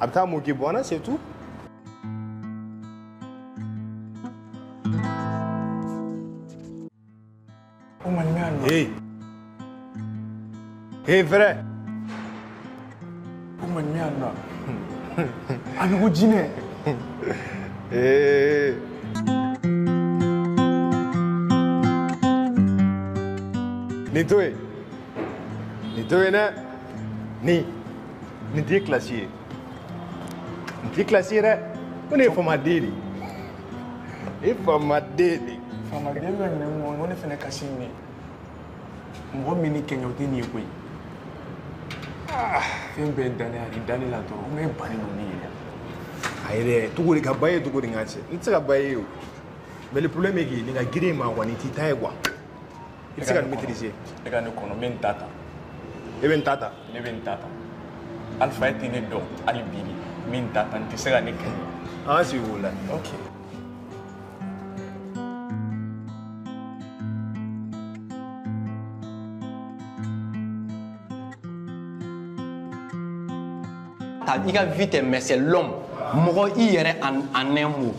Abta moqué bon, c'est tout. Hey. Hey, vrai. Amigo Dine. Hey. Nitoé. Nitoé, né? Ni t'es classier. Ni t'es classier, né? On est formaté. Et formaté. Formaté, on est fait cassiner. Moi, je suis venu à Kenya. Je suis venu à Kenya. Aïe, tout le monde est tout le monde est. Mais le problème est que les gens qui ont été taillés, ils sont maîtrisés. Les gens qui ont été taillés. Les gens qui ont été taillés. Alpha est né donc, Alibini, Mintata, tu seras né Kenya. Ah, c'est vous là. Ok. Il a vite, mais c'est l'homme. Moro irait en un mot.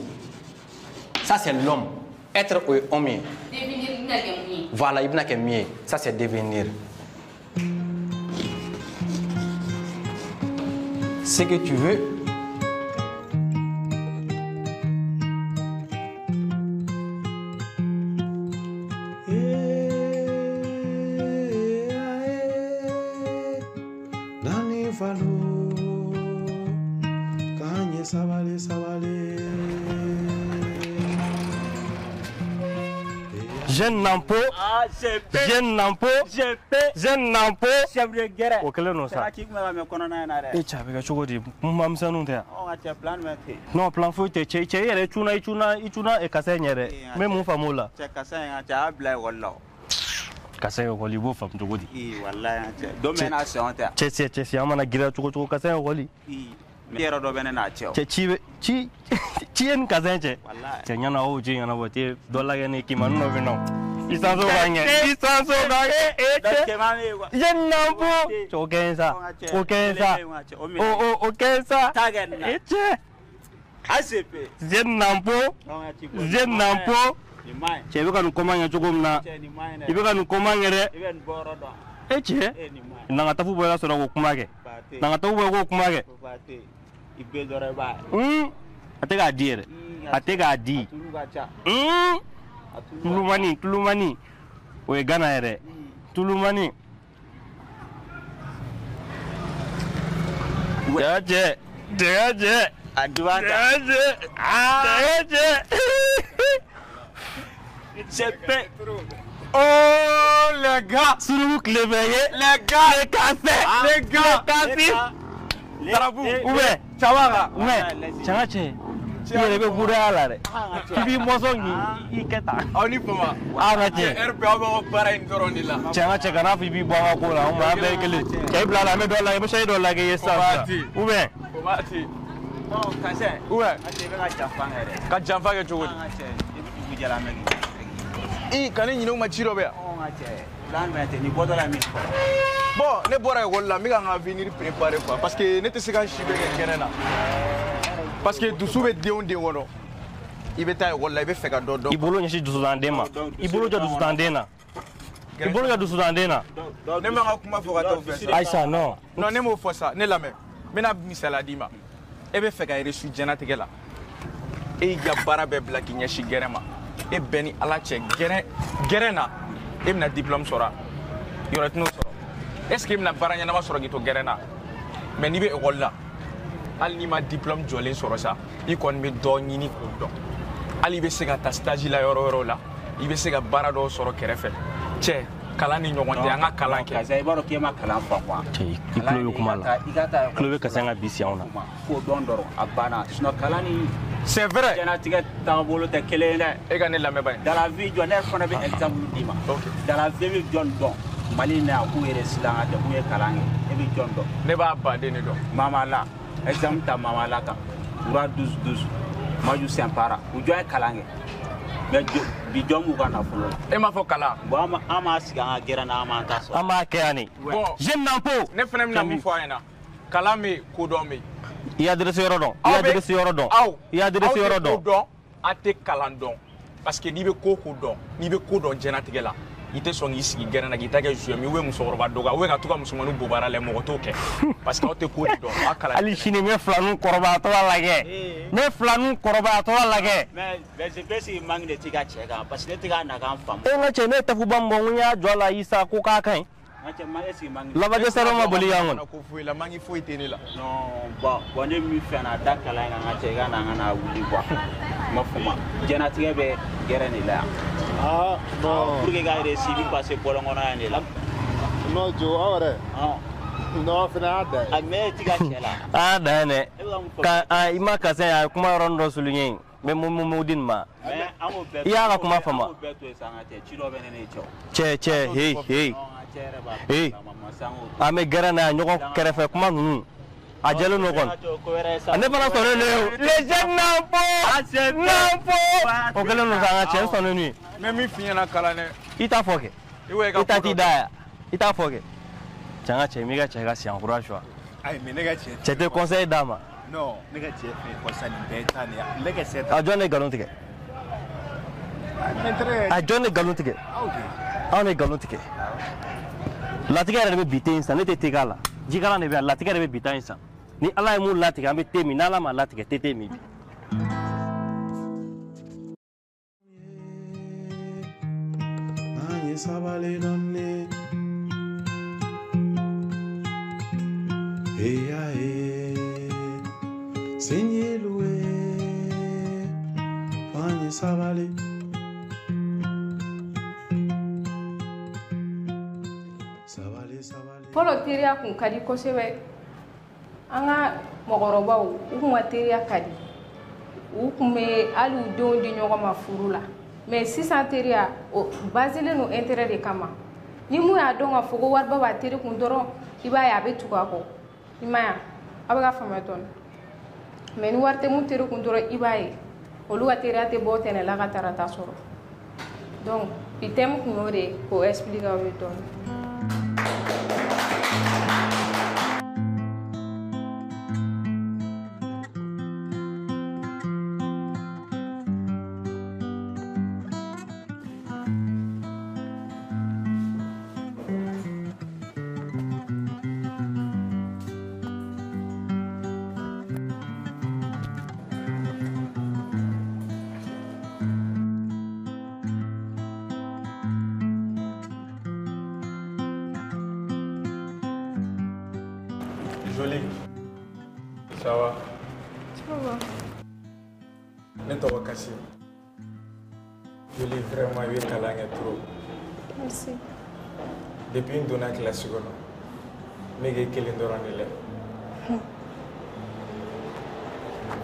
Ça, c'est l'homme. Être homme. Devenir. Voilà, il n'a qu'un mieux. Ça, c'est devenir. Ce que tu veux. Jeune Nampo, jeune Nampo, jeune Nampo, chef de guerre. O kelen no sa. E cha be ka chogo di mam sanu te. Non plan fo te che yere chuna e kasa nyere. Me mu famola. Che kasa nga cha bla wala. Kasa yo goli bo fam chogo di. Wallahi che domination te. Che amana gira chogo kasa yo goli. Mero do bene na che. Chi en kasa che. Che nyana o je nyana wote dola gene ki manu no vino. Isanso bange. Jeune Nampo. Chokensa. Okensa. Eche. ACP. Jeune Nampo. Che beka nu komanya chogomna. Ibeka nu komanyere. Eche. Nanga tafu boya sora ko kumage. Nanga tafu boya ko kumage. Ibe dore ba. Atega dire. Atega di. Tulumani. Oye gana ere. Tulumani. Deje. Chepe. Oh les gars, sous le veillé, les gars, Tarabou, ouais, Chawara, ouais, Changache. Il est le bourré à l'arrêt. Il vit Mosongi, il est là. On y peut pas. Arrêtez. Changache, Ganafi, il vit Boacola, on va avec lui. Kabla, la médaille, la médaille de la guerre, ça. Ouais. Non, Kassé. Ouais. Quand j'enfant que tu veux. Et quand il y a un match, Robert. Bon, ne bora wala mi ga venir préparer quoi parce que ne te se kan chibe kenena parce que dusu be de onde wono ibeta wala ibe feka dodo ibolo nyi dusu dandema ibolo ja dusu dandena ibolo ja dusu dandena ne ma kuma fo ka to faire Aïcha non ne mo fo ça ne la me na misala dima ebe feka reçu jana tegela e ga bara be black nya shi gerema e beni ala che gerena e na diplôme sora yorat no sora est-ce que na baranya na sora gito gerena mais ni be école al ni ma diplôme jolé sora ça i kon mi do nyini ko do ali be sega ta stage la yoro la i be sega bara do soro kerefe che kala ni nyogonde anga kala ke sai baro ke ma kala fa kwa che iklo yo kumala iklo be kasanga bisi ona ko dondoro abana sino kala ni c'est vrai jana tiga tambolo te kele ne e ga ne la me bay dans la vie jonner fona be exemple dima dans la vie jon don mali na ku yere silanga de ku ye kalange e bi jon do ne ba ba de ne do mama la exemple ta mama la ka ura 12 maju sempara u joy kalange be bi jomu kana fulo e ma fo kala bo ama siga gera na ama ta so ama ke ani bon Jeune Nampo ne fena mi na mi fo ayna kala mi ko do mi I y'a adressé yɔrɔ dɔn. I y'a adressé yɔrɔ dɔn. I y'a adressé yɔrɔ dɔn. A tɛ kalan dɔn parce que n'i bɛ ko dɔn n'i bɛ ko dɔn diɲɛlatigɛ la i tɛ sɔn k'i sigi gɛrɛn na k'i ta kɛ joueur mais musokɔrɔba dɔgɔ ou ka to ka musomaninw bobara la mɔgɔ t'o kɛ parce que aw tɛ ko de dɔn a kalan. Hali sini n bɛ filaninw kɔrɔbayatɔ lajɛ. N bɛ filaninw kɔrɔbayatɔ lajɛ. mais je pense que manque de t'i ka cɛ kan parce que ne tɛ ka na kan faamu. E n ka cɛ ne ye tafuba min bɔ n y'a jɔ a la Isa ko k'a ka ɲi. Lavaje sara ma boli yan kɔni. Ko foyi la mangi foyi tɛ ne la. non bon ne min fɛn na da kalan in kan ka cɛ i ka na an ka na wuli quoi ma fama diɲɛlatigɛ bɛ gɛrɛ de la yan. Ah non. pour que ka réussir i bɛ passer bɔlɔn kɔnɔ yan de la. Non Jo aw yɛrɛ. Non fana y'a da ye. a mais e t'i ka cɛ la. A dan ye dɛ. Ka I ma kasi a ye kuma yɔrɔnin dɔ souligner n bɛ mun di nin ma. mais an k'o bɛɛ I y'a ka kuma faamu. an k'o bɛɛ to yen sa an ka cɛ ci dɔ bɛ ne ni cɛ hey. An bɛ gɛrɛn na yan ɲɔgɔn kɛrɛfɛ kuma ninnu a jɛlen don kɔni. Ne fana sɔnnen don les jeunes n'en o kɛlen don sa an ka cɛ n sɔnnen don. mais min f'i ɲɛna kalan dɛ. I t'a fɔ kɛ. I ta t'i da yan. I t'a fɔ kɛ. Cɛ an ka cɛ min ka cɛ ka si encourage wa. Ayi mais ne ka cɛ. Cɛ tɛ conseil d'a ma. Non ne ka cɛ fɛ kɔsa nin bɛɛ ta ne ya. Ne ka cɛ. A jɔn ne nkalon tigɛ. A jɔn ne nkalon tigɛ. Aw ne nkalon tigɛ. Latigɛ yɛrɛ de bɛ bi te in san ne tɛ te k'a la jikalan de bɛ yan latigɛ de bɛ bi ta in san ni Ala ye mun latigɛ an bɛ te min n'Ala ma latigɛ te min bi. An ye sabali dɔɔni eya senyelu an ye sabali. Fɔlɔ teriya kun ka di kosɛbɛ an ka mɔgɔkɔrɔbaw u kun ka teriya ka di u kun bɛ hali u denw di ɲɔgɔn ma furu la mais sisan teriya o baselen don intérêt de kama ni mun y'a dɔn ka fɔ ko wariba b'a teri kun dɔrɔn i b'a ye a bɛ tugu a kɔ i ma ye a bɛ ka faamuya dɔɔni mais ni wari tɛ mun teri kun dɔrɔn i b'a ye olu ka teriya tɛ bɔ tɛnɛ la ka tarata sɔrɔ donc bi thème kun y'o de ye k'o expliquer aw ye dɔɔni. Jolie, ça va? Ça va. Ne tɔgɔ Kasi. Jolie, vraiment i bɛ kalan kɛ trop. Merci. Depuis n donna classe kɔnɔ, n bɛ kɛ kelen dɔrɔn de la.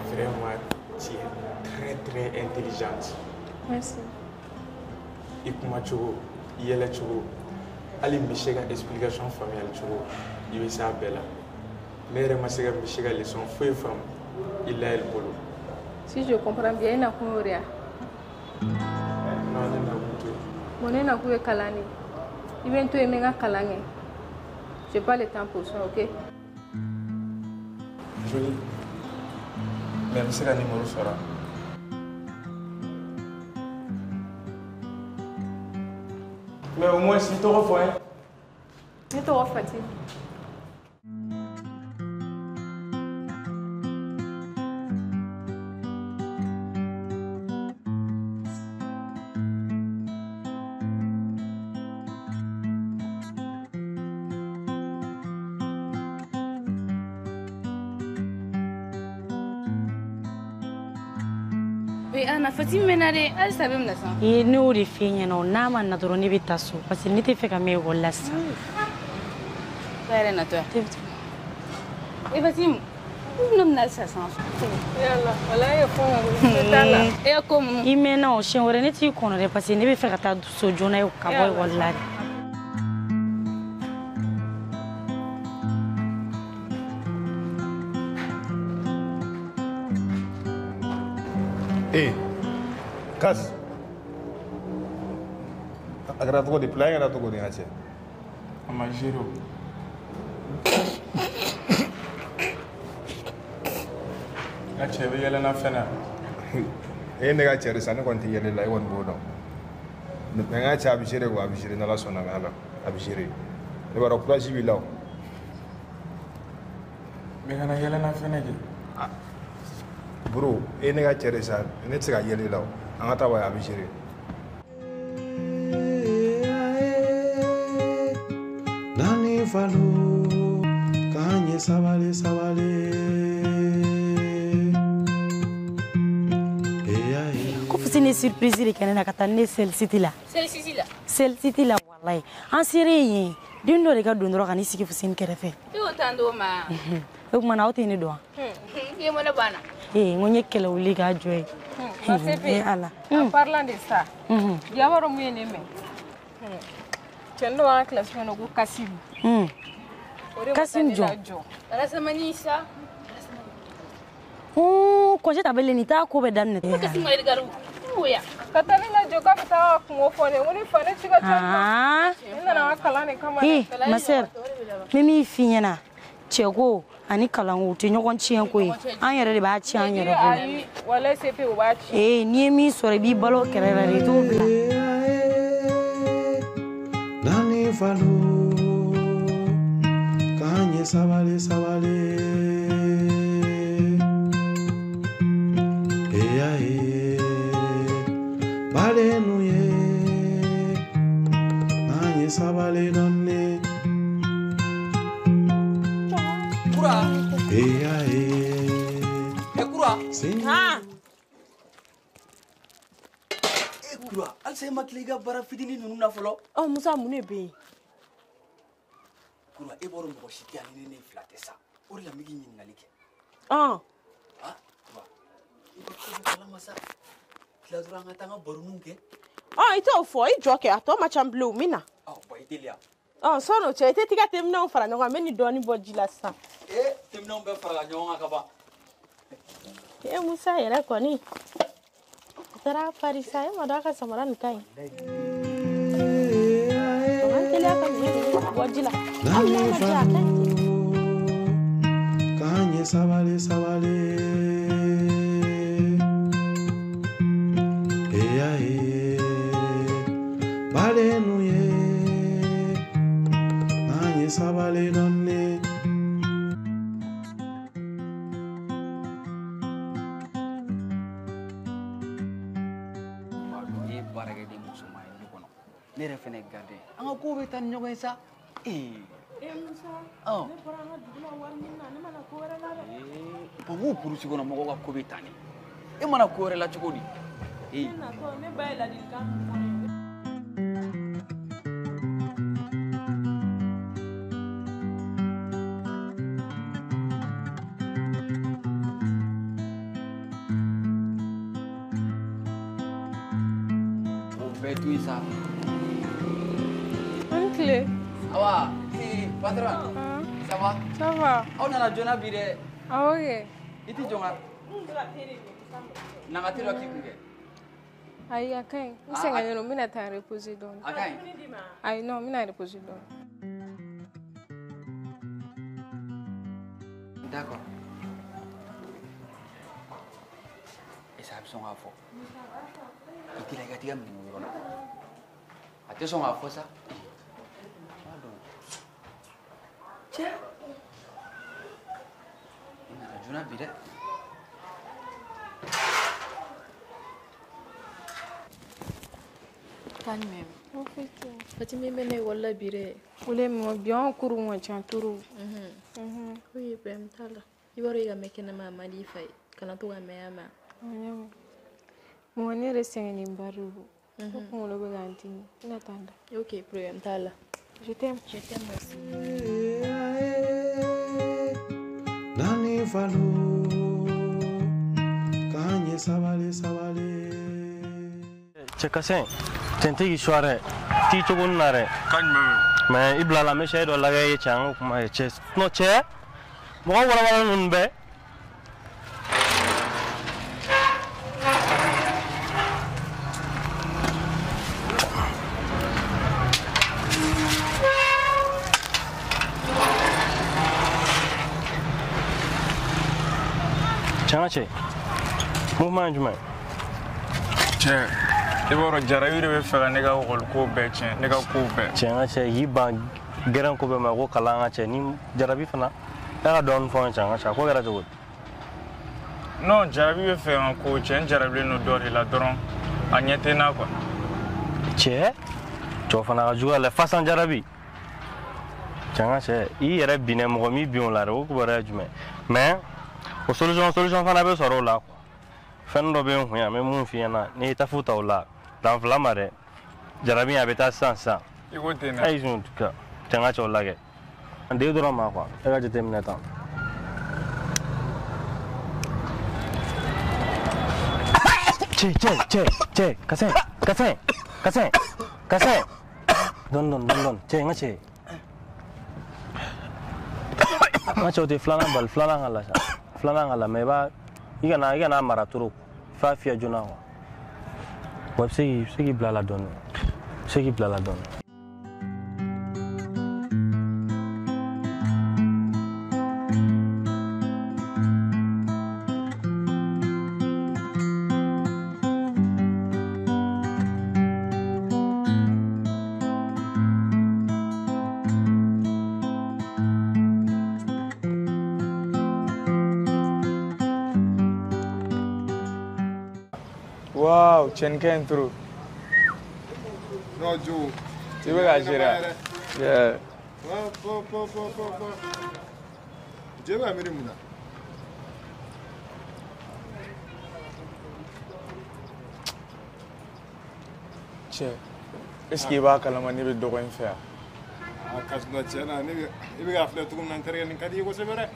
Vraiment, tu es très intelligente. Merci. I kuma cogo, I yɛlɛ cogo, hali n bɛ se ka explication faamuyali cogo, I bɛ s'a bɛɛ la. Ne yɛrɛ ma se ka leçon foyi faamu I la elle bolo. Si je comprends bien, il n'a pas rien. Non, ne n'a pas tout. Mon n'a pas kalani. Il vient tout aimer un kalani. J'ai pas le temps pour ça, ok? Jolie. Mais je sais que numéro sera. Mais au moins, si tu revois. Je te refais. Ana Fatima mena de hali sa bɛ minɛ san. Ne y'o de f'e ɲɛna n'a ma na dɔrɔn ne bɛ taa so parce que ne tɛ fɛ ka mɛn ekɔli la sisan. Ta yɛrɛ natɔ yan. Fatima ne bɛna sisan san so. Yala wala e ye fɔ n t'a la. E ye ko mun? I mɛnna o siɲɛ wɛrɛ ne t'i kɔnɔ dɛ parce que ne bɛ fɛ ka taa so joona ka bɔ ekɔli la de. Kas. A kɛra cogo di? Plan kɛra cogo di n ka cɛ? A ma gérer o. Nka cɛ bɛ yɛlɛnna fɛn na. E ye ne ka cɛ de sa ne kɔni tɛ yɛlɛ la e kɔni b'o dɔn. Mais n ka cɛ a bɛ gérer quoi a bɛ gérer n'Ala sɔnna mais Ala a bɛ gérer. Ne b'a dɔn courage b'i la o. Mais kana yɛlɛnna fɛn kɛ. Bro e ne ka cɛ de sa ne tɛ se ka yɛlɛ la o. An ka taa wa a bɛ gérer. Nani falo kanye sabale ko fusini surprise de kɛnɛ na ka taa ne Sel City la. Sel City la wallahi. An sere yen den dɔ de ka don dɔrɔn ka n'i sigi fusini kɛrɛfɛ. I y'o tan d'o ma. O kuma na aw tɛ ne dɔn wa? I ye mun ne banna? N ko n ye kɛlɛ wuli k'a jɔ ye. Ala. En parlant de ça, Diawara mun ye ne mɛn. Cɛ dɔ b'an classe kɔnɔ ko Kasimu. Kasim jɔ. Alasamani sa. Congé t'appelle ni ta ko bɛ daminɛ. Kasimu yɛrɛ garu. Oya. Ka taa ne lajɔ k'a bɛ taa kungo fɔ ne ko ni fa ne ci ka ca. Ne nana n ka kalan de kama. Ma sœur, min b'i f'i ɲɛna cɛ ko ani kalanko o tɛ ɲɔgɔn tiɲɛ ko ye. An yɛrɛ de b'a tiɲɛ an yɛrɛ bolo. Ayi, walayi CP o b'a tiɲɛ. N'i ye min sɔrɔ i b'i balo kɛrɛ la de i t'o bila. Nani falo kanye sabale bale nuye kanye sabale donne Kura Kura Kura alse matliga bara fidini nunu na folo Musa mun be yen Kura e bɔra mɔgɔ si tɛ yan ni ne fila tɛ sa o de la n bɛ k'i ɲininkali kɛ Kura i bɛ ko bɛ kalama sa tila dɔrɔn an ka taa an ka baroninw kɛ I t'o fɔ i jɔ kɛ a tɔ ma ca bilen o min na bon i teliya sɔni o cɛ i tɛ t'i ka teminɛnw fara ɲɔgɔn kan n bɛ nin dɔɔnin bɔ ji la sisan teminɛnw bɛɛ farala ɲɔgɔn kan ka ban Musa yɛrɛ kɔni a taara Paris sa e ma dɔn a ka samara nin ka ɲi an teliya ka minɛ bɔ ji la Nani falo kanye sabale bale nuye kanye sabale donne ye baarakɛden musoman ye du kɔnɔ ne yɛrɛ fɛnɛ gardien an ka kow bɛ taa ni ɲɔgɔn ye sa Musa ne bɔra an ka dugu la wari ɲini na ne mana ko wɛrɛ la dɛ bon k'u burusi kɔnɔ mɔgɔw ka ko bɛ taa ni e mana ko wɛrɛ la cogo di ne natɔ ne ba ye ladilikan min fɔ ne ye bɛɛ to yen sa An tile. awa patron ça va Ça va. aw nana joona bi dɛ Awɔ kɛ. i tɛ jɔn ka nanga tɛ dɔ k'i kun kɛ Ayi a ka ɲi. N sɛgɛnnen don n bɛna taa reposer dɔɔni. a ka ɲi Ayi non n bɛna reposer dɔɔni. d'accord Esa a bɛ sɔn k'a fɔ i tɛ la i ka t'i ka minɛnw yɔrɔ la a tɛ sɔn k'a fɔ sa cɛ i nana joona bi dɛ Kani mɛm. Fatimi bɛ ne wala bi dɛ. Ole mo bi an kuru mo can turu. Oui, bɛm t'a la. I b'a dɔn i ka mɛn kɛnɛma a man di i fa ye. Kana to ka mɛn a ma. Mo ne yɛrɛ sɛgɛnnenba de don. Ne kunkolo bɛ ka n dimi. N bɛna taa n da. Ok, problème t'a la. Je t'aime. Je t'aime aussi. Nani falo kanye sabale cɛ kasɛn tɛn tɛ k'i suwa dɛ t'i cogo nin na dɛ mais i bila la n bɛ sɛ dɔ lagɛ ye cɛ an ka kuma ye cɛ cɛ mɔgɔ walawala ninnu bɛɛ Changa che. Mouvement jumɛn? Cɛ, i b'a dɔn Jarabi de bɛ fɛ ka ne ka école ko bɛɛ tiɲɛ, ne ka kow bɛɛ. Changa che yi ban gɛrɛn ko bɛɛ ma ko kalan ka cɛ ni Jarabi fana. E ka dɔɔni fɔ n Changa che ko kɛra cogo di? Non, Jarabi bɛ fɛ ka ko cɛ, n jarabilen don dɔ de la dɔrɔn a ɲɛ tɛ n na quoi. Cɛ? Cɛw fana ka jugu a la fasan Jarabi. Changa che i yɛrɛ binɛ mɔgɔ min bin o la dɛ o kibaruya ye jumɛn? Mais o solution fana bɛ sɔrɔ o la quoi. Fɛn dɔ bɛ n kun yan n bɛ mun f'i ɲɛna n'i ye tafu ta o la dan fila ma dɛ Jarabi a bɛ taa sisan. I ko ten dɛ. Ayi sun ka Changa che o lajɛ. N den dɔrɔn ma quoi e ka jateminɛ tan. Cɛ kasɛn dɔn cɛ n ka cɛ n ka cɛw tɛ filanan bali filanan ka la sa filanan ka la mais i kana mara trop f'a fiyɛ joona quoi wa i bɛ se k'i bila la dɔɔni. Wow, cɛnnikɛ in turu. Non, Joe. I bɛ ka gérer. Yeah. Je b'a miiri mun na? Cɛ, est-ce que i b'a kalama ne bɛ dɔgɔ in fɛ yan? Kasuna tiɲɛ na i bɛ k'a filɛ cogo min na n terikɛ nin ka di i ye kosɛbɛ dɛ.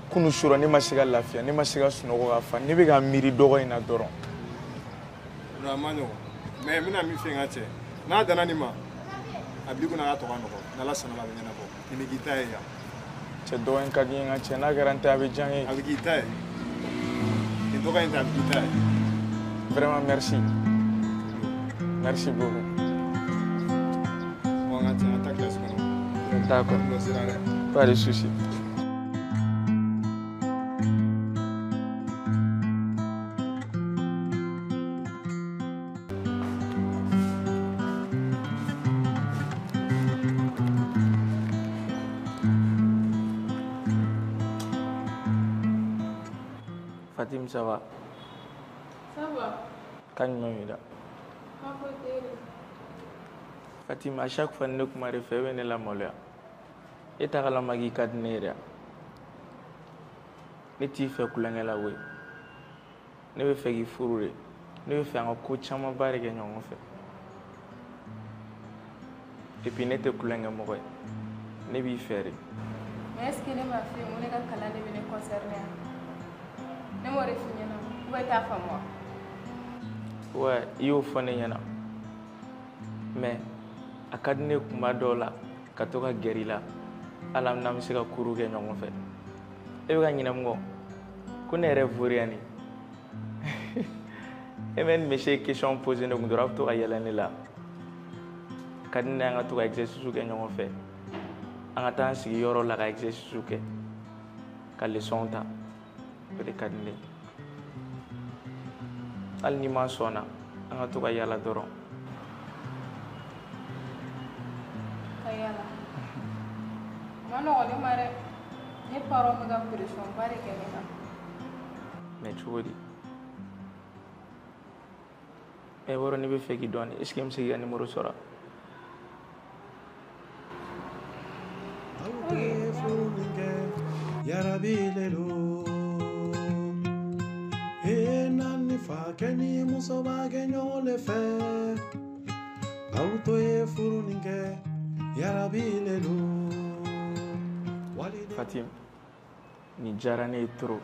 Kunu sura ne ma se ka lafiya, ne ma se ka sunɔgɔ ka fa, ne bɛ ka miiri dɔgɔ in na dɔrɔn. Non, a ma nɔgɔn. Mais n bɛna min f'i ye n ka cɛ, n'a danna nin ma, a bi kunna a ka tɔ ka nɔgɔ, n'Ala sɔnn'a ma a bɛ ɲɛnabɔ. Nin bɛ k'i ta ye yan. Cɛ dɔgɔ in ka di n ye n ka cɛ, n'a kɛra n tɛ a bɛ diya n ye. A bɛ k'i ta ye. Nin dɔgɔ in ta a bɛ k'i ta ye. Vraiment merci. Merci beaucoup. Bon, n ka cɛ, an ta classe kɔnɔ. D'accord. Dɔ sera dɛ. Pas de souci. Fatim, ça va? Ça va? Quand tu Fatim, à chaque fois que tu m'as fait venir la molle, et tu as la magie cadnée. Ne t'y fais que l'année la oui. Ne veux faire qu'il faut ne veux faire un coach à ma barre et gagner en fait. Et puis ne te coulez pas moi. Ne vais faire. Mais est-ce que ne m'a fait mon égal calme de venir concerner? Ne m'aurait fini non. Où est ta femme moi? Ouais, il faut faire n'yana. Mais à cadner kuma dola, katoka guerilla, alam nam se ka kuru gagner en fait. E bɛ ka ɲinɛ mun kɔ ko ne yɛrɛ vori yan ni e bɛ nin monsieur question posé ne kun dɔrɔn a bɛ to ka yɛlɛ ne la ka di ne an ka to ka exercice kɛ ɲɔgɔn fɛ an ka taa an sigi yɔrɔ la ka exercice kɛ ka leçon ta o de ka di ne hali ni ma sɔnna an ka to ka yala dɔrɔn. Ka yala ma nɔgɔn ne ma dɛ. Ne parents me ga pression ba de kɛ ne kan. Mais cogo di? E wɔrɔ ne bɛ fɛ k'i dɔn est ce que n bɛ se k'i ka numéro sɔrɔ? Yarabilelo e nani fa keni muso ba genyo le fe auto e furuninge yarabilelo Fatim, ni diyara ne ye trop.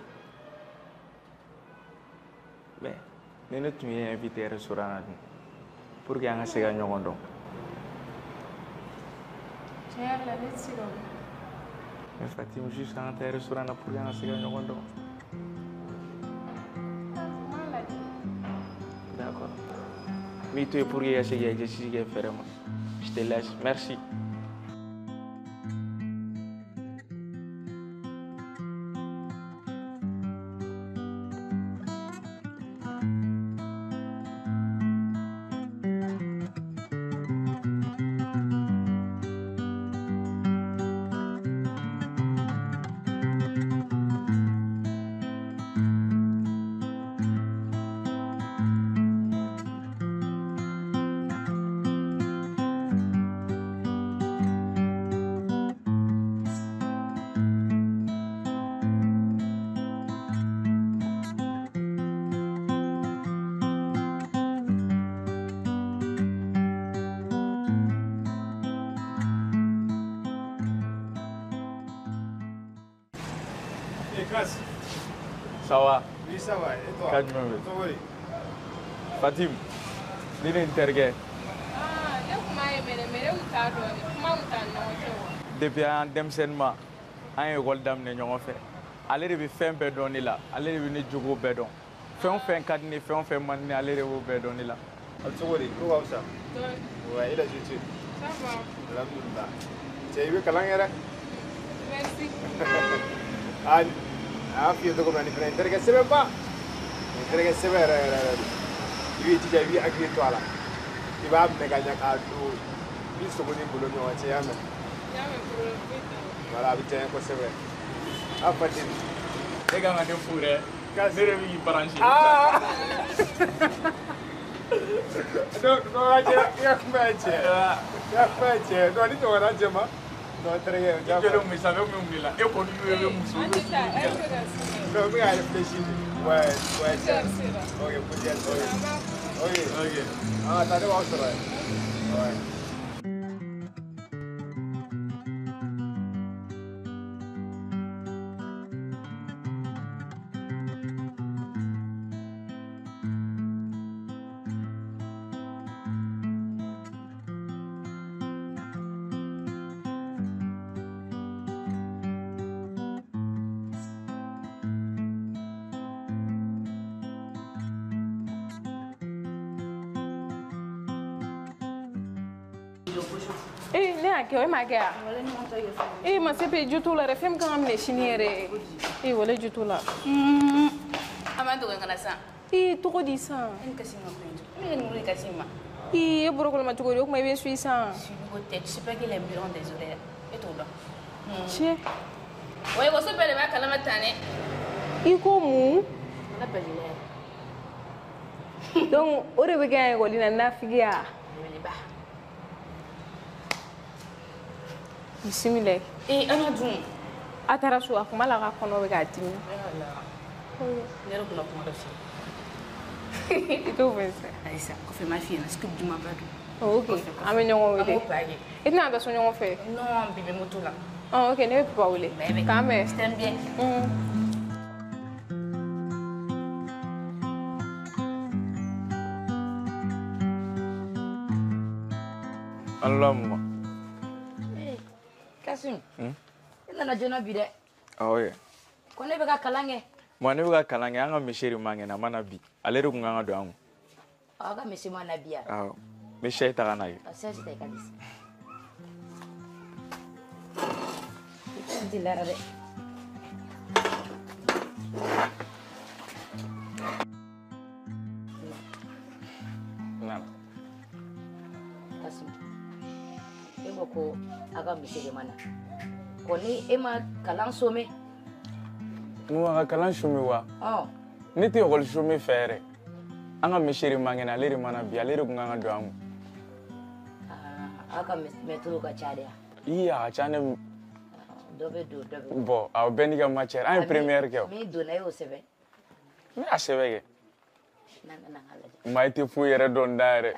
Mais ni ne tun ye invité restaurant na dun pour que an ka se ka ɲɔgɔn dɔn. Tiɲɛ yɛrɛ la ne tɛ se ka o. Mais Fatim, juste an ka taa restaurant na pour que an ka se ka ɲɔgɔn dɔn. D'accord. N b'i to yen pour que i ka se k'i exercice kɛ fɛrɛ ma. Je te laisse. Merci. Ça va? Oui, ça va. Et toi? Oui. Fatim, ni ne terikɛ. Depuis an denmisɛnnin ma, an ye école daminɛ ɲɔgɔn fɛ. Ale de bɛ fɛn bɛɛ dɔn ne la, ale de bɛ ne jogo bɛɛ dɔn. Fɛn o fɛn ka di ne, fɛn o fɛn man di ne, ale de b'o bɛɛ dɔn ne la. A bɛ cogo di? Ko ka fisa? Ouais, et les études? Ça va. Alhamdulillah. Cɛ i bɛ kalan kɛ dɛ? Merci. A y'a f'i ye cogo min na nin fana ye n terikɛ sɛbɛnba. Nin terikɛ sɛbɛn yɛrɛ yɛrɛ yɛrɛ de. I b'i jija, i b'i hakili to a la. I b'a minɛ ka ɲɛ k'a don i sogo ni bolo ni ɲɔgɔn cɛ, i y'a mɛn? Voilà, a bɛ diya n ye kosɛbɛ. A Fatim. E kan ka ne fo dɛ. Ne de b'i branché. Non, i ka kuma ye tiɲɛ. I ka kuma ye tiɲɛ. Non, ni ɲɔgɔnna cɛ ma. Non, terikɛ. I jɔlen mun sanfɛ mun de la? E kɔni y'o ye muso ye. Non, n bɛ ka réfléchir. Ouais, tiɲɛ. Ok, peut-être. Ok. Ah, taa ne b'aw sɔrɔ yen. Ouais. Ne y'a kɛ o ma kɛ wa? Ma se pe ju t'u la dɛ, fɛn min kan ka minɛ sini yɛrɛ. Wale ju t'u la. A ma dogo kana san. Tɔgɔ di san? Ni kasi ma ko ni ni kasi ma. E bɔrɔkɔlɔma cogo di? O kuma i bɛ su san. Suivi tête, je sais pas quel embryon des oreilles. Et tout là. Tiɲɛ. Ouais, vous savez le bac à la matinée. I ko mun? On appelle le. Donc o de bɛ kɛ ekɔli la nafigiya. Bisimila. An ka dun. A taara so a kuma la ka kɔnɔ bɛ k'a dimi. Ne yɛrɛ kunna kuma dɔ fɛ. I t'o fɛ sa. Ayisa, kɔfɛ m'a f'i ɲɛna scoop duman ba don. Ok, an bɛ ɲɔgɔn wele. An b'o page. I tɛna taa so ɲɔgɔn fɛ? Non, bi bɛ moto la. Ok, ne bɛ papa wele. K'an bɛn. Je t'aime bien. Allah mama. Kasim. I nana joona bi dɛ. Awɔ. Ko ne bɛ ka kalan kɛ. Moi ne bɛ ka kalan kɛ, an ka misiri man kɛnɛ, a mana bi. Ale de kun kan ka don an kun. Aw ka misi ma na bi yan. Awɔ. N bɛ sɛ ta ka na ye. A sɛ tɛ ka di. I tɛ lara dɛ. Nana. Kasim. E ko ko a ka misiri ma na. Ko ni e ma kalan somɛ. Mun ka kalan sumi wa? Ne tɛ ekɔli sumi fɛ yɛrɛ. An ka misiri man kɛnɛ, ale de mana bi, ale de kun kan ka don an kun. Aw ka mɛtiriw ka ca de yan. A ka ca ne. Dɔ bɛ don, dɔ bɛ. Bon, aw bɛɛ n'i ka matière. An ye première kɛ o. Min donna e y'o sɛbɛn. Ne y'a sɛbɛn kɛ. N'an ka lajɛ. Maa i tɛ foyi yɛrɛ dɔn da yɛrɛ.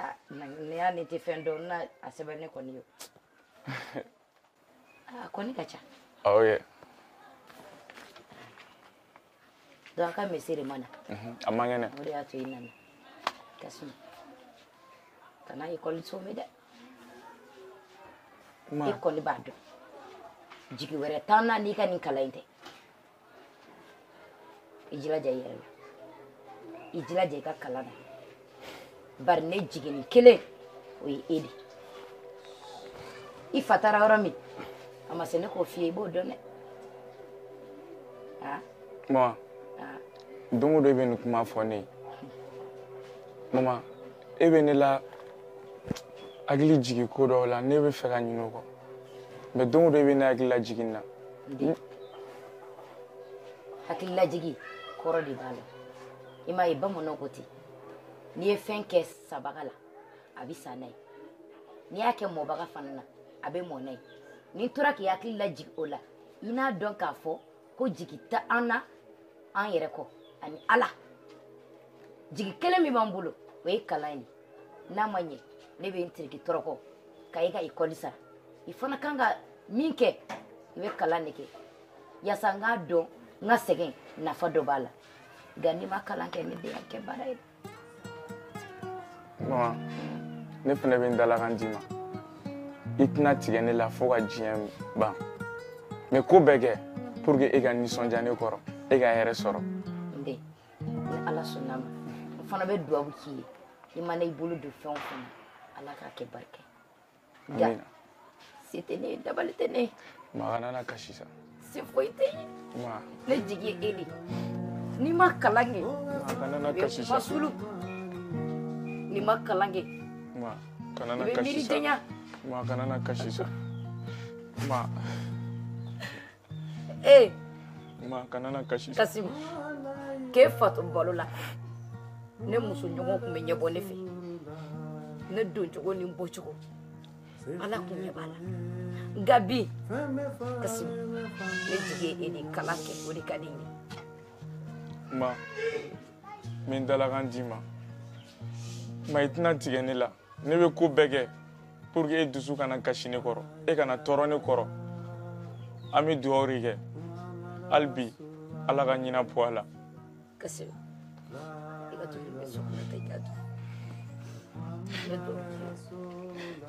Ni y'a ni tɛ fɛn dɔn, n'a a sɛbɛn ne kɔni ye. A kɔni ka ca. Awɔ kɛ. Donc a ka misiri ma na. A man kɛnɛ. O de y'a to i nana. Kasim. Kana école somɛ dɛ. I kɔni b'a dɔn. Jigi wɛrɛ t'an na n'i ka nin kalan in tɛ. I jilaja i yɛrɛ la. I jilaja i ka kalan na. Bari ne jigini kelen o ye e de. I fa taara yɔrɔ min a ma se ne k'o f'i ye i b'o dɔn dɛ. Mama, don o don i bɛ nin kuma fɔ ne ye. Mama, e bɛ ne la hakili jigin ko dɔw la ne bɛ fɛ ka ɲinɛ o kɔ. Mais don o don i bɛ ne hakili lajigin na. Hakili lajigi kɔrɔ de b'a la. I m'a ye bamananw ko ten. N'i ye fɛn kɛ sabaga la a bɛ sa n'a ye. N'i y'a kɛ mɔbaga fana na a bɛ mɔ n'a ye. N'i tora k'i hakili lajigi o la i n'a dɔn k'a fɔ ko jigi tɛ an na an yɛrɛ kɔ ani Ala. Jigi kelen min b'an bolo o ye kalan ye. N'a ma ɲɛ ne bɛ n teriki tɔrɔkɔ ka e ka école sara. I fana kan ka min kɛ i bɛ kalan de kɛ. Yaasa n k'a dɔn n ka sɛgɛn nafa dɔ b'a la nka n'i ma kalan kɛ ne den y'a kɛ baara ye. Mama, ne fɛnɛ bɛ n dalakan d'i ma i tɛna tigɛ ne la fo ka diɲɛ ban mais ko bɛɛ kɛ pour que e ka nisɔndiya ne kɔrɔ e ka hɛrɛ sɔrɔ. n den ni ala sɔnna ma n fana bɛ dugawu k'i ye i mana i bolo don fɛn o fɛn na ala k'a kɛ barika ye nka se tɛ ne ye dabali tɛ ne ye. Ma kana na kasi sa. se foyi tɛ ye Ma ne jigi ye e de n'i ma kalan kɛ ma kana na kasi sa. masulu n'i ma kalan kɛ ma kana na i bɛ kasi miiri sa. jɛnya. Ma kana na kasi sa. Ma ma kana na kasi sa. Kasimu k'e fato balo la ne muso ɲɔgɔn tun bɛ ɲɛbɔ ne fɛ ne don cogo ni bɔ cogo ala kun ɲɛ b'a la nka bi Kasimu ne jigi ye e de kalan kɛ o de ka di n ye. Ma n bɛ n dalakan d'i ma ma i tɛna tigɛ ne la ne bɛ ko bɛɛ kɛ pour que e dusu kana kasi ne kɔrɔ e kana tɔɔrɔ ne kɔrɔ an bɛ dugawu de kɛ hali bi ala ka ɲina bɔ a la. Kasimu i ka tobili bɛ sɔn ka taa i ka dun ne dɔn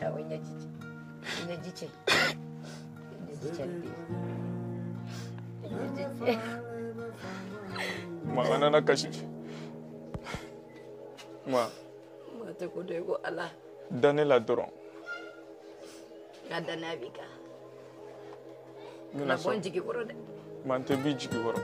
awɔ ɲɛji cɛ ɲɛji cɛ ɲɛji cɛ ɲɛji cɛ. Ma kana na kasi ma tɛ ko dɔ ye ko ala da ne la dɔrɔn. n ka danaya b'i kan n kana bɛna bɔ n sɔn jigi kɔrɔ dɛ. ma n tɛ b'i jigi kɔrɔ.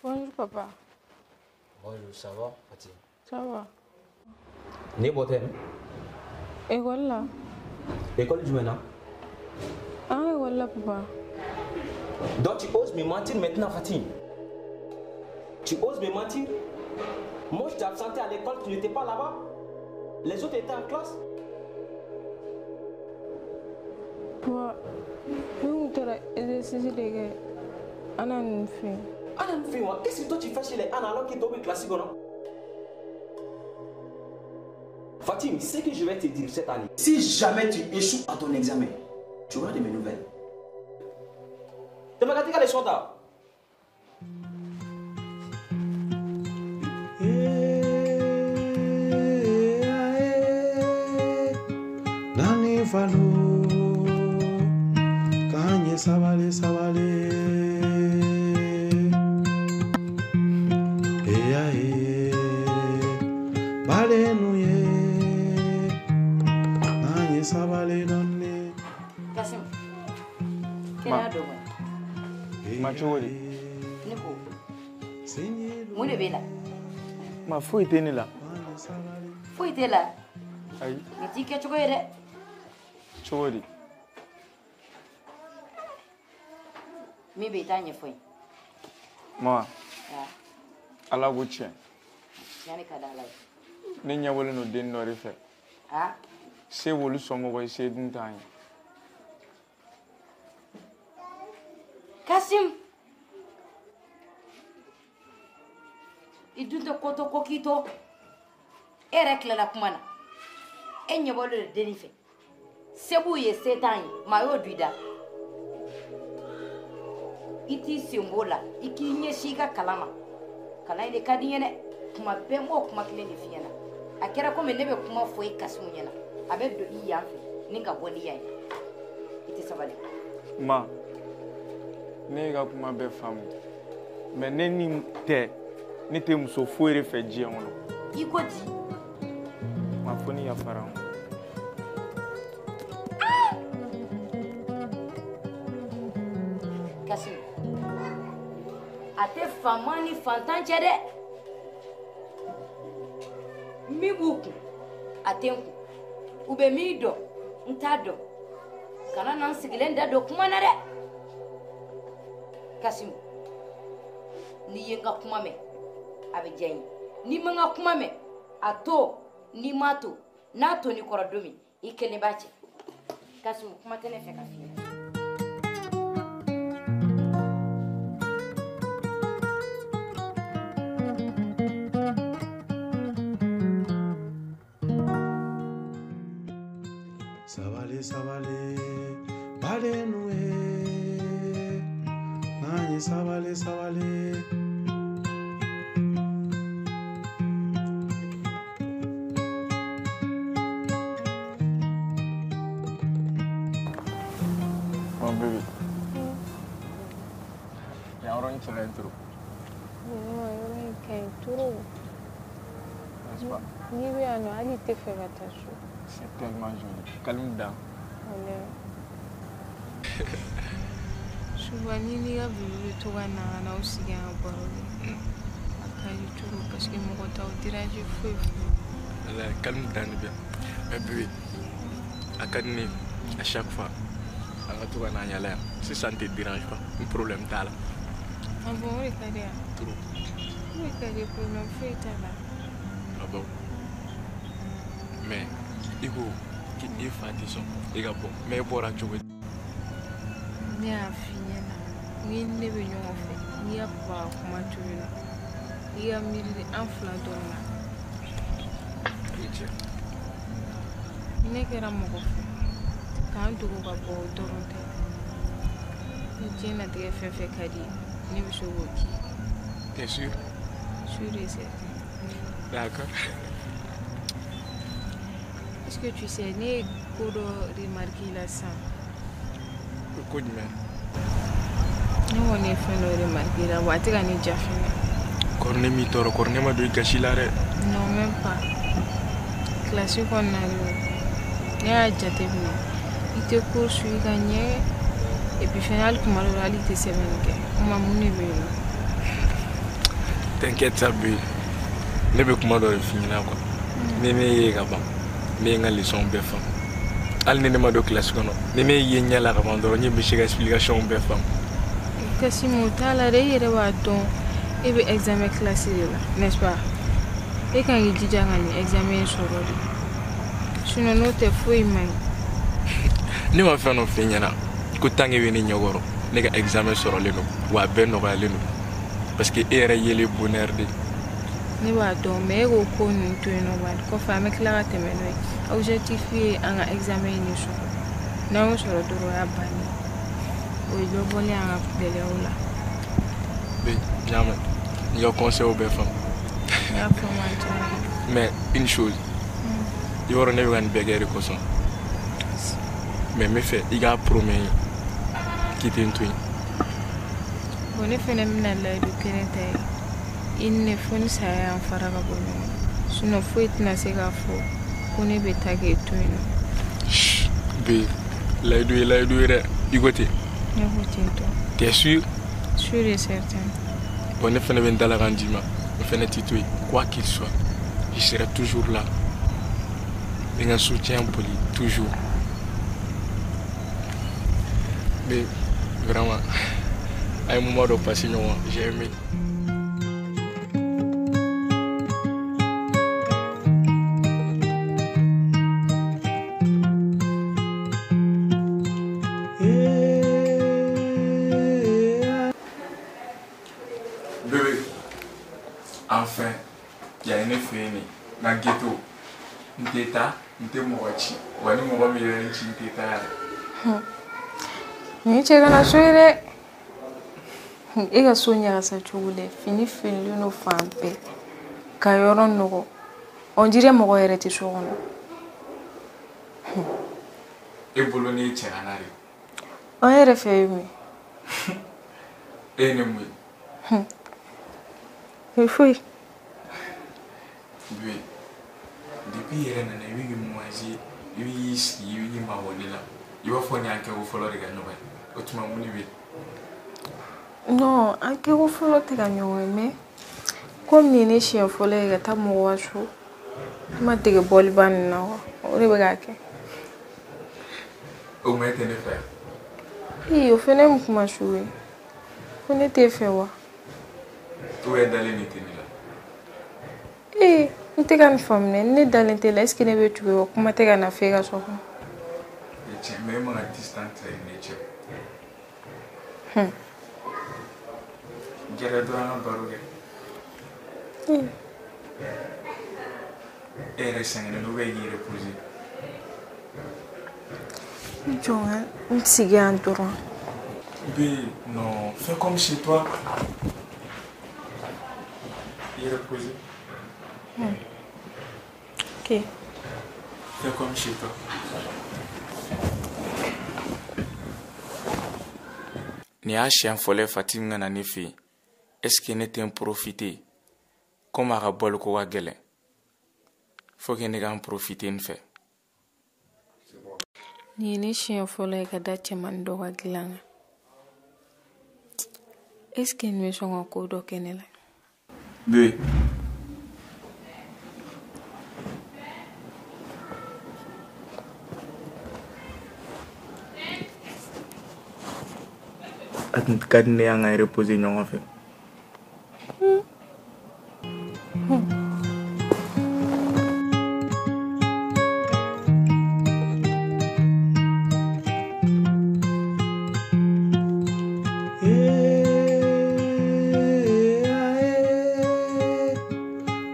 Bonjour papa. Bonjour, ça va, Fatih? Ça va. Né botem? École là. École du maintenant? Ah, école là, papa. Donc tu oses me mentir maintenant, Fatih? Tu oses me mentir? Moi, je t'ai absenté à l'école, tu n'étais pas là-bas? Les autres étaient en classe? Papa, nous t'as exercice de guerre. Anna nous fait. Anna nous fait, moi. Qu'est-ce que toi tu fais chez les Anna alors qu'ils tombent classique, non? Fatim, c'est que je vais te dire cette année. Si jamais tu échoues à ton examen, tu auras de mes nouvelles. Tu m'as gâté quand les sont là. Nani falo, kanye sabale sabale. Bale nuye, kanye sabale nani. Kasim, kena dogo. Ma chori. Niko. Mune bela. Ma foyi tɛ ne la. Foyi tɛ la. Ayi. Ni t'i kɛ cogo ye dɛ. Cogo di? Min bɛ yen i t'a ɲɛfɔ n ye. Ma. Ala ko tiɲɛ. Tiɲɛ ka di Ala ye. Ne ɲɛbɔlen don den dɔ de fɛ. Se b'olu somɔgɔ ye, se dun t'an ye. Kasim. I dun tɛ ko to ko k'i to. E yɛrɛ tilala kuma na. E ɲɛbɔlen don dennin fɛ. Se b'u ye, se t'an ye. Maa y'o don i da. I t'i sen b'o la. I k'i ɲɛsin i ka kalan ma. Kalan in de ka di n ye dɛ. Kuma bɛɛ n b'o kuma kelen de f'i ɲɛna. A kɛra komi ne bɛ kuma fɔ i Kasimu ɲɛna. A bɛ don i yan fɛ ni ka bɔ ni yan ye. I tɛ sabali. Ma, ne y'i ka kuma bɛɛ faamu. Mais ne ni tɛ, ne tɛ muso foyi de fɛ diɲɛ kɔnɔ. I ko di? Ma fɔ ni yafara n ma. Kasimu, a tɛ faama ni fantan cɛ dɛ. Min b'u kun, a tɛ n kun. U bɛ min dɔn, n t'a dɔn. Kana na n sigilen da don kuma na dɛ. Kasimu, n'i ye n ka kuma mɛn, a bɛ diya n ye. N'i ma n ka kuma mɛn, a to, n'i m'a to, n'a to n'i kɔrɔ don min, I kelen b'a cɛ. Kasimu, kuma tɛ ne fɛ ka f'i ɲɛna. Sabale sabale, bale nuye, kanye sabale sabale. Oh baby. Yang orang ini cakap itu. Orang ini kayak turu. Ni bi ano ali te fɛ ka taa so. C'est tellement joli. Calme down. Souvent ni ni ka bibi to ka na na o sigi an ka baro kɛ. A ka di turu parce que mɔgɔ t'aw déranger foyi foyi. Allez, calme down bien. Mais bébé, à ka di ne à chaque fois. On va tout gagner là. Si ça ne te dérange pas, un problème t'as là. Ah bon, on est cadé. Trop. On est cadé problème fait t'as là. Ah bon. Mais il faut qu'il y ait fatigué. Il a bon. Mais il faut ranger. Ne y'a f'i ɲɛna ni ne bɛ ɲɔgɔn fɛ n'i y'a baba kuma tobi la I ka miiri an fila dɔrɔn na. Ne kɛra mɔgɔ fɛ k'an dogo ka bɔ o dɔrɔn tɛ. Ni diɲɛlatigɛ fɛn fɛn ka di ne bɛ se k'o k'i ye. T'es sûr? Sûr et certain. D'accord. Est-ce que tu sais ne ye ko dɔ remarqué la sisan. Ko jumɛn? Ne kɔni ye fɛn dɔ remarqué la wa a tɛ ka ne ja fɛnɛ. Kɔrɔ ne m'i tɔɔrɔ, kɔrɔ ne ma don I gasi la dɛ. Non, même pas. Classe kɔnɔna la ne y'a jateminɛ I tɛ cours suivi ka ɲɛ et puis fɛnɛ hali kuma dɔw la hali I tɛ sɛbɛnni kɛ. O tuma mun de bɛ yen nɔ? T'inquiète ça bé. Ne be kuma dɔ de f'i ɲɛna quoi. Ni ne ye ka ban, ne ye n ka leçon bɛɛ faamu. Hali ni ne ma don classe kɔnɔ, ni ne ye ɲɛ la ka ban dɔrɔn n bɛ se ka explication bɛɛ faamu. Kassim o t'a la dɛ, i yɛrɛ b'a dɔn e bɛ examen classe de la, n'est-ce pas? E kan k'i jija ka nin examen sɔrɔ de. Sinon n'o tɛ foyi man ɲi. Ne ma fɛn dɔ f'i ɲɛna ko tant que bɛ ne ɲɛkɔrɔ ne ka examen sɔrɔlen don wa a bɛɛ nɔgɔyalen don parce que e yɛrɛ yelen bonheur de. Ne b'a dɔn mais e k'o ko ninnu to yen nɔ bani kɔfɛ an bɛ tila ka tɛmɛ n'o ye. Objectif ye an ka examen in de sɔrɔ. N'an y'o sɔrɔ dɔrɔn o y'a bannen. O ye dɔ bɔlen an ka gɛlɛyaw la. Oui, bien mɛ. I ka conseil bɛɛ faamu. N y'a faamu an caman. Mais une chose. I yɔrɔ ne bɛ ka nin bɛɛ kɛ de kosɔn. Mais n bɛ fɛ i k'a promet k'i tɛ n to yen. Bon ne fɛnɛ bɛna layidu kelen ta ye. I ni ne fo ni saya y'an fara ka bɔ ɲɔgɔn na. Sinon foyi tɛna se k'a fɔ ko ne bɛ taa k'e to yen nɔ. Be layidu ye layidu ye dɛ. I ko ten. Ne ko ten tɔ. T'es sûr? Sûr et certain. Bon ne fɛnɛ bɛ n dala kan d'i ma. Ne fɛnɛ t'i to yen. Quoi qu'il soit, je serai toujours là. N ka soutien poli toujours. Mais vraiment, à un moment de passer, j'ai aimé. Bébé, enfin, il y a une fille, dans le ghetto. N'teta, n'te mochi, wani mo mi ren chi n'teta. Ni ce kana so dɛ. E ka so ɲaga sa cogo dɛ, fini fililen no fan bɛɛ. Ka yɔrɔ nɔgɔ. On dirait mɔgɔ yɛrɛ tɛ so kɔnɔ. E bolo ni cɛ kana de. On yɛrɛ fɛ ye min? E ne mu ye. E foyi. Oui. Depuis hier nana i bɛ k'i moise i b'i sigi i bɛ k'i mabɔ ne la i b'a fɔ ni an kɛko fɔlɔ de ka ɲɔgɔn ye o tuma mun de bɛ yen. Non an kɛko fɔlɔ tɛ ka ɲɔgɔn ye mais comme nin ye ne siɲɛ fɔlɔ ye ka taa mɔgɔ ka so n ma dege bɔliba nin na o de bɛ k'a kɛ. O ma e tɛ ne fɛ yan. O fɛnɛ mun kuma su ye ko ne t'e fɛ wa. ou bien dalen ne tɛ ne la. N tɛ ka nin faamu dɛ, ne dalen tɛ la est-ce que ne bɛ tugu wa kuma tɛ ka na f'e ka so kɔnɔ. Tiɲɛ mais e man ka distance ta i ni cɛ. Gɛrɛ dɔrɔn an ka baro kɛ. E yɛrɛ sɛgɛnnen ou bien i k'i reposer. Jɔn n sigi yan dɔrɔn. Bé, non, fais comme chez toi. Et reposer. Ok. Fais comme chez toi. Ni a chien fɔlɔ Fatim nana ne fɛ yen. Est-ce que ne tɛ n profiter comme a ka bɔli ko ka gɛlɛn? Faut que ne ka n profiter n fɛ. Ni ye ne siɲɛ fɔlɔ ye ka da cɛmanin dɔ ka dilan kan. Est-ce que n bɛ sɔn ka ko dɔ kɛ ne la? Bé. Ka di ne y'an ka reposer ɲɔgɔn fɛ.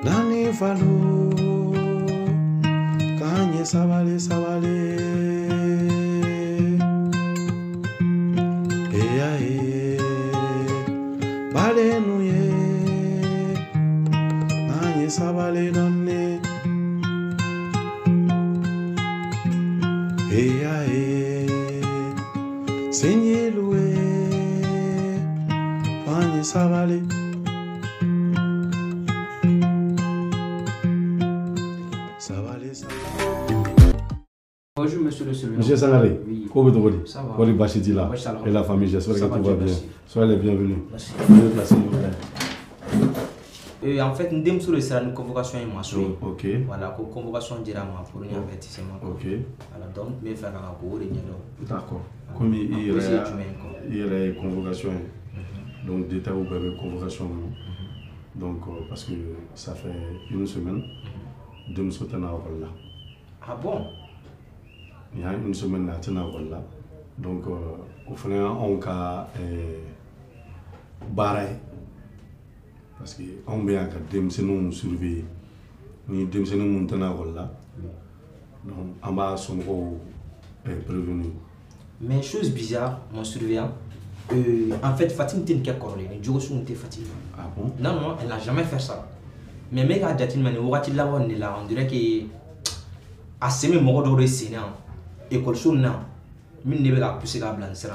Nani falo kanye sabale sabale bale nuye nanye sabale donne senye luwe kanye sabale. Bonjour monsieur le surveillant. Monsieur Sangaré, oui. comment vous Ça va. Wali Bachidi là et la famille, j'espère que tout va bien. Merci. Soyez les bienvenus. Merci. Veuillez placer, s'il vous plaît. En fait, nous sommes sur une convocation et maçon. Ok. Voilà, convocation directement pour un avertissement. Ok. Voilà, donc, mais faire un cours et d'accord. Comme il y a convocation, donc d'état ou convocation. Donc, parce que ça fait une semaine, deux me sautent là. Ah bon? Il y a une semaine là, là. Donc, au final, on a barré. Parce qu'on a des gens surveillés. Ni des gens maintenant là. Donc, on va sont prévenus. Mais chose bizarre, mon surveillant, en fait, Fatim était une corolée, mais Djogo était Fatim. Ah bon? Non, elle n'a jamais fait ça. Mais mec a dit que on dirait que à ce moment où il y a école sur non, mais ne va pas pousser la blanche.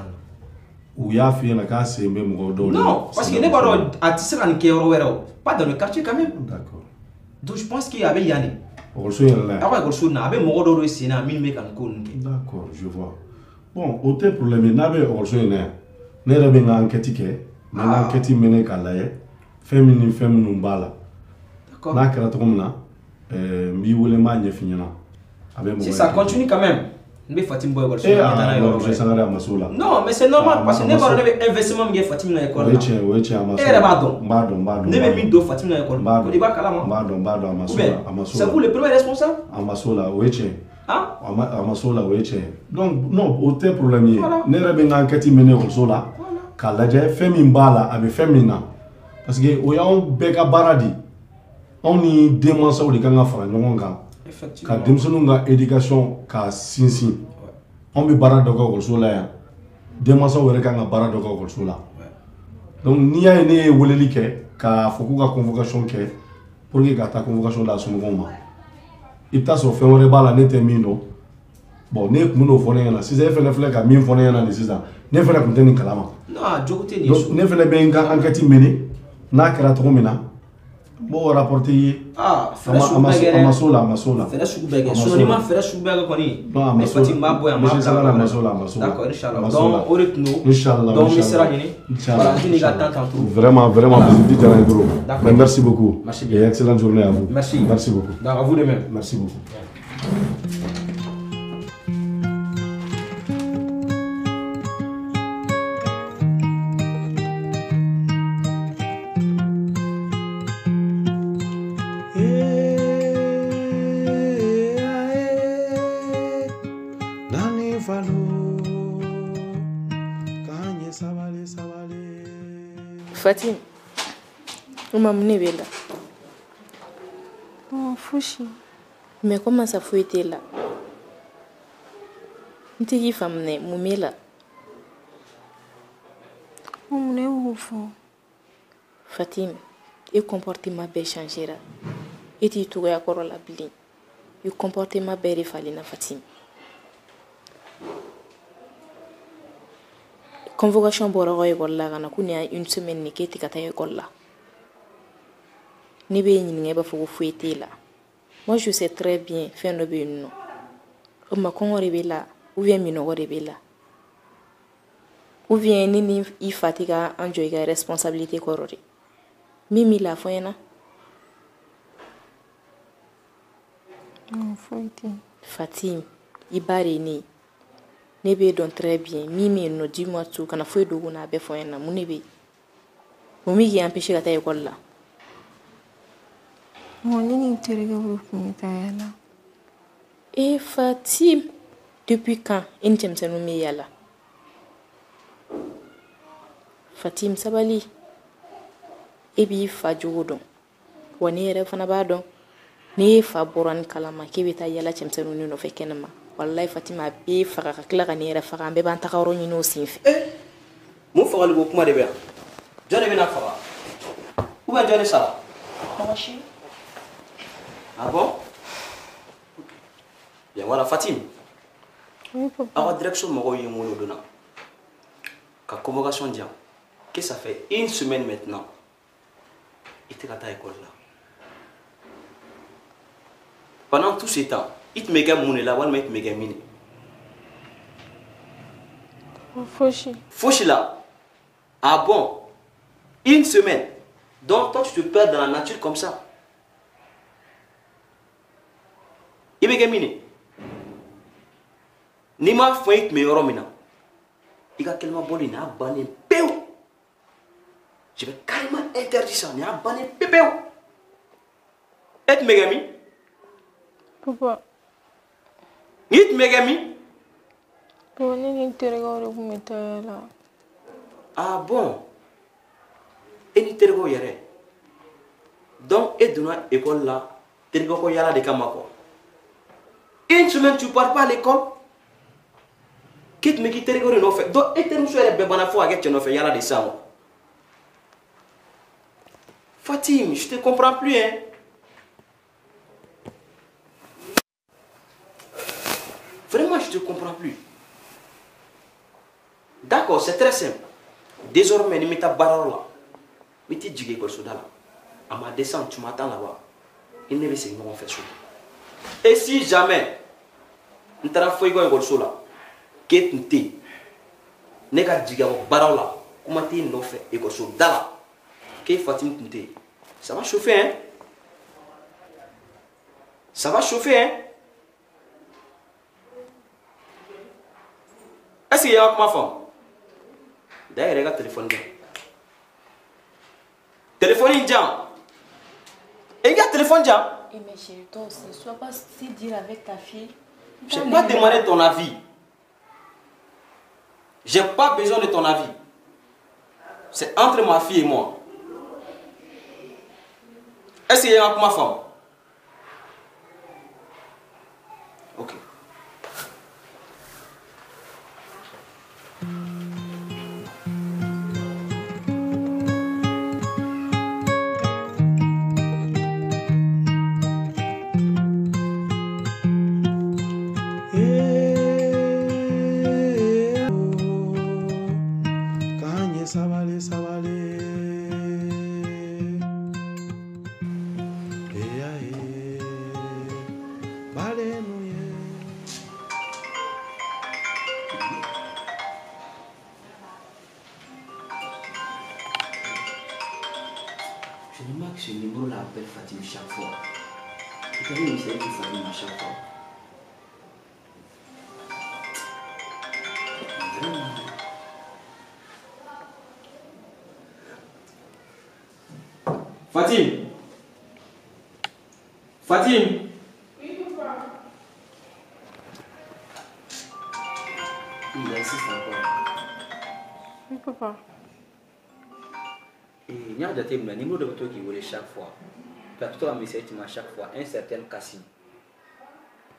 Ou y'a fait la casse et même non, parce qu'il n'est pas à Tissan qui est pas dans le quartier quand même. D'accord. Donc je pense qu'il y avait Yannick. Ah ouais, d'accord, je vois. Bon, autre problème, n'a pas aujourd'hui ne yɛrɛ bɛ n ka enquête kɛ mais n ka enquête mɛnɛ k'a lajɛ fɛn min ni fɛn minnu b'a la n'a kɛra cogo min na n b'i wele n b'a ɲɛf'i ɲɛna a bɛ mɔgɔ si ça continue quand même n bɛ Fatim bɔ école monsieur Sangare a ma s'o la non mais c'est normal parce que ne b'a dɔn ne bɛ investissement min kɛ Fatim na école la o ye tiɲɛ a ma s'o la e yɛrɛ b'a dɔn n b'a dɔn ne bɛ min don Fatim na école o de b'a kalama n b'a dɔn a ma s'o la a ma s'o la c'est vous le premier responsable a ma s'o la o ye tiɲɛ a ma s'o la o ye tiɲɛ donc non o tɛ problème ye ne yɛrɛ bɛ n ka enquête mɛnɛ école la k'a lajɛ fɛn min b'a la a bɛ fɛn min na parce que o y'anw bɛɛ ka baara di anw ni denmansaw de kan ka fara ɲɔgɔn kan ka denmisɛnninw ka éducation ka sinsin anw bɛ baara dɔ kɛ ekɔliso la yan denmansaw yɛrɛ kan ka baara dɔ kɛ ekɔliso la donc n'i y'a ye ne ye weleli kɛ k'a fɔ k'u ka convocation kɛ pour que ka taa convocation da somɔgɔw ma i bɛ taa sɔrɔ fɛn wɛrɛ b'a la ne tɛ min dɔn bon ne kun bɛ n'o fɔ ne ɲɛna sisan e fɛnɛ filɛ ka min fɔ ne ɲɛna nin sisan ne fɛnɛ kun tɛ nin kalama donc ne fɛnɛ bɛ n ka enquête mené n'a kɛra cogo min na n b'o rapporter i ye a ma s'o la fɛrɛ sugu bɛɛ kɛ sinon n'i ma fɛrɛ sugu bɛɛ kɛ kɔni ne Fatim b'a bɔ yan n b'a bila a ma s'o la d'accord inchallah donc o de tun don donc n bɛ sira ɲini voilà n tɛ n'i ka temps tan trop vraiment visite diyara n ye trop mais merci beaucoup et excellente journée à vous merci beaucoup donc à vous de même merci beaucoup Fatim, uma mun ne bɛ la? Fosi. Mais comment ça foyi t'e la? N tɛ k'i faamuya mun b'e la? Mun ne b'o fɔ? Fatim, e comportement bɛɛ changera. E t'i togoya kɔrɔ la bilen. I comportement bɛɛ de falenna Fatim. Convocation bɔra ka école la ka na ko nin y'a une semaine ni k'e tɛ ka taa école la. Ne b'e ɲininka e b'a fɔ ko foyi t'e la. Moi je sais très bien fɛn dɔ bɛ yen nɔ. O ma kɔngɔ de b'e la ou bien minɔgɔ de b'e la. Ou bien ni ni i fa tɛ ka an jɔ i ka responsabilité kɔrɔ de. Min b'i la fɔ n ɲɛna. Foyi tɛ. Fatim, i ba de ye ne ye. Ne b'e dɔn très bien min bɛ yen nɔ dis-moi tout kana foyi dogo n'a bɛɛ fɔ n ɲɛna mun de bɛ yen. Mun b'i k'i empêcher ka taa école la? Ne ni n terikɛ bɛ kun bɛ taa yala. Fatim, depuis quand i ni cɛmisɛnninw bɛ yala? Fatim sabali, e b'i fa jogo dɔn wa ne yɛrɛ fana b'a dɔn ne e fa bɔra ni kalama k'e bɛ taa yala cɛmisɛnninw ni nɔfɛ kɛnɛma. Wallahi Fatima a b'e faga ka tila ka ne yɛrɛ faga an bɛɛ b'an tagayɔrɔ ɲini o sen fɛ. Mun fagali ko kuma de bɛ yan? Jɔn de bɛna faga? ou bien jɔn de sara? Mɔgɔ si. Ah bon? Bien voilà Fatim. Oui papa. Aw ka direction mɔgɔw ye n wele o donna ka convocation di yan que ça fait une semaine maintenant i tɛ ka taa école la. Pendant tout ce temps i tun bɛ kɛ mun de la walima i tun bɛ kɛ min de? Fosi. Fosi la? Ah bon? Une semaine? Donc toi tu te perds dans la nature comme ça. Il me gamine. Ni ma fait me yoromina. Il a tellement bon il a banné peu. Je vais carrément interdire ça. Il a banné peu. Et Megami? Papa. It Megami? Papa, ni interrogo le kumetala. Ah bon? Et ni tergo yere. Donc et donna école là, tergo ko yala de kamako. Une semaine tu pars pas à l'école? Quitte me qui tergo no fait. Donc et tergo sur les bana fo avec tu no fait yala de ça. Fatim, je te comprends plus hein. Vraiment, je ne te comprends plus. D'accord, c'est très simple. Désormais, ne mets ta barre là. Mais tu dis que c'est là. À ma descente, tu m'attends là-bas. Il ne veut pas nous faire ça. Et si jamais, tu as fait quoi avec là, que tu ne pas dire que barre là, comment tu n'as fait et que c'est là, que Fatim tu ça va chauffer, hein? Ça va chauffer, hein? Est-ce qu'il y a ma femme? D'ailleurs, regarde le téléphone. Téléphone jam. Et il y a téléphone jam. Et mais chérie, toi aussi, sois pas si dire avec ta fille. Je n'ai pas demandé ton avis. J'ai pas besoin de ton avis. C'est entre ma fille et moi. Est-ce qu'il y a ma femme? Ok. Je remarque que ce numéro l'appelle Fatim chaque fois. Et quand même, c'est elle qui Fatim à chaque fois. Vraiment. Fatim! Fatim! Oui, papa. Il insiste encore. Oui, papa. Et il y a des numéros de votre qui voulaient chaque fois. Tu as plutôt un message qui m'a chaque fois un certain Cassim.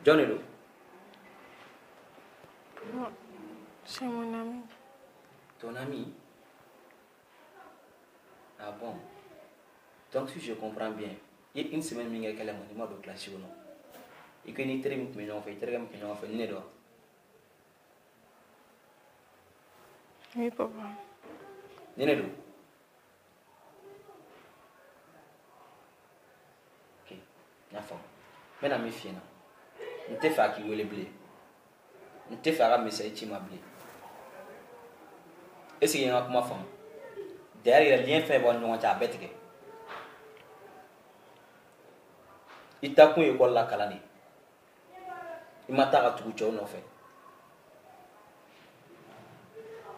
John Edo. C'est mon ami. Ton ami? Ah bon? Donc si je comprends bien, il y a une semaine où il y a quelqu'un qui m'a de classe ou non? Et que ni très bien mais non fait, très bien mais non fait, n'est-ce pas? Oui, papa. N'est-ce pas? Ok, d'accord. Maintenant, mes filles, je te fais qui veut les blés. Je te fais un message qui m'a blé. Est-ce qu'il y a un ma femme? Derrière, il y a un lien fait pour nous à bête. Il t'a pris école la calani. Il m'a taré tout le monde fait.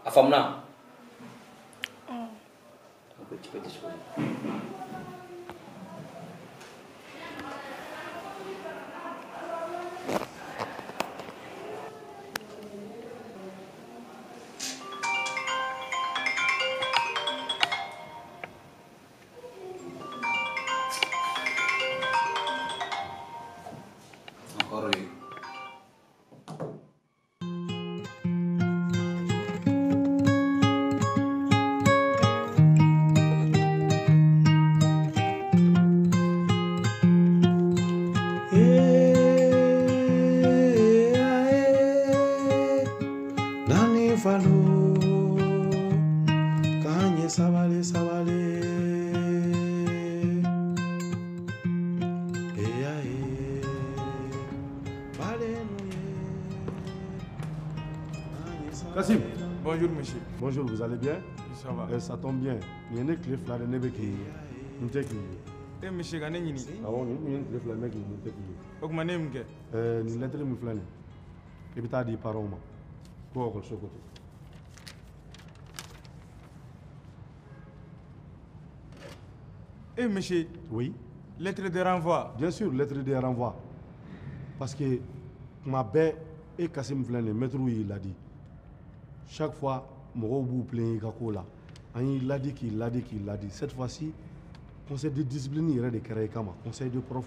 A femme là. Un petit peu disponible. Encore lui. Nani falo, kanye sabale sabale. Kassim. Bonjour monsieur. Bonjour, vous allez bien? Ça va. Ça tombe bien. Il y a une clé de Nebeki. Nteki. Monsieur Ganini. Ah bon, il le flamme qui Nteki. Augmanem ke. Ni lettre mi flane. Et puis t'as dit paroma. Quoi que ce côté. Monsieur. Oui. Lettre de renvoi. Bien sûr, lettre de renvoi. Parce que ma bête et Kassim Flane, maître il l'a dit. Chaque fois, mon vous plaint Gakola. Il l'a dit qu'il l'a dit qu'il l'a dit. Cette fois-ci, conseil de discipline il est de créer comme conseil de prof.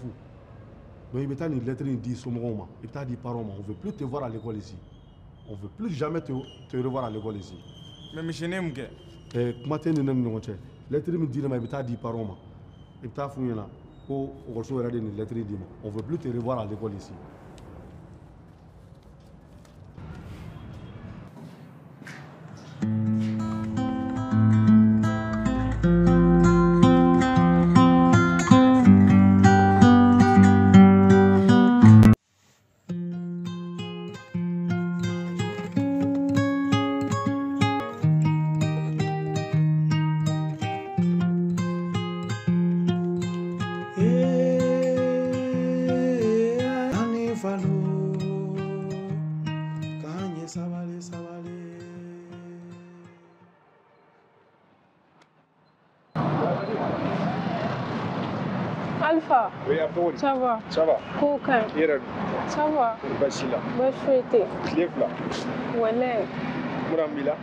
Donc il m'a une lettre il dit son moment. Il t'a dit paroma. On veut plus te voir à l'école ici. On veut plus jamais te revoir à l'école ici. Mais monsieur Nemke. Comment tu es non lettre me dit il t'a dit paroma. Il t'a fouillé là. On ne veut plus te revoir à l'école ici. Alpha. Oui, Abdoul. Ça va. Ça va. Koukan. Yérem. Ça va. Bachila. Bachouete. Clefla. Wale. Murambila.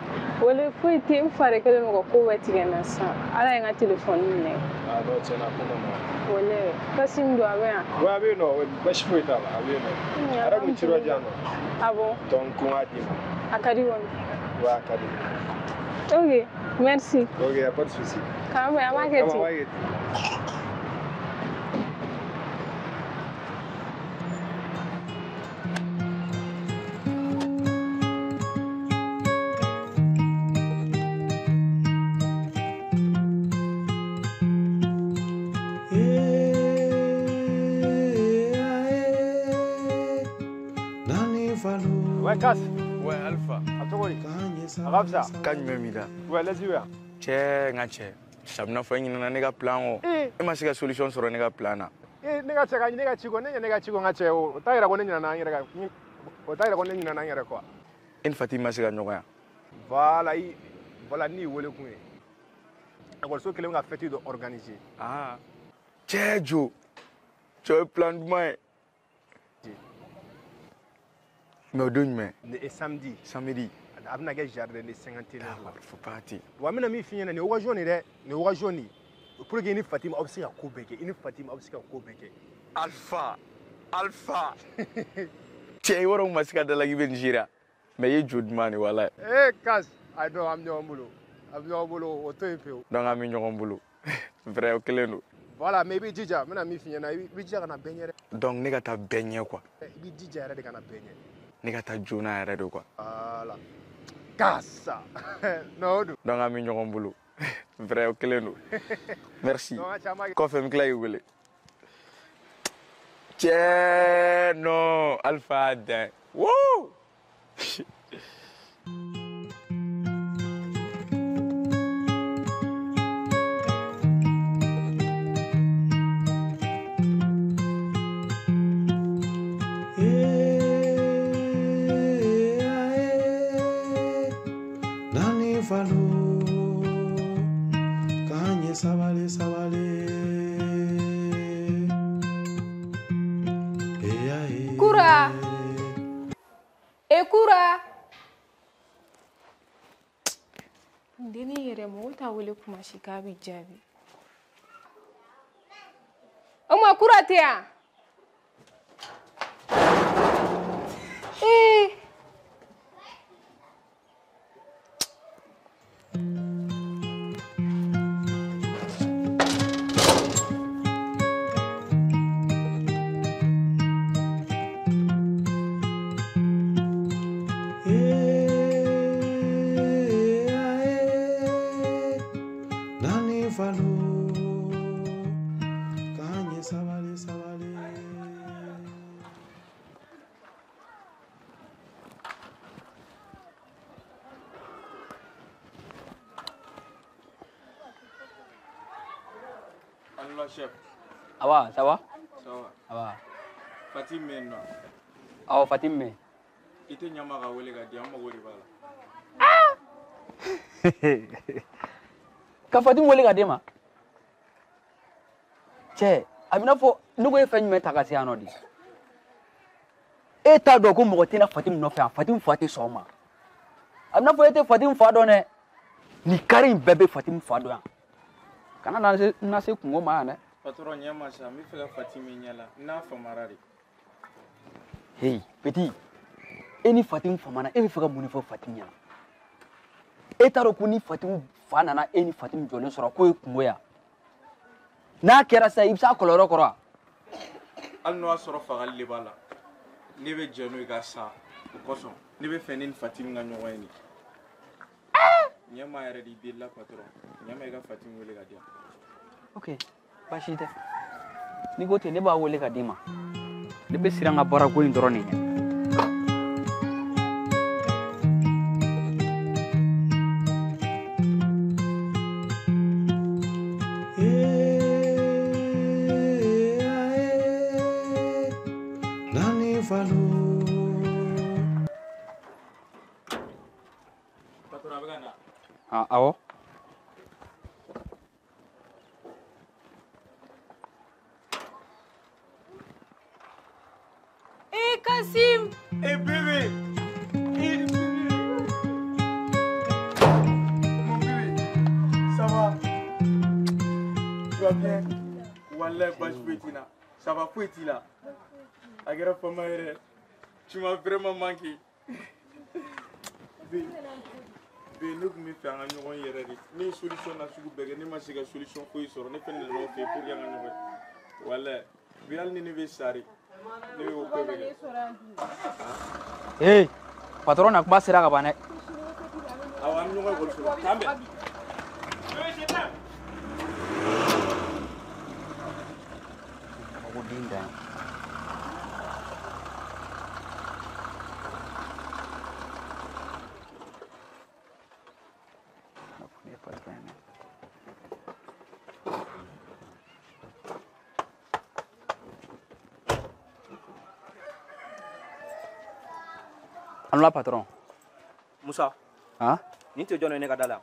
Wale fouete mfare kele ngo ko wetige na sa. Ala nga téléphone ne. Ah non, c'est na kono ma. Wale. Kasim do ave. Wa be no, bashfoueta la, ave no. Ara mu chiro jano. Ah bon. Donc on a dit. Akadi won. Wa akadi. OK, merci. OK, pas de souci. Quand même, marketing. Ouais, casse. Ouais, Alpha. Atogoli. Arabza. Kagne memida. Ouais, laisse-y voir. Che ngache. Sabna fa nyina na plan o. E ma sika solution soro nega plana. Nega cheka nega chiko ngache o. Taira ko nyina na nyira. O taira ko nyina na nyira ko. En Fatima sika nyoya. Voilà ni wole kunye. Akol so kele nga fête de organiser. Ah. Che jo. Tu plan de moi. Mais donne-moi. Le samedi. Samedi. Abna ga jardin de 51 ans. Faut partir. Wa mina mi finya ne wa joni de ne wa joni. Pour que ni Fatima obsika ko beke, ni Fatima obsika ko beke. Alpha. Che woro masika de la giben jira. Mais ye jod mani wala. Kas, I don't am nyombulo. Am nyombulo oto epeo. Donc am nyombulo. Vrai okeleno. Voilà, mais bi jija, mina mi finya na bi jija kana benyere. Donc nega ta benye quoi. Bi jija re de kana benye. Nega ta jona re de quoi. Voilà. Kasa. No do. Donc am nyombulo. Vrai okeleno. Merci. Kofe mkla yule. Che no Alpha Dan. Woo! Nani falo kanye sabale Kura. Kura. Ndeni yere mo ta wele kuma shikabi jabi. Oma kura tia. Nani falo kanye sabale va, chef? Ah va, ça va? Ça va. Ah va. Fatim maintenant. Ah, Fatim me. Il te nyamaka wele ka di amma wori bala. Ka Fatim wele ka di ma? Cɛ a bɛna fɔ ne ko e fɛn jumɛn ta ka se yan nɔ de e t'a dɔn ko mɔgɔ tɛna Fatim nɔfɛ yan Fatim fa tɛ sɔn o ma a bɛna fɔ e tɛ Fatim fa dɔn dɛ nin kari in bɛɛ bɛ Fatim fa dɔn yan kana na se kungo ma yan dɛ. Patron ɲɛ ma sa n bɛ fɛ ka Fatim ɲɛ la n'a famara de. Hey petit e ni Fatim famana e bɛ fɛ ka mun de fɔ Fatim ɲɛna e t'a dɔn ko ni Fatim fa nana e ni Fatim jɔlen sɔrɔ k'o ye kungo yan. N'a kɛra sa i bɛ se a kɔlɔlɔ kɔrɔ wa? Hali n'o y'a sɔrɔ fagali de b'a la ne bɛ jɛ n'o ye ka sa o kosɔn ne bɛ fɛ ne ni Fatim ka ɲɔgɔn ye nin. Ɲɛma yɛrɛ de delila patron ɲɛma i ka Fatim wele ka di yan. Ok baasi tɛ n'i ko ten ne b'a wele ka d'i ma ne bɛ siran n ka baarako in dɔrɔn de ɲɛ. Awɔ. Eh Kassim. Eh bébé. Eh bébé. Mon bébé. Ça va? Tu vas bien? Wallah bash petina. Ça va petit là. Agara fama yɛrɛ. Tu m'as vraiment manqué. Be ne kun bɛ fɛ an ka ɲɔgɔn yɛrɛ de ne ye solution na sugu bɛɛ kɛ ne ma se ka solution foyi sɔrɔ ne fɛnɛ nana aw fɛ pour que an ka ɲɔgɔn ye walayi bi hali ni ne bɛ sa de ne y'o ko bɛɛ kɛ. Hey patron na kuma sera ka ban dɛ. Awɔ an ni ɲɔgɔn ye ekɔliso la k'an bɛn. Ko den dan. Anula patron. Musa. Ah? Nin tɛ jɔn ye ne ka da la.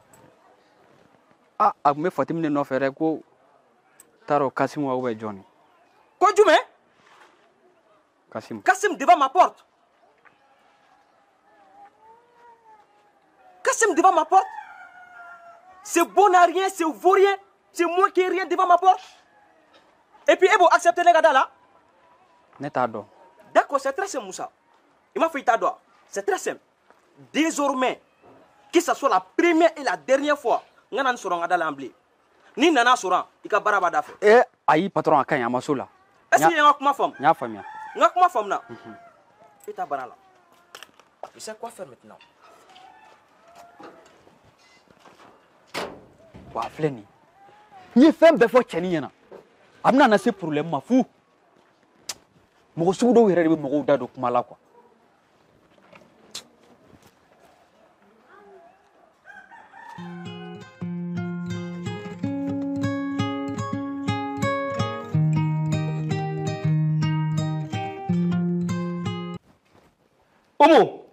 Ah, a tun bɛ Fatim de nɔfɛ dɛ ko t'a dɔn Kassim wa ou bien Johnny. Ko jumɛn? Kassim. Kassim devant ma porte. Kassim devant ma porte. C'est bon à rien, c'est vaurien. C'est moi qui ai rien devant ma porte. Et puis, vous acceptez les gars là? Ne t'a dɔn. D'accord, c'est très simple, Moussa. Il m'a fait ta doigt. C'est très simple. Désormais, que ce soit la première et la dernière fois, nous allons nous rendre dans l'emblée. Ni nana sora, il ka bara bada fe. Eh, ayi patron a kaɲi a ma so la. Est-ce que y'a kuma fam? Y'a faamuya. Y'a kuma fam na. Et ta bara là. Tu sais quoi faire maintenant? Wa filɛ nin n ye fɛn bɛɛ fɔ cɛnin ɲɛna a bɛna na se problème ma fu mɔgɔ sugu dɔw yɛrɛ de bɛ mɔgɔw da don kuma la quoi. Oumou,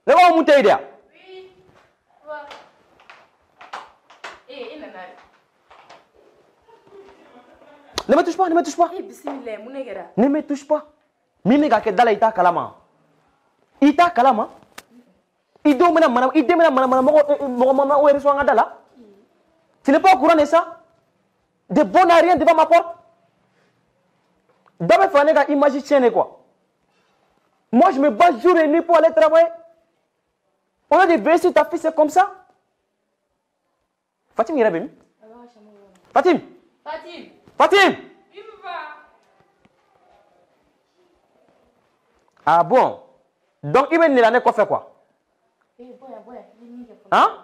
ne b'a mun tɛ ye de wa? Oui. Ouais. Eh, il en a. Ne me touche pas, ne me touche pas. Eh, bismillah, mun kɛra? Ne me touche pas. Min bɛ ka kɛ da la i t'a kalama. I t'a kalama. I denw bɛna mana mɔgɔ o réseau an ka da la. Tu n'es pas au courant de ça? De bon à rien devant ma porte. Dɔ bɛ fɛ ne ka image tiɲɛ quoi. Moi, je me bats jour et nuit pour aller travailler. On a des veillées sur ta fille, c'est comme ça. Fatim, il est venu. Fatim. Fatim. Fatim. Il me va. Ah bon? Donc, il va venir l'année quoi faire quoi? Hein?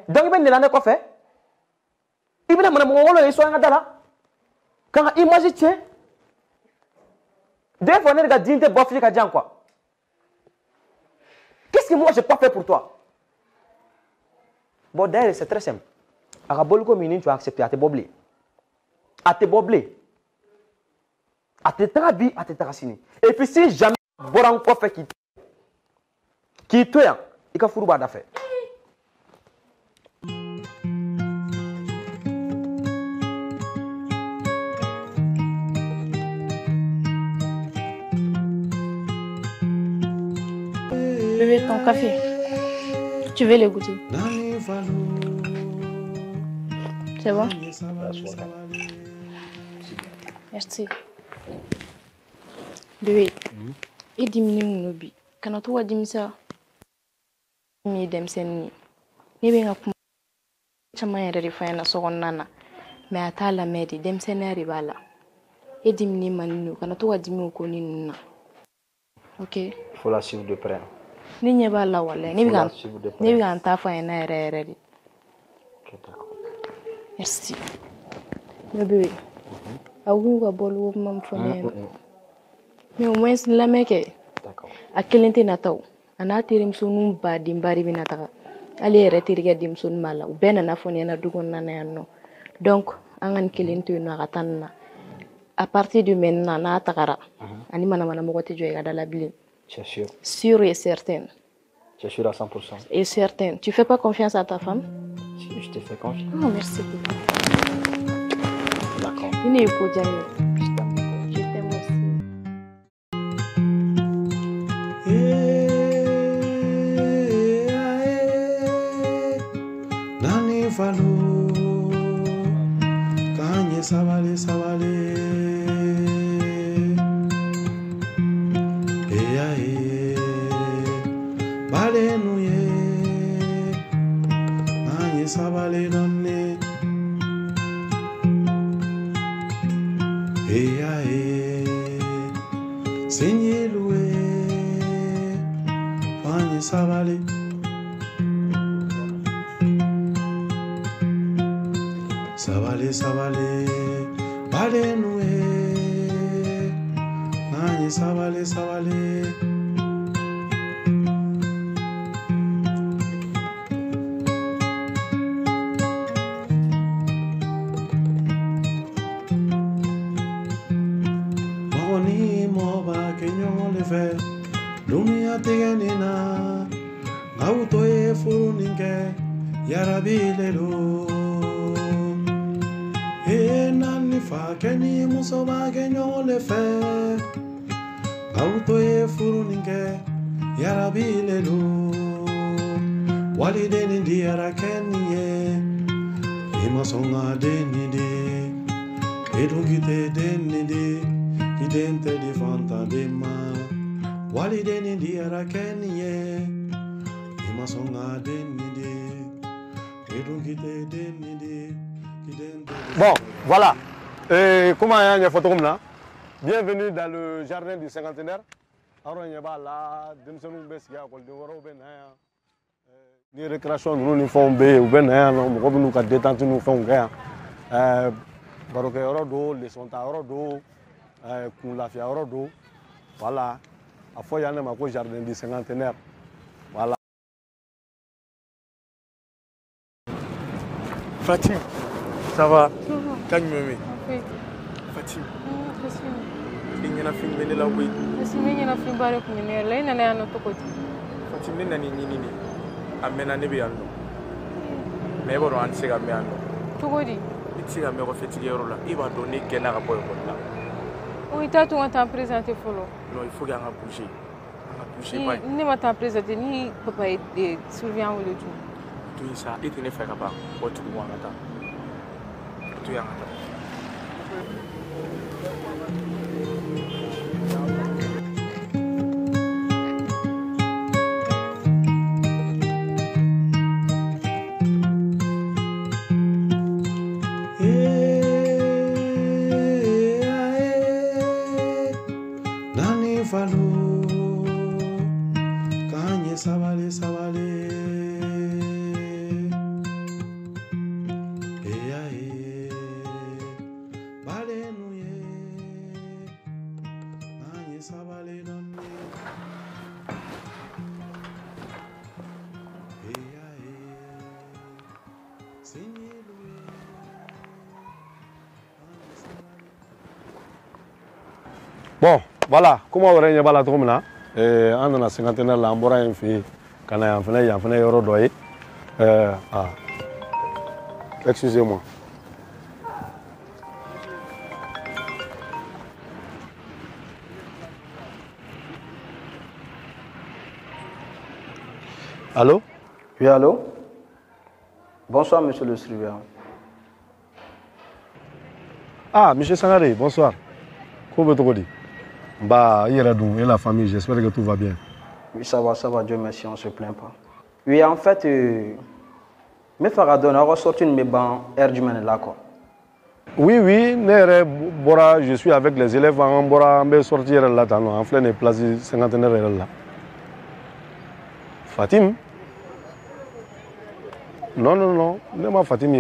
Donc, il va venir l'année quoi faire? Il va venir mon rôle et soit un là. Quand imagine, tiens. Des fois, on a dit que tu as dit quoi? Qu'est-ce que moi je peux faire pour toi? Bon, d'ailleurs, c'est très simple. Arabolko minin, tu as accepté à te bobler. a tɛ bɔ bilen a tɛ taga bi a tɛ taga sini et puis si jamais bɔra n kɔfɛ k'i to yan i ka furu b'a da fɛ. Bébé, ton café. Tu veux le goûter? C'est bon? Merci. Bébé, il diminue mon hobby. Quand tu as dit ça, il dem sen ni be ngap chama yere rifa na so nana mais ata la medi dem senari bala et diminue maninu quand tu as dit ko ni na. OK. Il faut la suivre de près. Ni nyeba la wala ni bi kan ta fa na yere di. OK, d'accord. Merci. Bébé. Awu ga bolu mam fone. Mais au moins la meke. D'accord. A kelente na taw. Ana tirim sunu ba dimbari bina taka. Ali yere tirga dim sun mala. U bena na fone na dugon na no. Donc angan kelente no gatanna. À partir de maintenant na takara. Ani mana mo gote joy ga la bilin. C'est sûr. Sûr et certain. C'est sûr à 100%. Et certain. Tu fais pas confiance à ta femme? Si, je te fais confiance. Oh, merci beaucoup. D'accord. Je t'aime aussi. Nani falo kanye sabale sabale bale nuye kanye sabale donne Senyelue kanye sabale sabale sabale bale nuye kanye sabale sabale Dunia tegenina auto e furuninge yarabilelo e nanni fa keni musoba genyo le fe auto e furuninge yarabilelo walideni diara kenye imasonga denide edungite denide idente di fanta de ma walideni diara kenye imasonga denide edungite denide idente. Bon, voilà. Comment il y a photo comme là? Bienvenue dans le jardin du cinquantenaire. Alors il y a là, demsenu besia ko de woro ben ha. Ni récréation nous font be ou ben ha no ko nous ka détente nous font ga. Baroke oro do, les sont à oro do, kun la fia oro do. Voilà. A fois il y a un jardin du cinquantenaire. Voilà. Fatim, ça va? Quand tu me mets? Fatim. Il y a un film qui est là. Il y a un film qui est là. Il y a un film Fatim, il y a un film qui est là. Il y a un film qui est là. Mais il y a un film qui est là. Il y a un film qui est là. Il y a un film qui est là. Oui, tu as présenté follow. Non, il faut qu'il y ait un bouger. Il ne m'a pas présenté ni papa et survient au tout. Tout ça, il ne fait pas. Tout le monde attend. Tout le monde attend. Falo kanye sabale sabale bale Bon, voilà, comment on règne la tombe là? On a 50 ans, on a une fille, quand on a fait euro doyer. Excusez-moi. Allô? Oui, allô? Bonsoir, monsieur le surveillant. Ah, monsieur Sangaré, bonsoir. Comment vous allez? Bah, et la famille, j'espère que tout va bien. Oui, ça va, Dieu merci, on ne se plaint pas. Oui, en fait, mes faradons ont ressorti une bancs air du là, quoi. Oui, je suis avec les élèves, on va sortir là, on fait une place de 50 là. Fatim? Non, ne ma Fatim,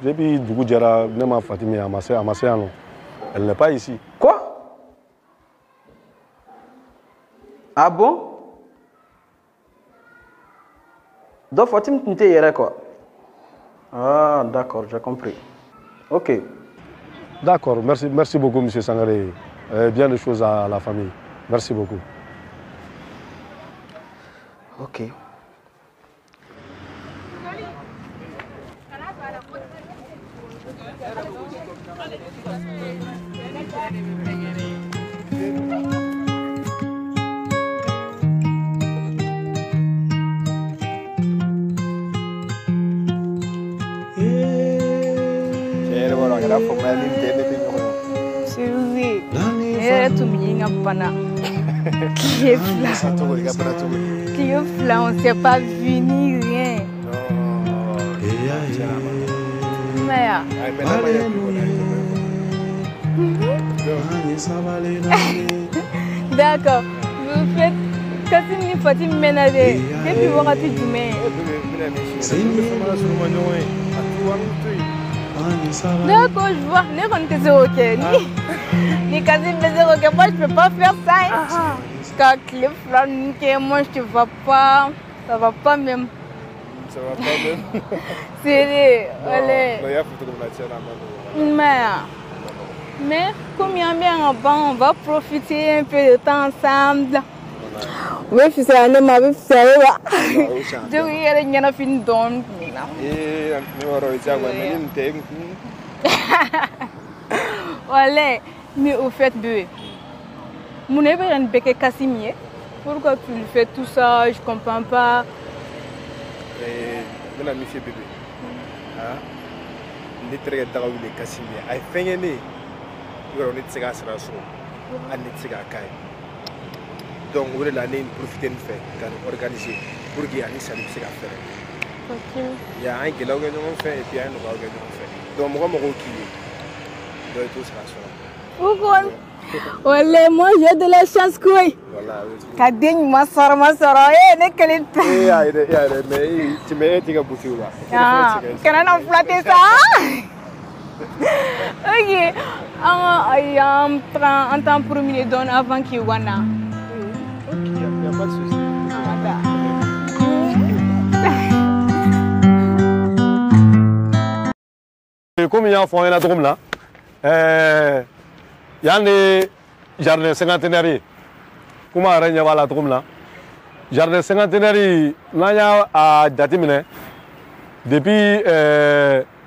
depuis Dougou Djara, ne ma Fatim, Amaséano. Elle n'est pas ici. Quoi? Ah bon? Donc Fatim, tu t'es quoi? Ah, d'accord, j'ai compris. Ok. D'accord, merci beaucoup, M. Sangaré. Bien de choses à la famille. Merci beaucoup. Ok. On ne s'est pas vu ni rien. D'accord. Vous faites Kassim Fatim Menade. Depuis Wakati Djumé. D'accord, je vois. Ne connaissez ok. Ni Kassim faisait ok. Moi, je ne peux pas faire ça. Quand les flancs, moi, je ne te vois pas. Ça va pas même. Ça va pas même. C'est allez. Mais comme il y a bien un banc, on va profiter un peu de temps ensemble. Oui, je suis allée ma vie, c'est là. Je vais aller à la fin d'on. Allez, mais au fait, bébé, mon élève est un béquet Cassimier. Pourquoi tu fais tout ça? Je comprends pas. Je vais monsieur bébé. Je vais te dire que Cassimier. Je vais faire un peu de choses. Donc, on va profiter de faire, organiser pour que les salles se fassent. Il y a un qui l'a fait et puis un qui l'a fait. Donc, on va me tout ça. Pourquoi? Olé, moi j'ai de la chance quoi. Voilà. Kading masar, ne kali. Mais tu me dis que tu vas. Ah, quand on flatte ça. Ok. I am en temps pour me donner avant qu'il wana. Ok, il n'y a pas de souci. Comme il y a un fonds là, il y a des jardins cinquantenaires. Comment on a la troupe là? Jardin cinquantenaire, là, il y a à Datimine. Depuis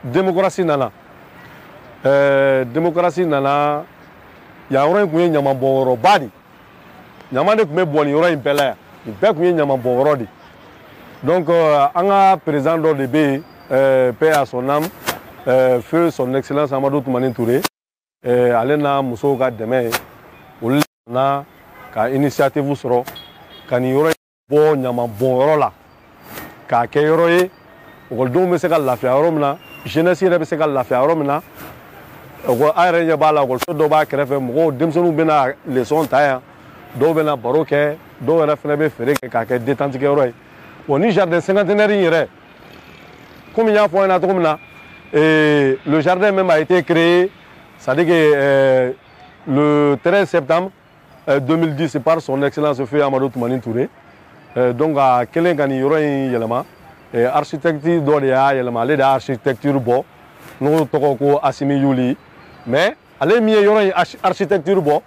démocratie nana. Démocratie nana, il y a un qui est un bon badi. Il y a un qui est un bon impélé. Il y a un qui est un bon rodi. Donc, on a président de B, paix à son âme, feu son excellence Amadou Toumani Touré. Alena muso ka dɛmɛ olu na ka initiative sɔrɔ ka nin yɔrɔ bɔ ɲama bɔn yɔrɔ la k'a kɛ yɔrɔ ye ekɔlidenw bɛ se ka lafiya yɔrɔ min na jeunesse yɛrɛ bɛ se ka lafiya yɔrɔ min na a yɛrɛ ɲɛ b'a la ekɔliso dɔ b'a kɛrɛfɛ mɔgɔw denmisɛnninw bɛ na leçon ta yan dɔw bɛ na baro kɛ dɔw yɛrɛ fana bɛ feere kɛ k'a kɛ détente kɛ yɔrɔ ye bon ni jardin cinquantenaire in yɛrɛ comme n y'a fɔ an ɲɛna cogo min na le jardin même a été créé. C'est-à-dire que le 13 septembre 2010, par son excellence feu Amadou Toumani Touré, donc à Kelen Gani Yoro Yelama, architecture d'Oria Yelama, les architecture bo, nous toko Assimi Yuli, mais allez mieux Yoro architecture bo,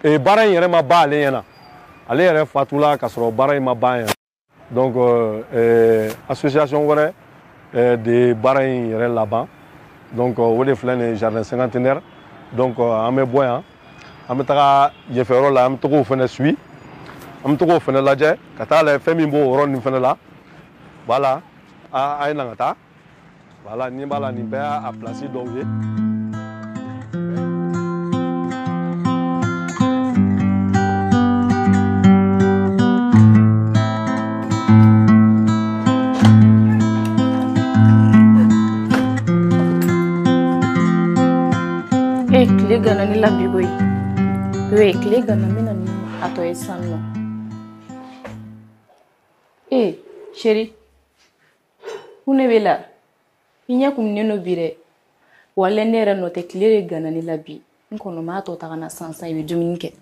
et baara in yɛrɛ ma ban ale ɲɛna ale yɛrɛ fatula ka sɔrɔ baara in ma ban yɛrɛ donc association wɛrɛ de baara in yɛrɛ laban donc o de filɛ nin ye jardin cinquantenaire donc an bɛ bɔ yan an bɛ taga yɛfɛyɔrɔ la an bɛ togo fɛnɛ suit an bɛ togo fɛnɛ lajɛ ka taa lajɛ fɛn min b'o yɔrɔ nin fɛnɛ la voilà a ye na ka taa voilà nin b'a la nin bɛɛ y'a place dɔw ye. Kile gana ni labi boy. Kile gana mina ni ato esanno. Chérie. Une bela. Inya kumneno bire. Wale nera no te kile gana ni labi. Nkono ma ato takana sansa ibi Dominique.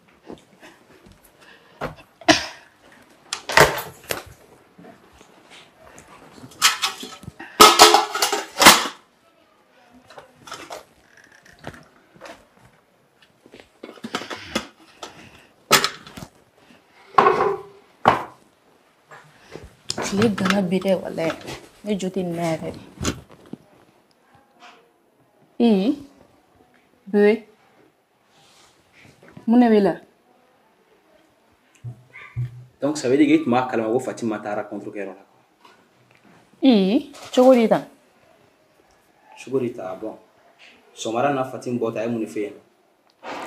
Kile gana bire wale. Ne jote nere. Bue. Mune bela. Donc ça veut dire que tu m'as calmé Fatima Tara contre Kérola. Chogorita. Chogorita, bon. Somara na Fatim Bota mon fait.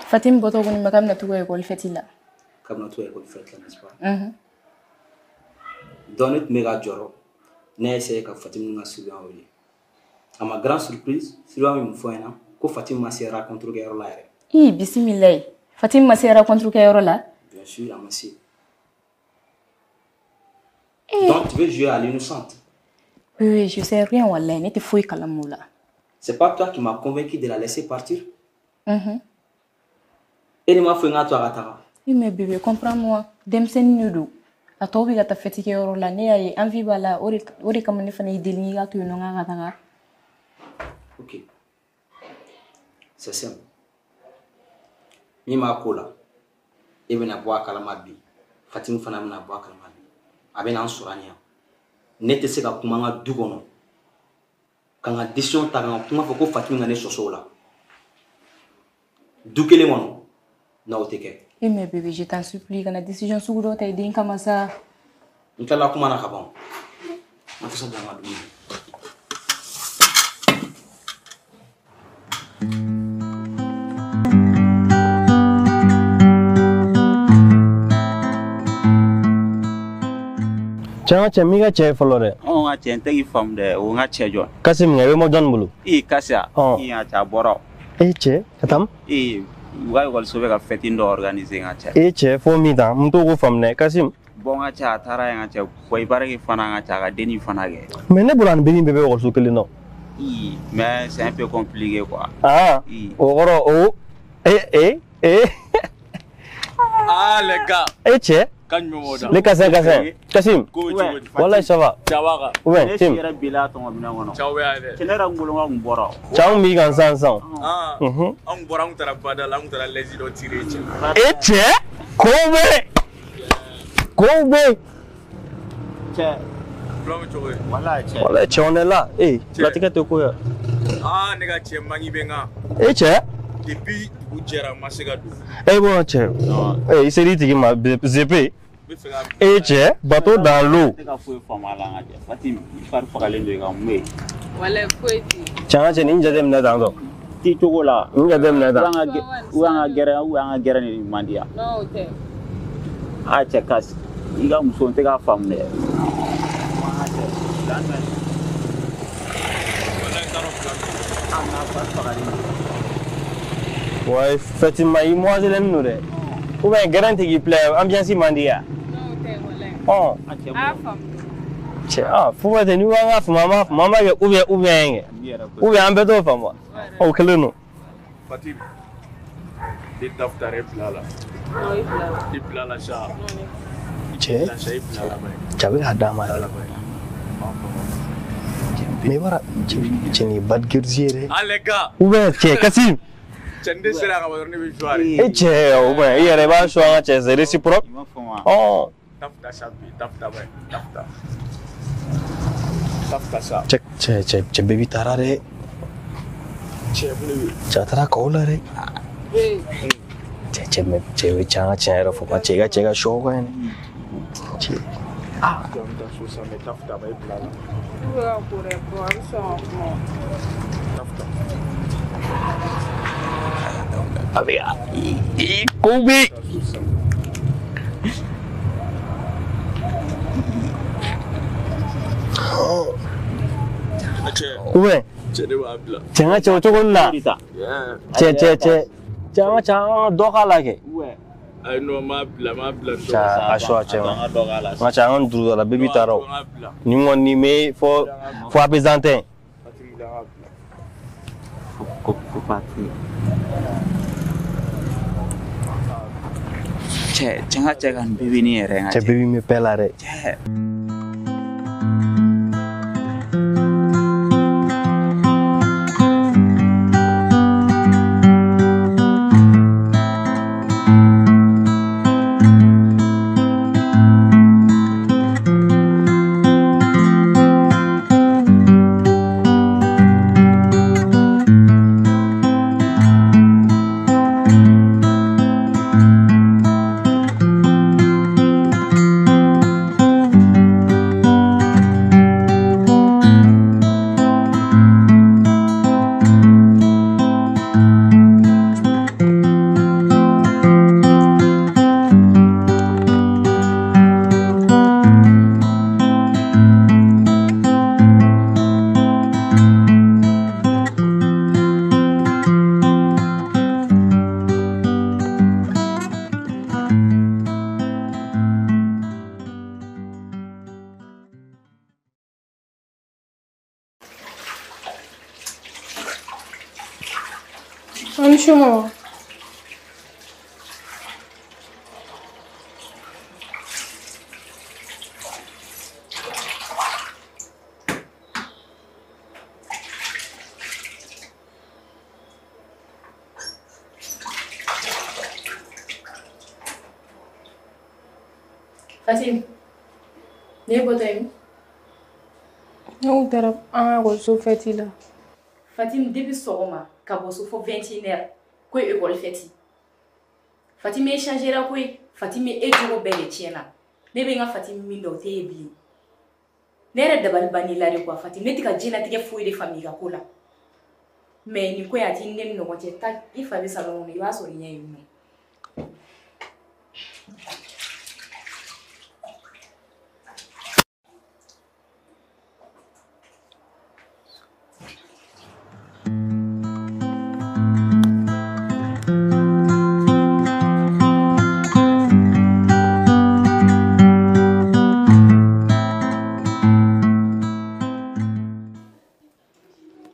Fatim Bota on me comme na tout école fetila. Comme na tout école fetila, n'est-ce pas? Donne méga joro. N'a essayé que Fatim n'a suivi en lui. À ma grande surprise, Sylvain me fait un que Fatima sera contre Kérola. Bismillah. Fatima sera contre Kérola? Bien sûr, à ma si. Donc tu veux jouer à l'innocente? Oui, je sais rien, wallah, n'était fouille kalamoula. C'est pas toi qui m'as convaincu de la laisser partir? Et m'a fait un toi à Tara. Oui, mais bébé, comprends-moi. Demsen nudu. A toi, tu as fait que Kérola, né, et envie bala, ori comme ne fanait des lignes, tu n'en as pas. Ok. C'est simple. Mima kola. Et bien, à boire kalamabi. Fatima Fanamina boire kalamabi. Avec un sourania. N'était ce qu'à comment dougono. Quand la décision t'a rendu, comment faut que Fatima n'ait sur là. D'où qu'elle est mon non, t'es Eh mais bébé, je t'en supplie, quand la décision sur l'autre est d'une comme ça. On t'a là comment on a capable. On fait ça dans ma douille. Chan chan mi ga che folore. On a chen tegi fam de on a che jo. Kasim ngawe mo don bulu. Kasia. A cha boro. Che katam. Why will so ka feti ndo organiser nga che. Che fo mi da mto go fam ne Kasim. Bon a cha tara nga che koy bare ki fana nga cha ga deni fana ge. Mais ne buran beni bebe go so kele no. Mais c'est un peu compliqué quoi. Les gars. Che. Les Kassim. Kassim. Voilà, ça va. Ouais, Tim. Ciao, mi gan sansan. On bora un tarabada, la un taralezi do tireche. Che. Kobe. Che. Voilà, on est là. La ticket est quoi? Nega che mangi benga. Che. Depuis Ujera Masegadu. Bon, che. Il s'est dit qu'il m'a zépé. Che, bateau dans l'eau. Tiens, j'ai ninja dem na dans l'eau. Ti chocolat. Ninja dem na dans. Uanga gera ni mandia. Non, ok. Che kas. Iga musonte ka fam ne. Ouais, Fatima, moi je l'aime nous. Ou bien garantie qui plaît, ambiance mandia. Oh, faut être nous à maman, ou bien un bédo pour moi. Oh, que le nom. Fatim, des daftare plala. Des plala cha. Che, j'avais la dame à la mais voilà, tu n'es pas de guerrier. Les gars. Ou bien, Kassim. Chende sera ka wador ne be jouer. E che o ben i yɛrɛ b'a sɔn an ka cɛ c'est réciproque. Oh. Tafta sabi, tafta bay, tafta. Tafta sa. Cɛ bébé taara dɛ. Cɛ taara kaw la dɛ. Cɛ bɛ can ka tiɲɛ yɛrɛ fɔ ka cɛ ka sɔ ka ɲi. Cɛ. Jamda so sa me tafta bay blala. Wa kore ko am so mo. Tafta. Abia. Kobe. Ouais. Cɛ ka cɛ o cogo na. Cɛ. Cɛ ka dɔ k'a la kɛ. Ayi non ma bila cɛ a sɔ cɛ ma. Nka cɛ an ka duuru dɔ la bébé taara o. Ni kɔni bɛ fɔ apaisant tɛ. Cɛ ka cɛ kan bébé ni yɛrɛ n ka cɛ bébé bɛ bɛɛ la dɛ. Bonjour. Fatim, ne botay? Non, dara an ko so feti la. Fatim depuis sogoma ka bo so fo 21h ko école feti. Fatim échanger la ko Fatim e jogo bele tiena. Ne be nga Fatim min do te bi. Ne re dabal bani la re ko Fatim ne tika jina tike fo de famille ka ko la. Mais ni ko ya tin nem no ko te ta I fa be salon ni ba so ri yen ni.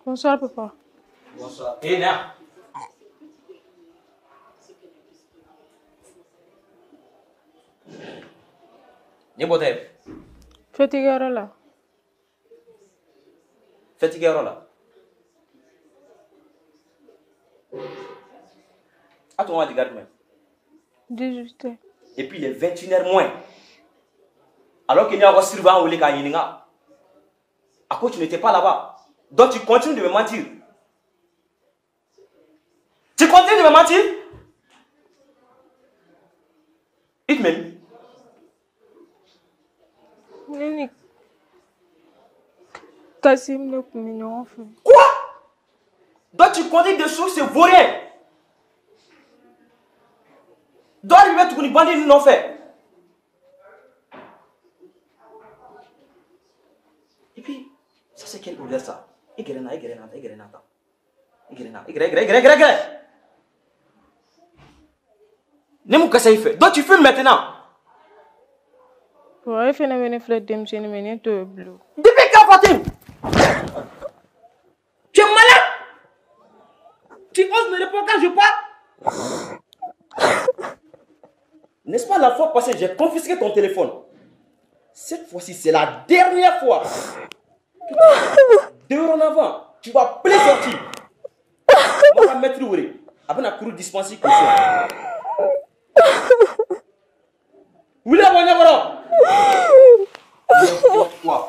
Bonsoir, papa. Bonsoir. Et là. Ni bote. Fatigué là. Fatigué là. Attends, on va regarder même. 18h. Et puis il est 21h moins. Alors qu'il y a un surveillant ou les gars, à quoi tu n'étais pas là-bas? Donc tu continues de me mentir. Tu continues de me mentir? It-même. Nini. Kassim ne communion fait. Quoi? Donc tu continues de choses, c'est vaurien. Donc il va te connaître bandit non fait. Et puis, ça c'est quelle odeur ça? Igrena. N'aime pas ça il fait. Donc tu fumes maintenant. Ouais, fait une fleur d'emchine, mais tu bleu. Depuis quand, Fatim? Tu es malade? Tu oses me répondre quand je parle? N'est-ce pas la fois passée, j'ai confisqué ton téléphone. Cette fois-ci, c'est la dernière fois. De en avant, tu vas plus sortir. On va mettre l'ouvrier. abena kuru dispenser ko so wula bonya boro wa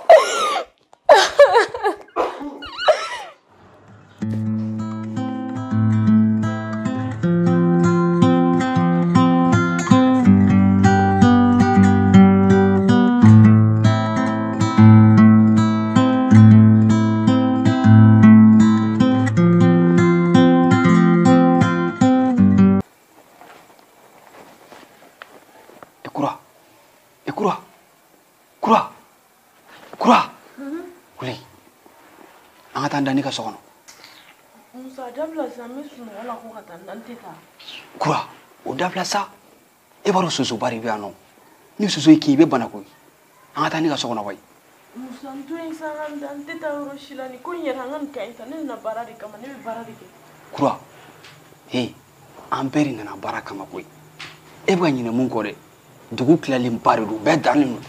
Dani ka sokono Musa dabla sa misu wala ko kata nantita kura o dabla sa e baro soso bari bi ano ni soso ki be bana ko anga tani ka sokono way Musa ntu insa nantita ro shilani ko yer hangan ka internet na barari kama ne barari ke kura hey amperi na baraka kama ko e ba nyina mun ko de dugu klalim pare du be darni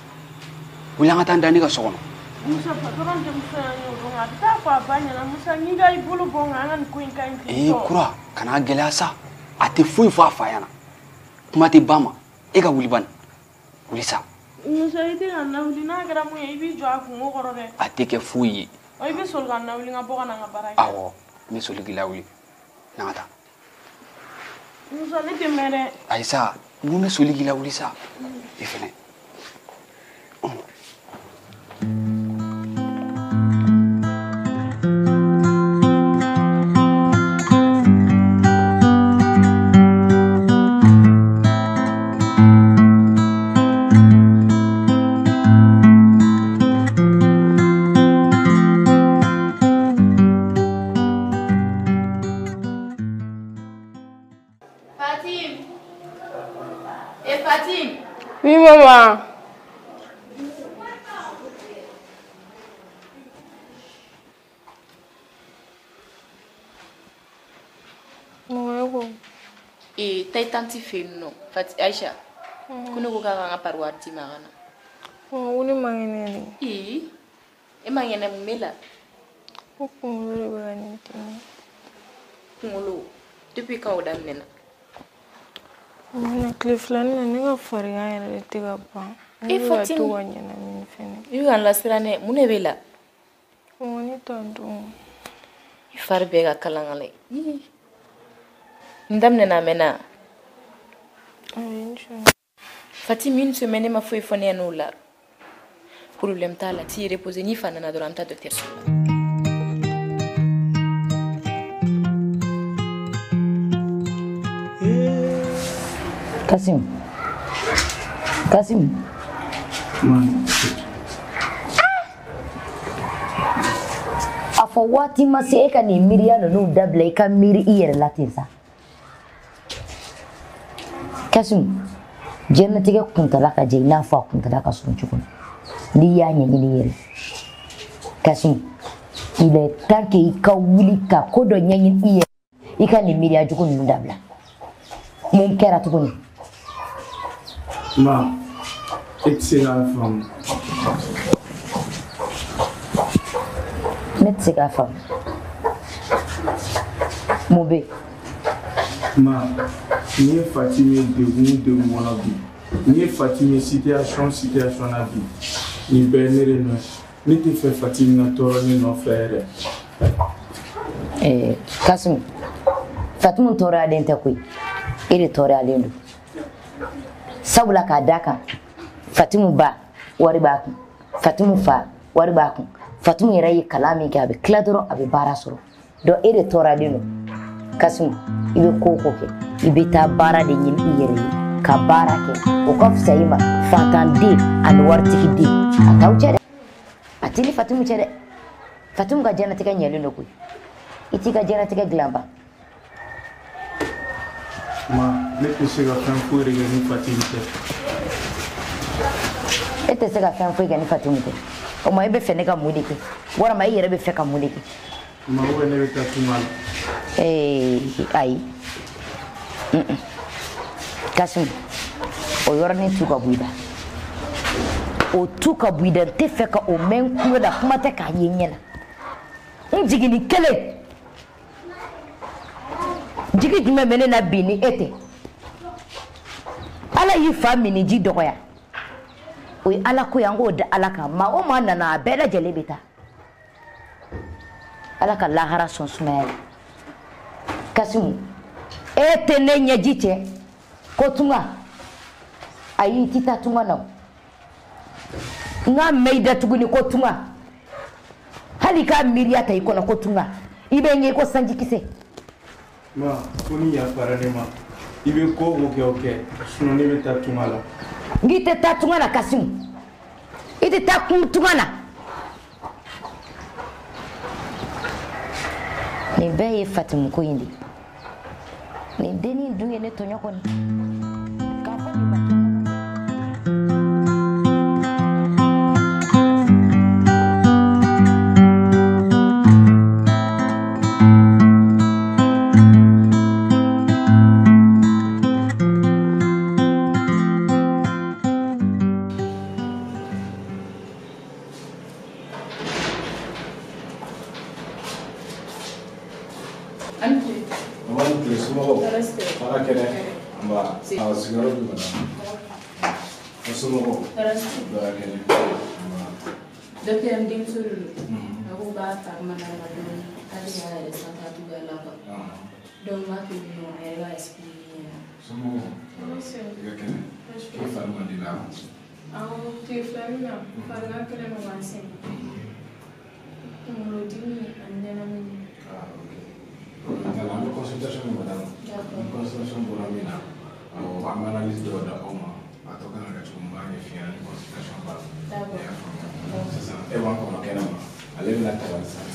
wala anga tan dani ka sokono Musa patoran dem fa nyoro ta fa banya na Musa ngiga ibulu bonga ngan kuin kain kura kana gelasa ate fui fa fa yana kuma te bama e ka wuliban wulisa Musa ite na wuli na gara mu ibi jo afu ngoro de ate ke fui o ibi sol ga na wuli nga boga na nga baraka awo mi sol gila wuli na ngata Musa ne te mere aisa mu me sol gila wuli sa ifene Oui, maman. Tai tanti fino, Fati Aisha. Kuno ko ka parwati magana. Uni mangene ni. E mangene mela. Ngolo bani tini. Ngolo. Depuis quand on damena? Mwana Cleveland na ninga fariga yana tiga pa. E Fati tu wanya na mini fene. Yu kan lasirane mune bela. Ngoni tonto. Ifar bega kalangale. Ndamne na mena. Fati une semaine ma foi fone anula. Problème ta la ti reposer ni fana na duranta de terre. Kasim. Afo wati maseka ni miriano no double ka miri iyere latinsa. Kasim. Jennati ga kuntala ka je na fa kuntala ka sun cikun. Ni ya nya ni yere. Kasim. Ile tanke ika wuli ka kodo nya ni iye. Ika ni miri ajukun no double. Mun kera tukuni. Ma, it's a from. Let's go from. Mobe. Ma, ni Fatime de mon vie. Ni Fatime situation la vie. Ni benere no. Ni te fait Fatime na toro ni no faire. Kasim. Fatime toro adenta kui. Ile toro alendo. Sabula ka daka. Fatimu ba wari ba ku. Fatimu fa wari ba ku. Fatimu yera yi kalami ke abi kladoro abi bara soro. Do ile tora dino. Kasim ibe koko ke. Ibe ta bara de nyin iyere ka bara ke. O ka fsaima fatan de an wartiki de. Ataw chere. Atili Fatimu chere. Fatimu ga jana tika nyelo no ku. Iti ga jana tika glamba. Ma, ne te sega fan fuere ga ni Fatime te. Ete sega fan fuere ga ni Fatime te. O ma ibe fene ka mudiki. Wara ma yere be fe ka mudiki. Ma wo ne be ta tumal. Ai. Kasim. O yora ni tuka buida. O tuka buida te fe ka o men kuwa da kuma te ka yenyela. Njigini kele. jigi jumɛn bɛ ne na bi ni e tɛ ala y'i fa mini ji dɔgɔya o ye ala ko ye an k'o da ala kan maa o maa nana a bɛɛ lajɛlen bɛ taa ala ka lahara sɔn sumaya la Kasimu e tɛ ne ɲɛji cɛ ko tunga ayi ti taa tunga na n ka mɛn i da tuguni ko tunga hali k'a miiriya ta i kɔnɔ ko tunga i bɛ ɲɛ ko sanjikisɛ ma ko ni yafara ne ma i bɛ ko o kɛ o kɛ sinon ne bɛ taa tunga la n k'i tɛ taa tunga na Kasimu i tɛ taa tunga na nin bɛɛ ye Fatimu ko in de nin dennin dun ye ne tɔɲɔ kɔni k'a fɔ nin ma Docteur Ndim Sulu, aku bapak mana dulu, tadi ada satu juga lama. Donc waktu itu era expliquer. Semua. Ya kan. Kita farma di dalam. Aku tiada farma kena mengasih. Melodi anda namanya. Dalam konsultasi dengan konsultasi buramina. Atau analis doa oma atau kan ada cuma banyak fian konsultasi baru. Sasa ewa kwa makena ma alivyo tawa sana.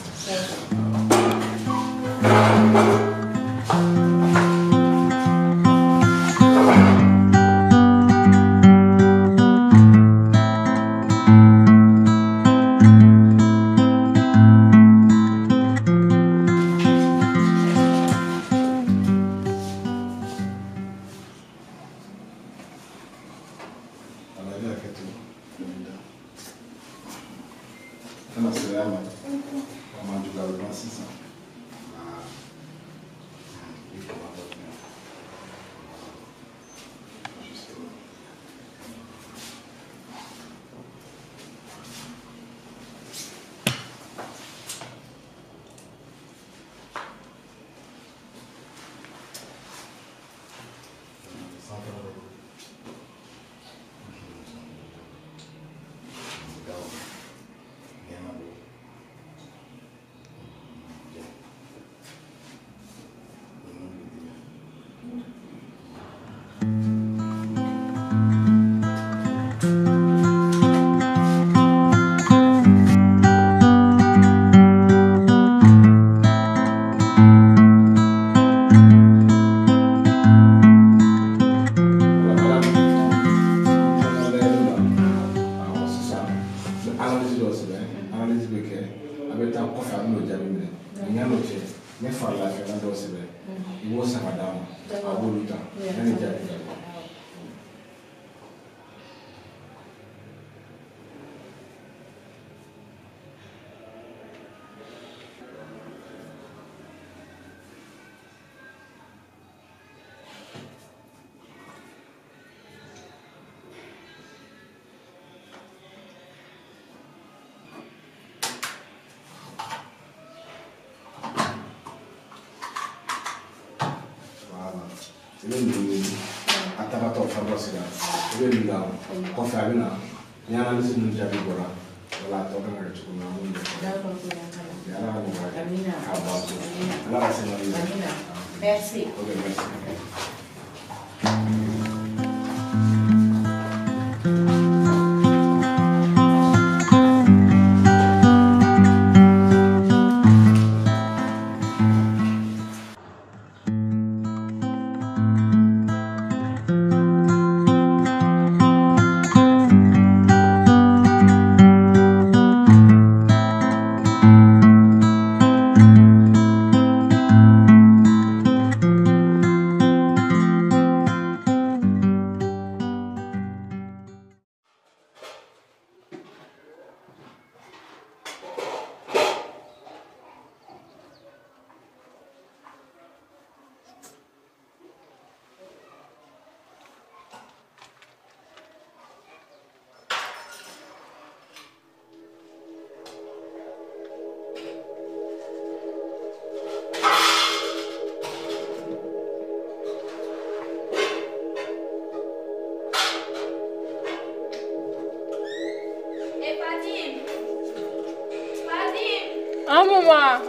Atabato pharmacie la. Ibe nda ko fa bina. Nyana ni sinu jabi bora. Wala to kan ga chuku na mun. Ya la ni ba. Amina. Amina. Allah se mari. Amina. Merci. Okay, merci. maman.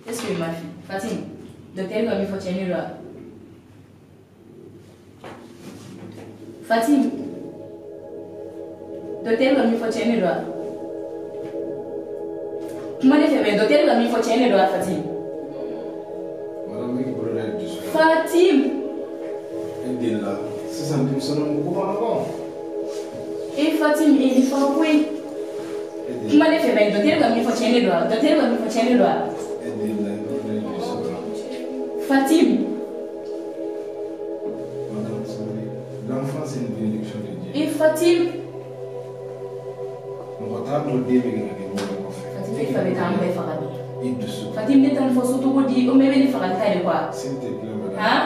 Est-ce que ma fille, Fatim, docteur va me faire tenir là. Fatim, docteur va me faire tenir là. Comment est-ce que docteur va me faire tenir là, Fatim? Fatim. Et Fatim, il faut oui. Comment est-ce que docteur va me faire tenir là? Docteur va me faire tenir là. Fatim. L'enfant, c'est une bénédiction de Dieu. Et Fatim. Fatim ne t'en faut surtout dire au même niveau de quoi. S'il te plaît, madame. Hein?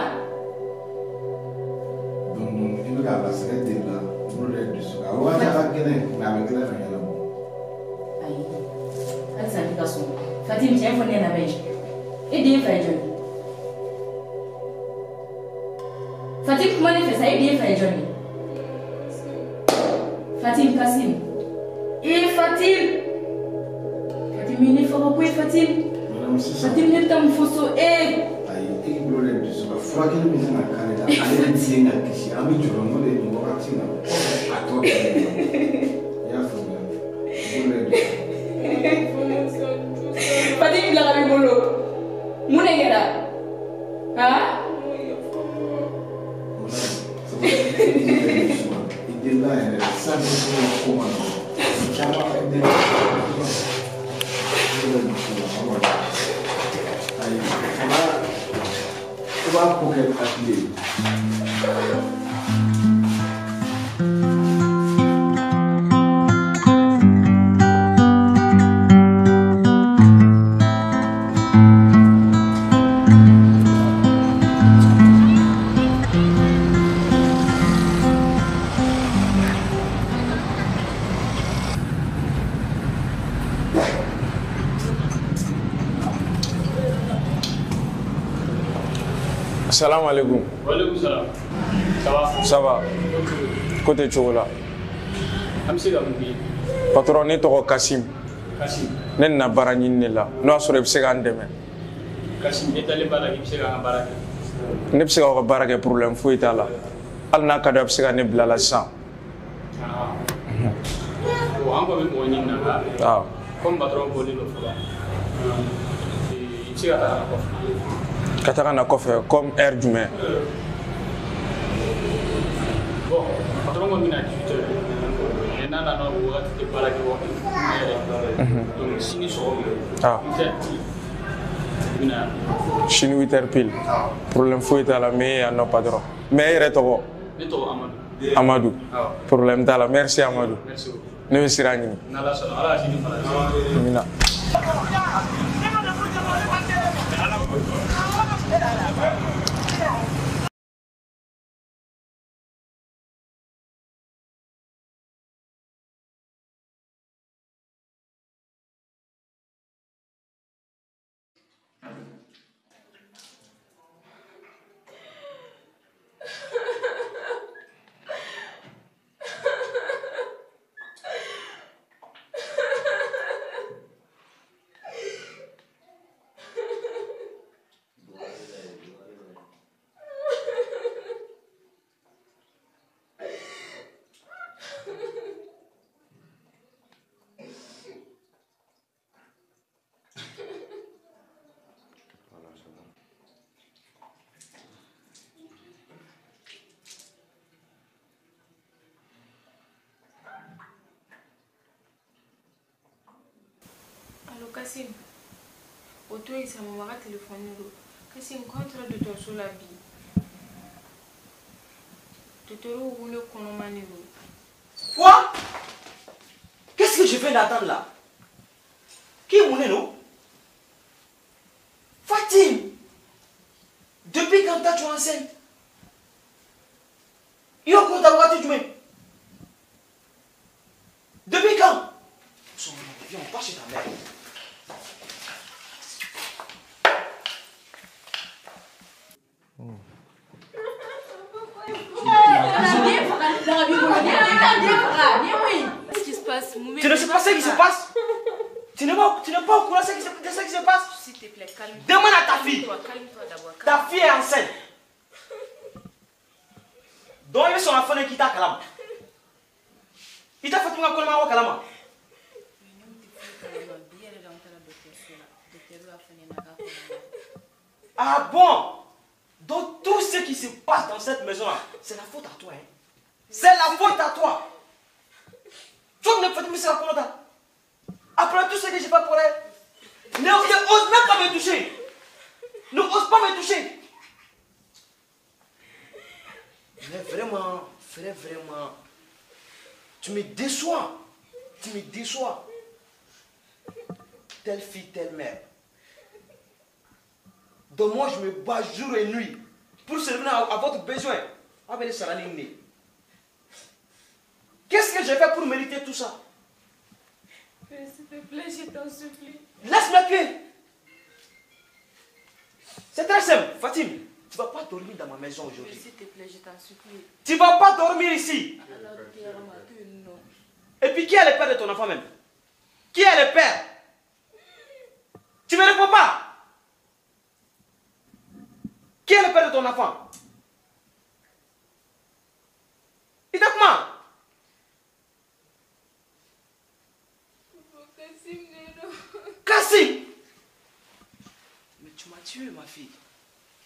Donc, il va la secrétaire de la brûlée du soir. On va faire la gueule, mais avec la fin, il y a Fatim, tiens, on est la veille. Et bien, frère Johnny. Fatim, comment il fait ça? Et bien, frère Johnny. Fatim, Kassim. Et Fatim. Fatim, il faut pas Fatim. Fatim, ne t'en faut so. Eh. Il brûlait du soir. Frère, il me dit à Canada. Allez, dis-moi que si ami tu vas mourir, on va partir là. À toi. Il y a problème. Fatim, il a mis bolo. Mounegera. Hein? Il est là, il est ça, il est là. Ala ko kɛ hakili ye. Salam alaikum. Walaikum salam. Ça va? Ça va. Côté Chogola. Amsiga Mbi. Patron ne tɔgɔ Kasim. Kasim. Ne nana baara ɲini de la. N'o y'a sɔrɔ i bɛ se k'an dɛmɛ. Kasim, e talen b'a la k'i bɛ se k'an ka baara kɛ. Ne bɛ se k'aw ka baara kɛ problème foyi t'a la. Hali n'a ka di a bɛ se ka ne bila la sisan. Bon, an kɔni bɛ mɔgɔ ɲini na. Awɔ. Comme patron bɔlen don fɔlɔ. I bɛ se ka taa kɔfɛ. Ka taga na kɔfɛ comme heure jumɛn? Bon, patron ko bɛna 18h. Mais n'a nana o wagati tɛ baara kɛ wagati. Donc sini sɔgɔma. 8h. Bɛna. Sini 8h pile. Problème foyi t'a la mais yan nɔ patron. Mais e yɛrɛ tɔgɔ? Ne tɔgɔ Amadou. Amadou. Problème t'a la. Merci Amadou. Merci beaucoup. Ne bɛ sira ɲini. N'Ala sɔnna, Ala ka sini fara ɲɔgɔn kan. Amina. Allô Kassim, auto yi sama mama ka téléphone do. Kassim contre dɔgɔtɔrɔso la bi. Docteur wule kɔnɔma ne do. Quoi? Qu'est-ce que je fais d'attendre là? Qui est mon nous? Fatim! Depuis quand tu es enceinte? Yo, quand t'as tu mets? Depuis quand? Viens, on part chez ta mère. Qu'est-ce qui se passe? Tu ne sais pas ce qui se passe? Tu n'es pas au courant de ce qui se passe? S'il te plaît, calme-toi. Demande à ta fille. Calme-toi d'abord. Ta fille est enceinte. Donc il y a son enfant qui t'a calme. Il t'a fait un collement au calme. Ah bon? Donc tout ce qui se passe dans cette maison-là, c'est la faute à toi. Hein? C'est la faute à toi. Tu ne fais pas ça pour toi. Après tout ce que j'ai fait pour elle, ne ose même pas me toucher. Ne ose pas me toucher. Mais vraiment, frère, vraiment, tu me déçois. Tu me déçois. Telle fille, telle mère. Donc moi, je me bats jour et nuit pour servir à votre besoin. Avec les salariés. Qu'est-ce que j'ai fait pour mériter tout ça? S'il te plaît, je t'en supplie. Laisse-moi pied. C'est très simple. Fatim, tu ne vas pas dormir dans ma maison aujourd'hui. S'il te plaît, je t'en supplie. Tu ne vas pas dormir ici. Et puis qui est le père de ton enfant même? Qui est le père? Tu ne me réponds pas. Qui est le père de ton enfant? Dis-moi. Kassim! Mais tu m'as tué, ma fille.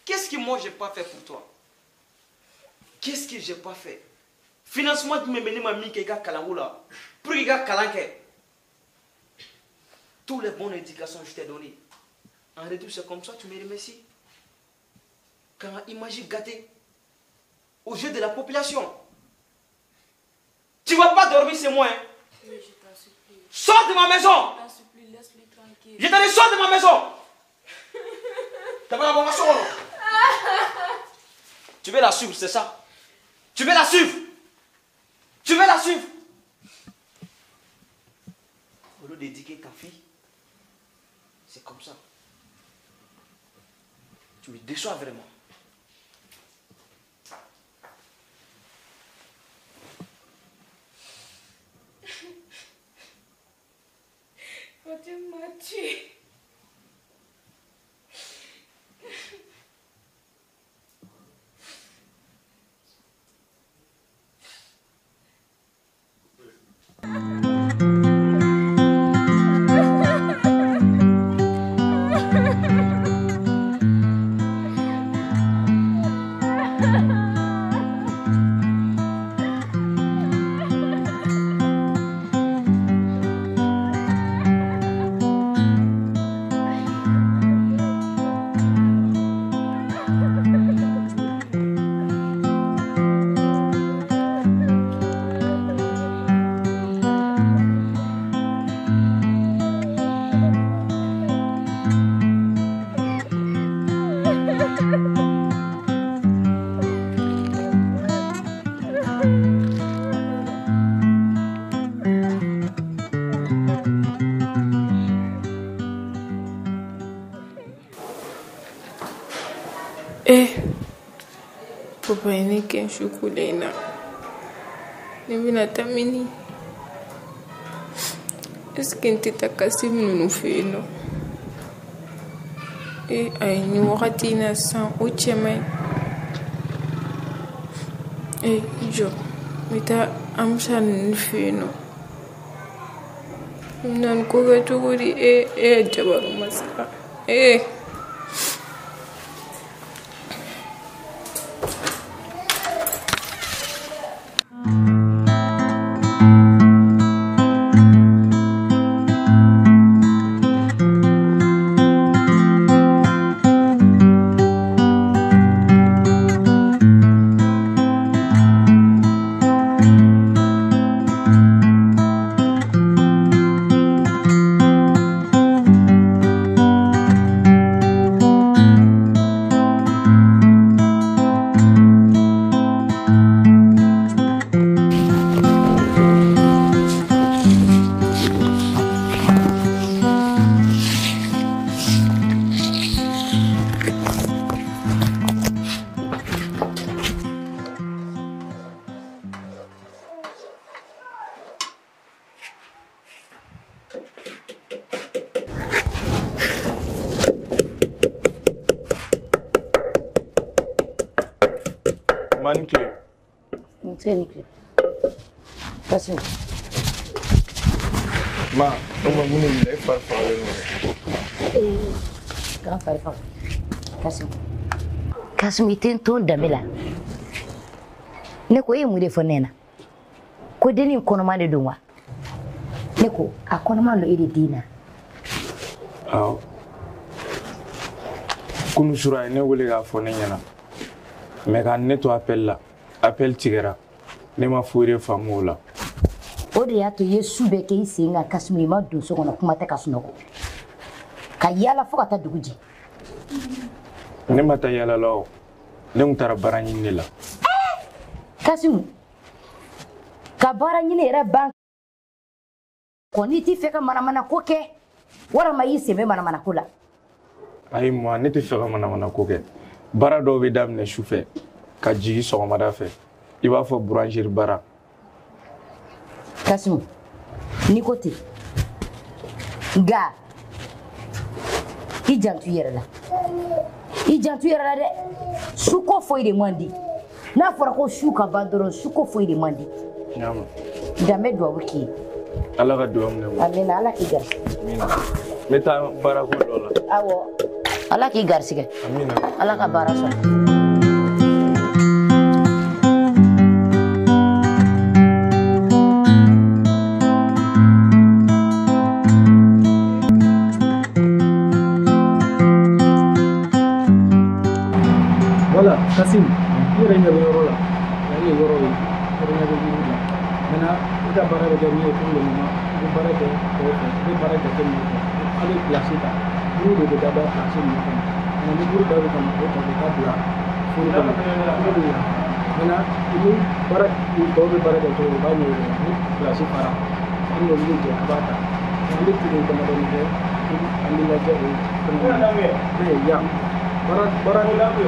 Qu'est-ce que moi j'ai pas fait pour toi? Qu'est-ce que j'ai pas fait? Financement, tu m'as mené ma mie qui est là. Pour qu'il y ait Kalanke. Toutes les bonnes éducations que je t'ai données. En retour, c'est comme ça, tu me remercies. quand imagine gâté au jeu de la population. Tu ne vas pas dormir, c'est moi. Hein? Oui, je t'en supplie. Sors de ma maison. Je t'en supplie, laisse-lui tranquille. Je t'en ai sors de ma maison. Tu veux la suivre, c'est ça? Tu veux la suivre? Tu veux la suivre? Au lieu d'éduquer ta fille, c'est comme ça. Tu me déçois vraiment. Fatim m'a tué. Papa ini ken shukulena. Nibi natamini. Eske ntita kasi minu feno. Ay ni wakati na san ucheme. Jo, mita amsa nfeno. Nan koga tuguri jabaru masaka. Manke. Mtenike. Kasi. Ma, uma munu ne farfare no. Kan farfa. Kasi. Kasi mi tento damela. Ne ko mu de fonena. Ko deni kono ma de donwa. Ne ko akono ma lo ede dina. Aw. Kunu sura ne wele ga fonena. Mais quand neto appelle là, appelle tigera. Ne ma foire famola. Ode ya to yesu be ke isinga kasumi ma do so kono kuma ta kasunoko. Ka yala foka ta duguji. Ne mata yala lo. Ne mutara baranyi ne la. Kasimu. Ka baranyi ne era bank. Ko ni ti feka mana koke. Wara ma yise me mana kula. Ayi moi ne te feka mana koke. Bara dɔw bɛ daminɛ sufɛ ka jigi sɔgɔmada fɛ I b'a fɔ boulangerie bara. Kasimu ni ko ten nka I janto I yɛrɛ la dɛ suko foyi de man di n'a fɔra ko su ka ban dɔrɔn suko foyi de man di danbe duwawu k'i ye Ala ka duwawu minɛ amina Ala k'i garisɛgɛ amina n bɛ taa baarako dɔ la awɔ Ala k'i garisɛgɛ amina Ala ka baara sɔrɔ Kasim, yɛrɛ ɲɛ bɛ yɔrɔ la yanni ye yɔrɔ ye yɛrɛ ɲɛ bɛ yiri la maintenant i ka baara bɛ kɛ min ye pour le moment i bɛ baara kɛ kɛrɛfɛ i bɛ baara jate minɛ kɛ an bɛ place ta buru de bɛ da da place ninnu kɔnɔ nka ni buru da bɛ kɔnɔ o ta ka bila furu kɔnɔ ne bɛ yan maintenant i bɛ baara tɔw bɛ baara kɛ cogo o b'a ɲɛ yɛrɛ ni place fara an n'olu bɛ jɛ a b'a ta an bɛ tile damadɔni kɛ an bɛ lajɛ o fɛn mais yan bara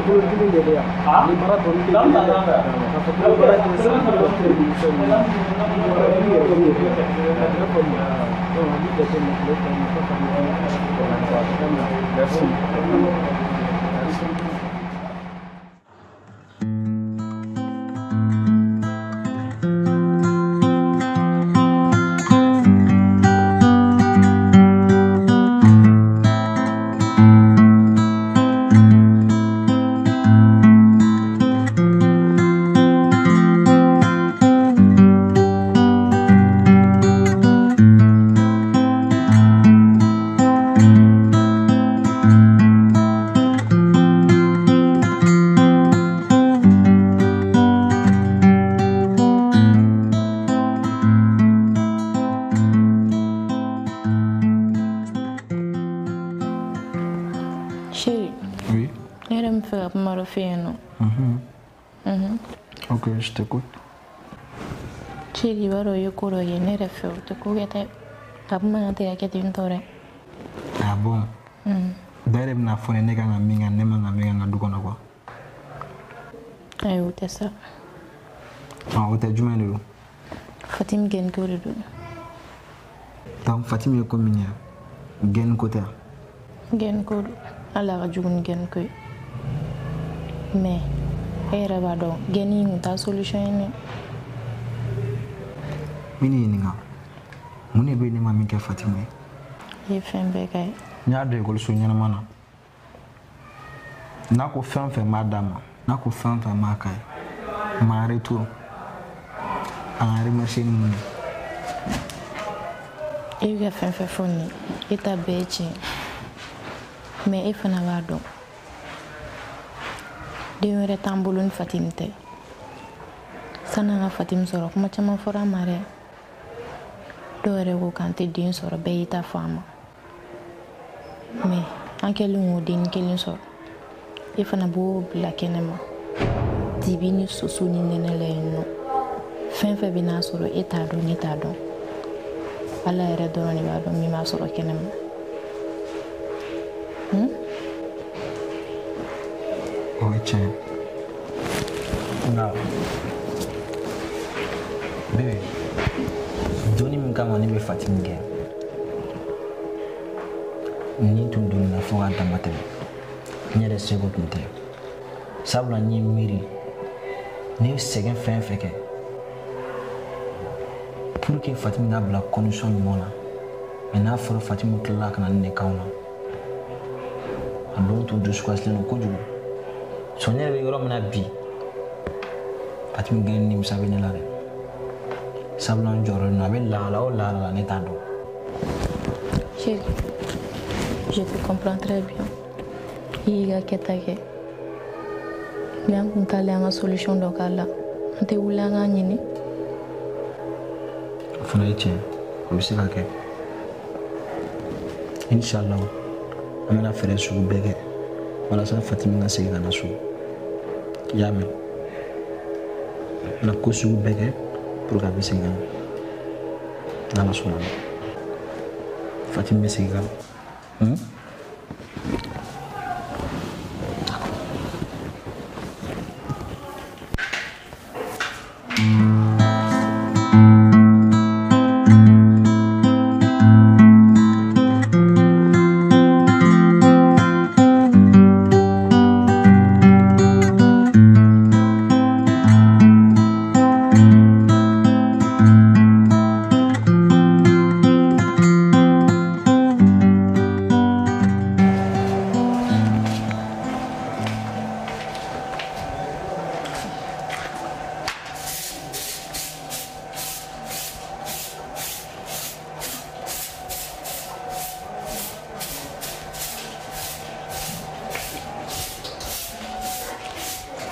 kolo dimi de bɛ yan ni bara tɔ min tɛ kelen dɛ k'a fɔ ko bara kɛ san kilo tile bi fɛn min bara bi yɛrɛ bi yɛrɛ a tɛ fɔ min donc an bɛ jateminɛ tile fila ma fo ka na merci. Ok, je t'écoute. Chérie, baro yokoro ye ne refe o te ko gete kabuma te ya kete ntore. Ah bon. Dare na fone ne kan minga ne manga minga duko na kwa. Ay o te sa. Ah o te juma ne. Fatim gen ko do. Tam Fatim ko minya. Gen ko ta. Gen ko ala ga jugun gen ko. Mais era ba do geni ta solution ni. Mini ninga. Mune be ne ma min ke Fatima. Ye fen be kay. Nya do ko so nyana mana. Na ko fen fen madama. Na ko fen fen ma kay. Ma retour. En remercier ni mune. E ga fen fen foni. Eta bechi. Mais e fana ba do. Dia wɛrɛ t'an bolo ni Fatim tɛ san'an ka Fatim sɔrɔ kuma caman fɔra ma dɛ dɔw yɛrɛ ko k'an tɛ den sɔrɔ bɛɛ y'i ta fɔ an ma mais an kɛlen k'o den kelen sɔrɔ e fana b'o bila kɛnɛ ma dibi ni soso ni nɛnɛ la yen nɔ fɛn fɛn bɛ n'a sɔrɔ e t'a dɔn ne t'a dɔn Ala yɛrɛ dɔrɔn de b'a dɔn min b'a sɔrɔ kɛnɛ ma Oh, tiens. Non. Bébé, doni min kama ne bɛ Fatim gɛn. Ni tun donna fo ka dama tɛmɛ. N yɛrɛ seko tun tɛ. Sabula n ye miiri. Ne ye sɛgɛn fɛn fɛn kɛ. Pour que Fatim ka bila condition ɲuman na. Mais n'a fɔra Fatim tilala ka na ne kan na. A don tun dusukasilen don kojugu. Sonia be yɔrɔ min na bi Fatim gɛn nimisa bɛ ne la dɛ sabula n jɔrɔlen don a bɛ lahala o lahala la ne t'a dɔn. Chérie, je te comprends très bien. I y'i ka kɛta kɛ mais an kun t'ale an ka solution dɔ k'a la an tɛ wuli an k'a ɲini. O fana ye tiɲɛ o bɛ se ka kɛ inshallah an bɛna fɛɛrɛ sugu bɛɛ kɛ walasa Fatim ka segin ka na so. Ya mɛn na ko sugu bɛɛ kɛ pour que a bɛ segin ka na n'Ala sɔnna ma Fatim bɛ segin ka na.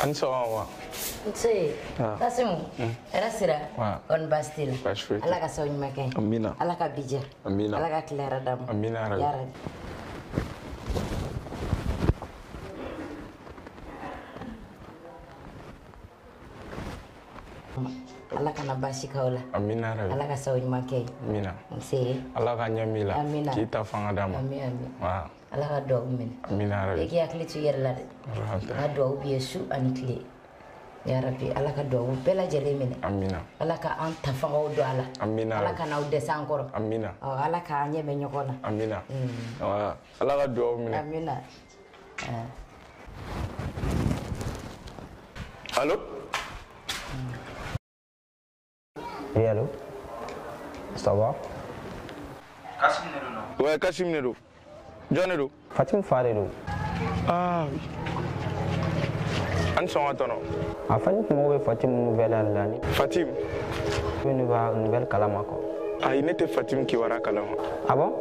Anso. Say, that's him. Erasira. On Bastille. Alaka so in Macan. Amina. Alaka Bija. Amina. Alaka Clara Dam. Amina. Yara. Alaka na basi kaula. Amina. Alaka so in Macan. Amina. Say. Alaka nyamila. Amina. Kita fangadama. Amina. Wow. Alaka dog min. Amina. Eki akli tu yerla. Ado bi su anikli. Ya Rabbi, alaka do bela jele min. Amina. Alaka an tafango do ala. Amina. Alaka na udesa ankoro. Amina. Alaka anye be nyokona. Amina. Alaka do min. Amina. Allô? Oui, allô? Ça va? Kassim Nero, non? Ouais, Kassim Nero. John Nero. Fatim Farero. Ah oui. Anso atono. Afani kumowe Fatim nouvelle année. Fatim. Une nouvelle kalama ko. Ah, il était Fatim Kiwara Kalama. Ah bon?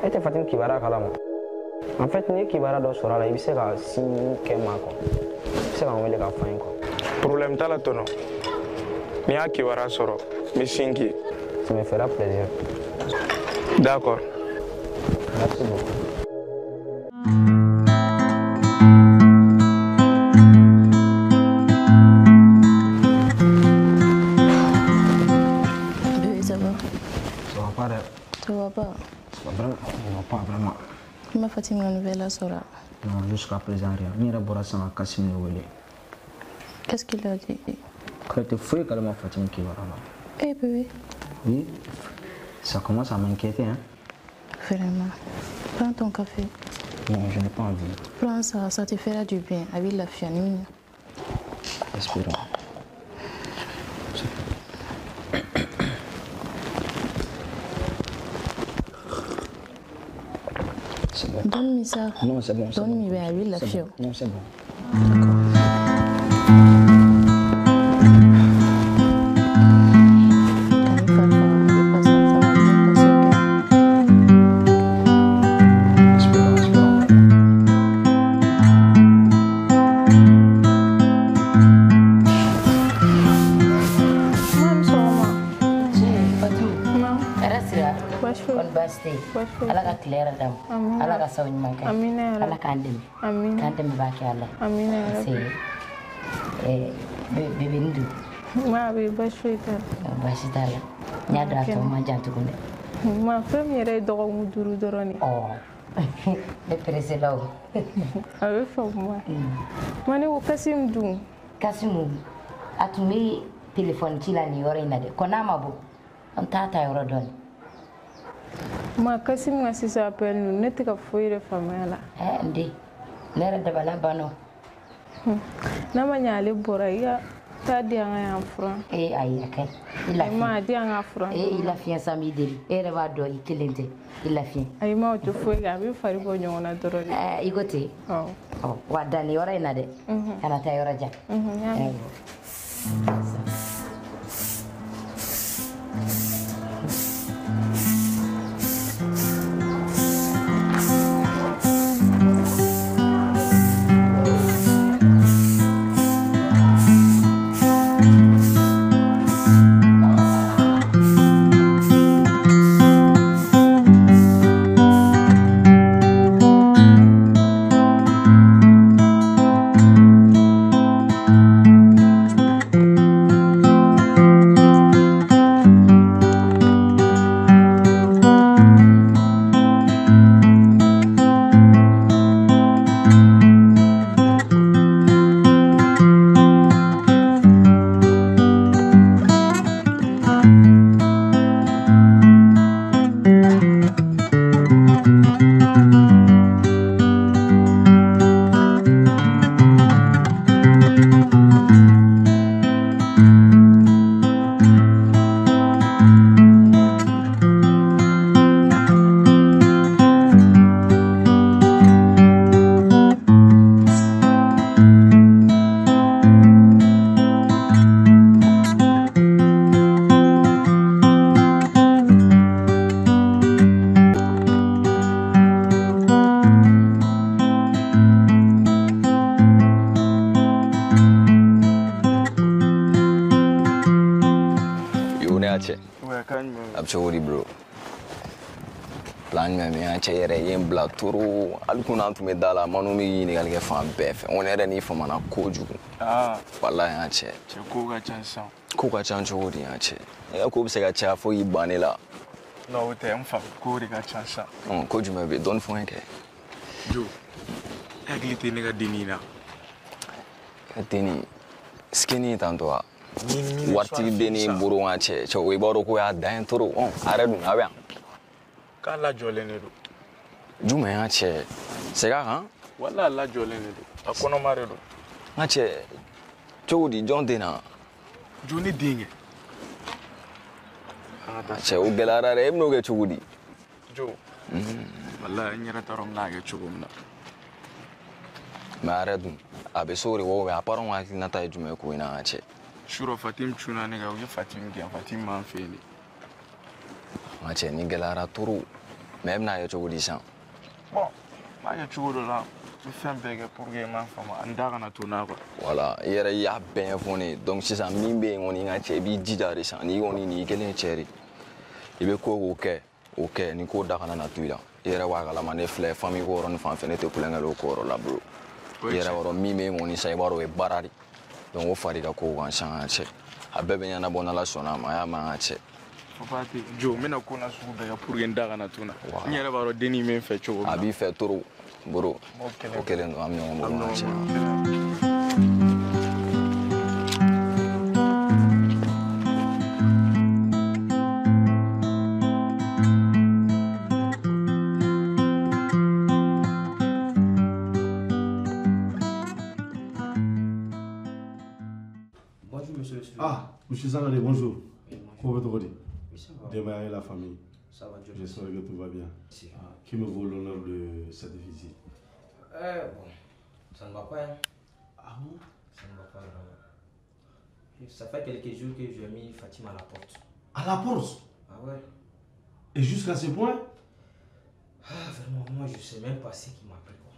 Était Fatim Kiwara Kalama. En fait, ni Kiwara do sora la ibise ka sin kema ko. C'est ka wele ka fain ko. Problème tala tono. Ni a Kiwara soro, mi sinki. Ça me fera plaisir. D'accord. Merci beaucoup. Tu vas pas? Vraiment. Comment Fatim la nouvelle Sora? Non, jusqu'à présent rien. Ni Rabora sama Kassim Newele. Qu'est-ce qu'il a dit? Quand tu fouilles calmement Fatim qui va là. Eh bébé. Oui. Ça commence à m'inquiéter, hein? Vraiment. Prends ton café. Non, je n'ai pas envie. Prends ça, ça te fera du bien. Avec la fianine. Espérons. Donne-moi ça. Non, c'est bon. Donne-moi avec la fiole. Non, c'est bon. Alaka Clara Dam. Alaka Sawin Manka. Amina. Alaka Andem. Amina. Andem baki Allah. Amina. Bebe ndu. Ma be bashita. Bashita la. Nyadra to ma jantu kunde. Ma première dogo muduru doroni. Oh. Le précédent. Avec moi. Mane wo Kasim dum. Kasim atumi téléphone ci la ni yore na de. Kona mabo. On tata yoro don. Ma Kasim nga sisa appel nous nete ka foire famela. Ndi. Nera de bala bano. Na manyale bora ya ta dia nga ya franc. Ay akay. Il a ma dia nga franc. Il a fien sami deli. Era ba do ikelente. Il a fien. Ay ma to foi ga bi fari bo nyona doroni. Igote. Oh, wadani yora ina de. Kana ta yora ja. Yache. Absolutely, bro. Plan me yache yem black turu. Alkuna to me dala manumi ni galge fan bef. On era ni for mana koju. Wallahi yache. Kuka chansa. Kuka chancho wodi yache. Ya ko bisega cha fo yibanela. No, we tem fa kuri ka chansa. Koju me be don fo enke. Jo. Agli nega dinina. Deni skinny tanto a. Warti deni buru wache. Cho we boro ko ya dan turu. Are du na ba. Kala jolene do. Juma yache. Sega ha? Wala la jolene do. Akono mare do. Yache. Chodi John Dena. Joni dinge. Yache o gelara re no ge chudi. Jo. Wala nyara tarom na ge chugumna. Mare dum. Abe sori wo be aparon wa na ta jume ko ina yache. Shuro Fatim chuna nega uye Fatim gen Fatim man feli. Yache ni gelara turu. Même na yo chudi san. Bon, ma ya chudo la. Mi fem bege pour ge man fama andara na tona ko. Voilà, yere ya ben foni. Donc si ça mimbe ngoni yache bi jidare san ni ngoni ni kelen cheri. Ibe ko OK ni ko dakana na tuila. Yere wa kala mane fle famille ko ron fan fene te kulenga lo ko la bro. Yere woro mime ngoni sai baro e barari. Donc o fari ka ko wan san yache. Abebe nyana bona la sona ma ya ma yache. Papa Jo mena ko na su daga pour ge ndara na tona. Nyere baro deni men fe chogo. Abi fe turu bro. OK le no am no mo yache. Monsieur Sangaré, bonjour. Comment vas-tu? Démarrer la famille. Ça va, Dieu. J'espère que tout va bien. Qui me vaut l'honneur de cette visite? Bon, ça ne va pas. Hein. Ah bon? Ça ne va pas vraiment. Ça fait quelques jours que j'ai mis Fatima à la porte. À la porte? Ah ouais. Et jusqu'à ce point? Vraiment, moi je sais même pas ce qui m'a pris quoi.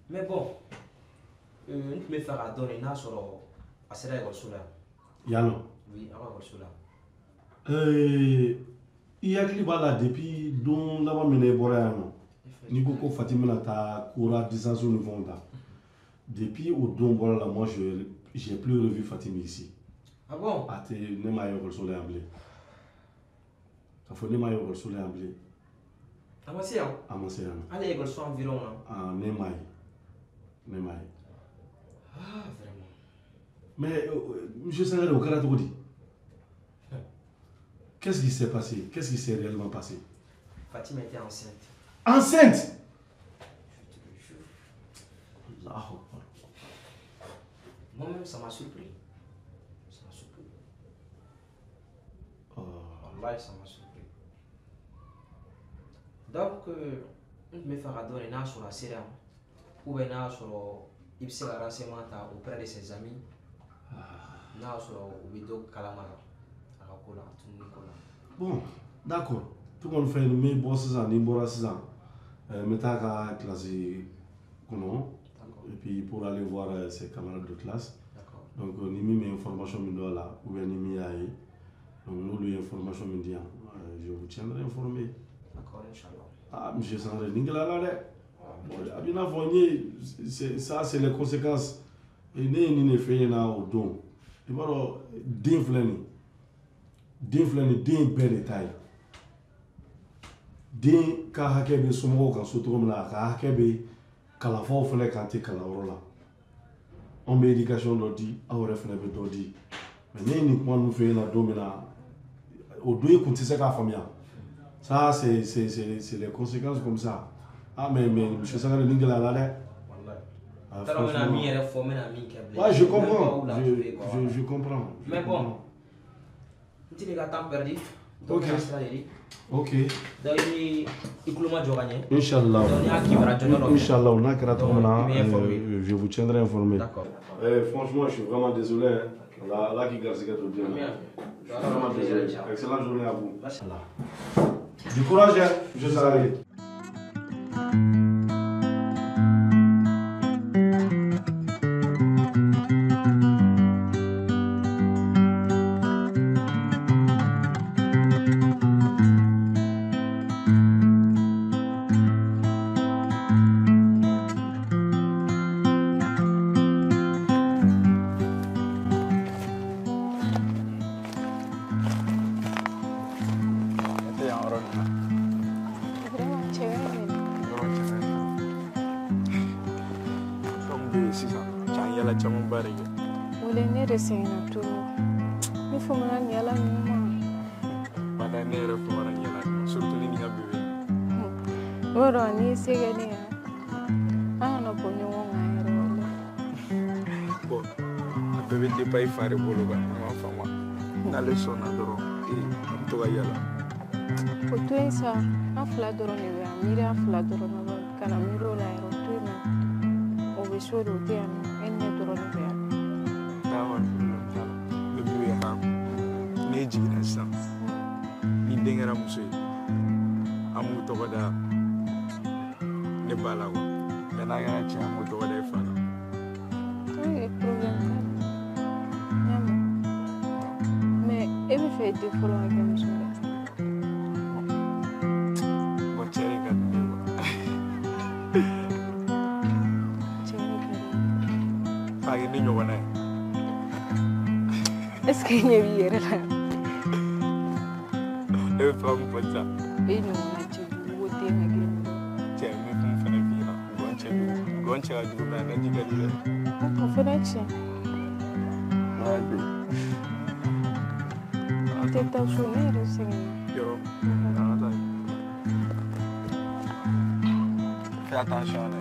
Mais bon, on peut me faire adonner na sur la série de Yano? Oui, avant cela. Il y a qui là depuis dont là va mener Boréano. Nico ko Fatima ta coura distance au niveau là. Depuis au don voilà là moi j'ai plus revu Fatima ici. Ah bon? Ah t'es ne maillot le soleil amblé. Ça faut ne maillot le soleil amblé. Ah moi c'est hein? Ah moi c'est hein. Allez école soit environ là. Ah ne maillot. Ne maillot. Ah vraiment. Mais monsieur Sangaré au Canada dit. Qu'est-ce qui s'est passé? Qu'est-ce qui s'est réellement passé? Fatima était enceinte. Enceinte? Moi-même, ça m'a surpris. Ça m'a surpris. Wallahi, ça m'a surpris. Donc, on me faire adonner sur la série. Ou bien sur il se la renseignement auprès de ses amis. Sur le vidéo Kalamara. Bon, d'accord. Tout le monde fait une meilleure bosse, une bonne assistance. Mettez à classe, et puis pour aller voir ses camarades de classe. Donc, on a mis mes informations là, ou bien on a mis donc nous lui information je vous tiendrai informé. D'accord, Inch'Allah. Ah, monsieur Sangaré, Ningala là, Abina Fournier, ça c'est les conséquences. Et ne fait na au don. Il va d'influencer. D'influencer d'un bel détail. D'un ka hakebe sumo ka sotrom la ka hakebe kala fo fele ka te kala rola. On be éducation dodi, a ore fele be dodi. Mais ni quoi nous fait na domina au doit continuer sa famille. Ça c'est les conséquences comme ça. Ah mais monsieur Sangaré Ningala là. Ouais, je comprends. Je comprends. Mais bon, tu n'as pas temps perdu. Ok. Ok. Inch'Allah. Inch'Allah, on a je vous tiendrai informé. D'accord. Franchement, je suis vraiment désolé. Là qui garde ce gâteau bien. Vraiment désolé. Excellente journée à vous. Du courage, je salue. yala caman ba de kɛ. Wele ne yɛrɛ sɛgɛnna trop. Ne famana nin yala ninnu ma. Wala ne yɛrɛ famana nin yala ninnu surtout ni ka bébé. I b'a dɔn n'i se kɛ ne ye an kana bɔ ɲɔgɔn kan yɛrɛ wala. Bon a bɛɛ bɛ dépend i fa de bolo kan ne m'a faamu. N'ale sɔnna dɔrɔn an bɛ to ka yala. O to yen sa an fila dɔrɔn de bɛ yan miiri an fila dɔrɔn na kana miiri o la yɛrɛ o to yen nɔ o bɛ so de o tɛ yan nɔ e ni ne dɔrɔn de bɛ yan. D'accord le bébé ha ne jiginna sisan ni den kɛra muso ye an b'u tɔgɔ da ne ba la quoi mais n'a kɛra cɛ an b'u tɔgɔ da i fa la. Problème t'a la n y'a mɛn mais e bɛ fɛ den fɔlɔ ka kɛ muso ye. Bon cɛ de ka di ne ye quoi. Cɛ de ka di k'a kɛ ne ɲɔgɔnna ye. est-ce que ɲɛ b'i yɛrɛ la. e bɛ fɛ ka mun fɔ sisan. e ɲɔgɔnna cɛ jugu o den ka girin. cɛ n bɛ kun fana f'i ɲɛna gɔn cɛ ka jugu mɛ a ka ji ka di dɛ. o fana tiɲɛ. n tɛ taa so ne yɛrɛ sɛgɛnna. yɔrɔ an ka taa yen. fais attention dɛ.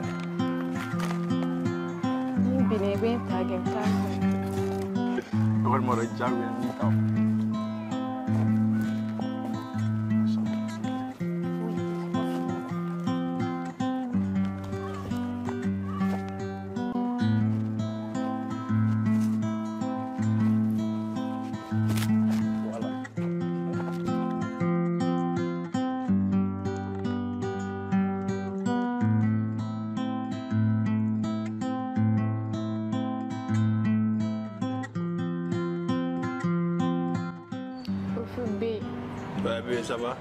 ni binna i bɛ n ta kɛ n t'a fɛ. walima dɔ diyagoya min ta. Ça va?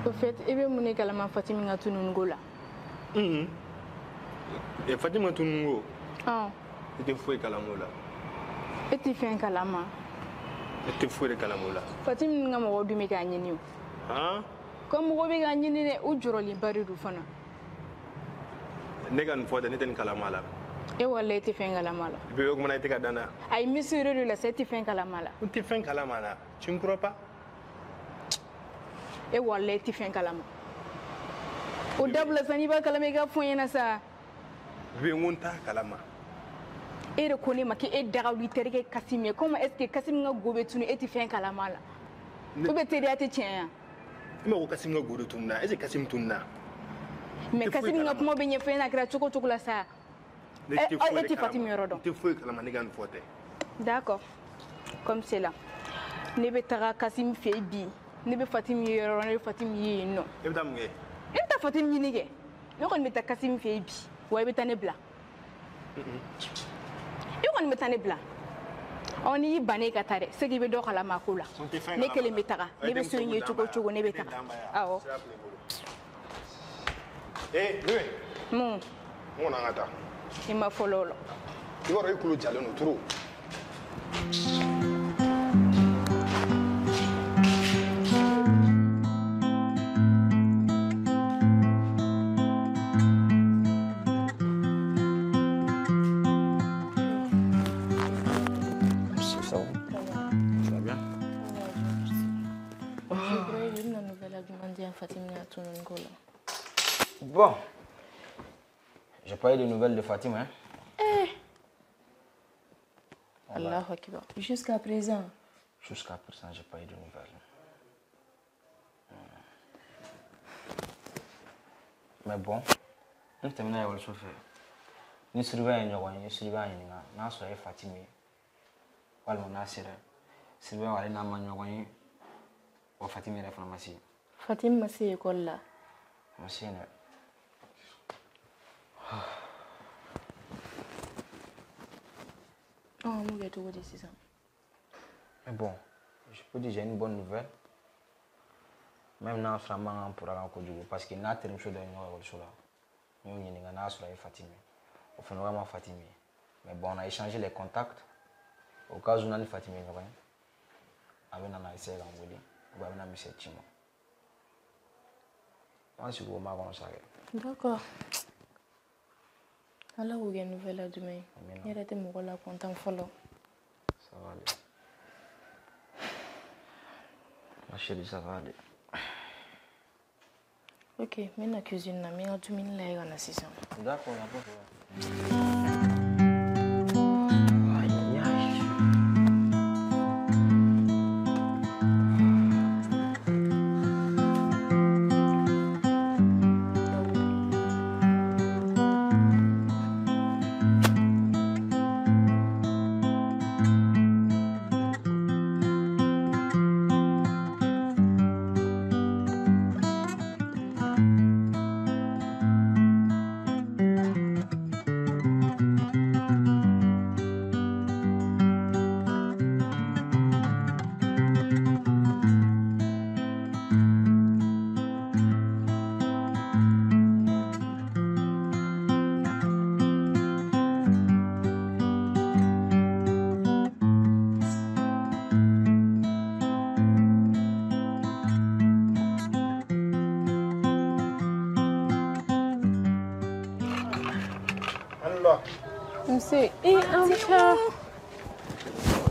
Au fait, il veut mon également Fatima Ngatunungo là. Et Fatima Ngatunungo? Ah. Tu fou Kalamola. Et tu fais un kalama. Et tu fou Kalamola. Fatima Ngamo du mécanicien. Hein? Comme vous avez gagné ou Juroli Barry Rufana. Negan for the Nathan Kalamala. Et voilà, tu fais un kalamala. Tu veux que je te dise? I miss you, la tu fais un kalamala. Tu fais un kalamala. Tu ne crois pas? E walla ti fen kalama o dabla sani ba kalama ga fon yana sa be ngunta kalama e de koni maki e daga wi terke kasime comment est-ce que kasim nga gobe tunu e ti fen kalama la to be tere ate chen me ko kasim nga gobe tunna est-ce que kasim tunna mais kasim nga kuma be nyefe na kra choko choko la sa e ti fatim yorodo ti fo kalama ni gan fote d'accord comme c'est là ne be tara kasim fe bi ne be Fatim yero ne Fatim yi no e bita munge e ta Fatim yi nige ne ko meta Kasim fe bi wa be tane bla e ko meta ne bla on yi bane ka tare se gi be do kala makula ne kele meta ne be so yi chugo chugo ne be ta awo bebe mon na ngata e ma fololo ti woro ikulu jalo no turu Bon, j'ai pas eu de nouvelles de Fatima. Hein? Allah Akbar. Jusqu'à présent. Jusqu'à présent, j'ai pas eu de nouvelles. Mais bon, nous terminons avec le chauffeur. Nous surveillons, nous surveillons, nous surveillons Fatima. Voilà, on a serré. Surveillons, on a maniogué. On Fatima est la pharmacie. Fatima, c'est l'école là. Merci. Oh, mon gars, tu vois des ça. Mais bon, je peux dire j'ai une bonne nouvelle. Même dans Flamand pour aller en Côte d'Ivoire, parce qu'il n'a pas de chose dans le sol. Nous, nous avons sur Fatima. On fait vraiment Fatima. Mais bon, on a échangé les contacts. Au cas où on a dit Fatima, on a essayé d'envoyer. On a mis cette chimo. Je suis au Maroc. D'accord. Ala k'u kɛ nouvelle la jumɛn ye ne yɛrɛ tɛ mɔgɔ la content fɔlɔ. Ça va aller. Ma chérie, ça va aller. Ok, n bɛ na cuisine na n bɛ n ka dumuni lajɛ ka na sisan. D'accord, la bonne. Monsieur, Amcha.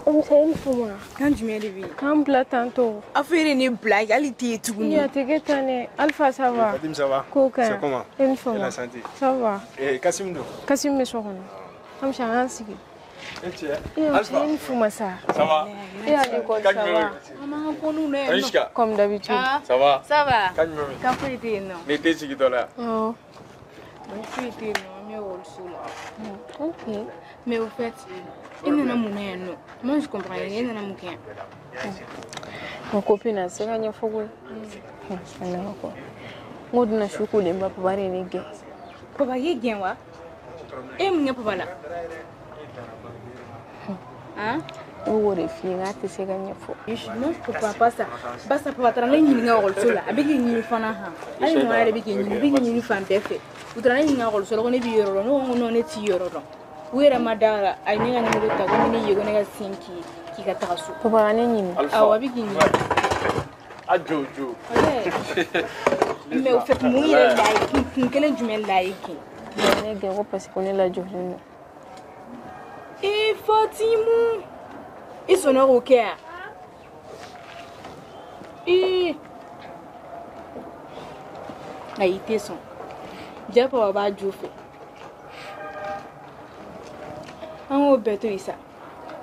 Amcha, il faut moi. Quand tu m'as dit, quand plat tantôt. Affaire ni blague, elle était tout. Il y a tes guettane. Alpha, ça va. Fatim, ça va. Coca. C'est comment? Il faut moi. La santé. Ça va. Et Kassim, d'où? Kassim, me souvient. Amcha, un cigare. Et tu es? Alpha. Il faut moi ça. Ça va. Et à l'école, ça va. Maman, pour nous, comme d'habitude. Ça va. Ça va. Calme-moi. Quand tu étais non. L'été, c'est qui toi là? Oh. Je suis non, mais au sol. Ok. Mais au fait, il n'y en a mon non. Moi, je comprends rien, il n'y en a mon rien. Ma copine, c'est quand il faut que. Moi, je ne suis pas là pour voir les gars. Pour voir les gars, et mon papa là. Hein? Où est-ce que tu sais gagner faux? Non, je ne peux pas ça. Basta pour attendre les gens au sol. Avec les gens fana ha. Aïe moi avec les gens fan défait. Vous travaillez les gens au sol, on est bioro, on est tioro. Où est la madara? Aïe n'y a pas de ta, on est yoga nega sinki qui katasu. Papa ane ni. Ah ouais, avec ni. Ah Jojo. Mais au fait moi il est là, quel est du mal là ici? Les gars, on passe qu'on est là Jojo. Eh Fatimou. Ils sont au cœur. Et Aïté son. J'ai pas va jouer. On va bêter ça.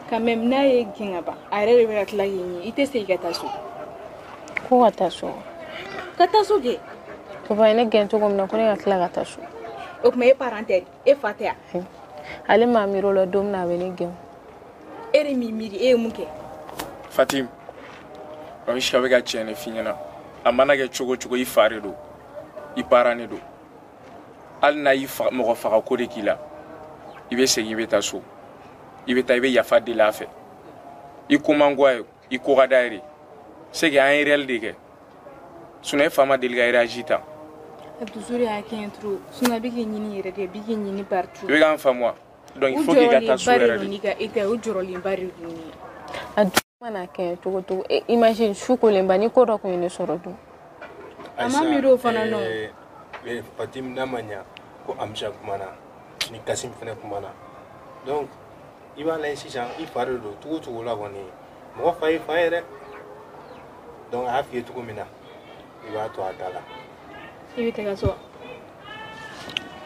Quand même na ye gingaba. Arrête de mettre la ligne. Il te sait gatasso. Quoi gatasso? Gatasso ge. Tu vas aller gagner comme nous connaissons la gatasso. Ok mais parenthèse. Et fatia. Allez ma miro le dôme na venir gagner. Ere mimiri e muke Fatim Wamishika bega chene finyana amana ge chogo I fare do I parane do al na I mo fa ko de kila ibe segi beta so ibe ta ibe yafa de la fe I kumangwa I ko gadaire segi an réel de ke suna fama de ga iragita Abduzuri a kentro suna bigi nyini yere de bigi nyini partout ibe ga famwa donc il faut que gata sourire mana ke to imagine shuko lemba ni ko ro ko ni sorodu ama miro fana no Fatim namanya ko amsha kumana ni Kasim fana kumana donc il va là ici il parle de tout là on est moi faire donc a fait tout comme il va to atala il te gaso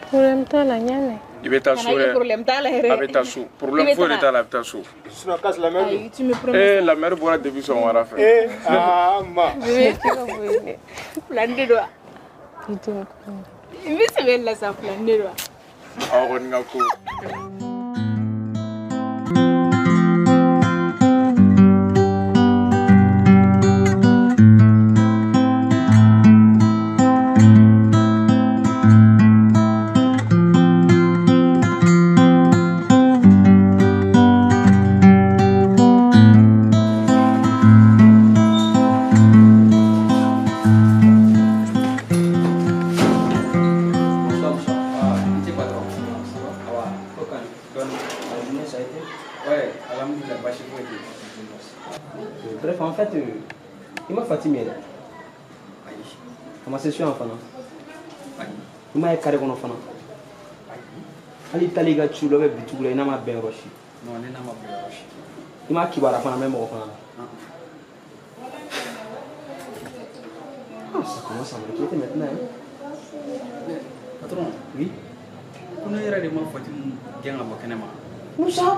problème ta la nyane Ibeta sourire. Problème ta la here. Abeta sou. Problème faut l'état la beta sou. Sinon casse la mère. Tu me promets. La mère boit depuis son wara fait. Ma. Tu vas voir. Plan de doigt. Il se met là ça plan de doigt. Ah on n'a ko. Bref, en fait, il m'a fatigué. Il m'a session en fanant. Il m'a carré en fanant. Ali tali ga chulo be bitugula ina ma ben roshi. Non, ne na ma ben roshi. Ima kibara fana même ko fana. Ah, ça commence à m'inquiéter maintenant. Patron, oui. Kuna yɛrɛ de ma Fatimu gɛn ka bɔ kɛnɛma. Moussa,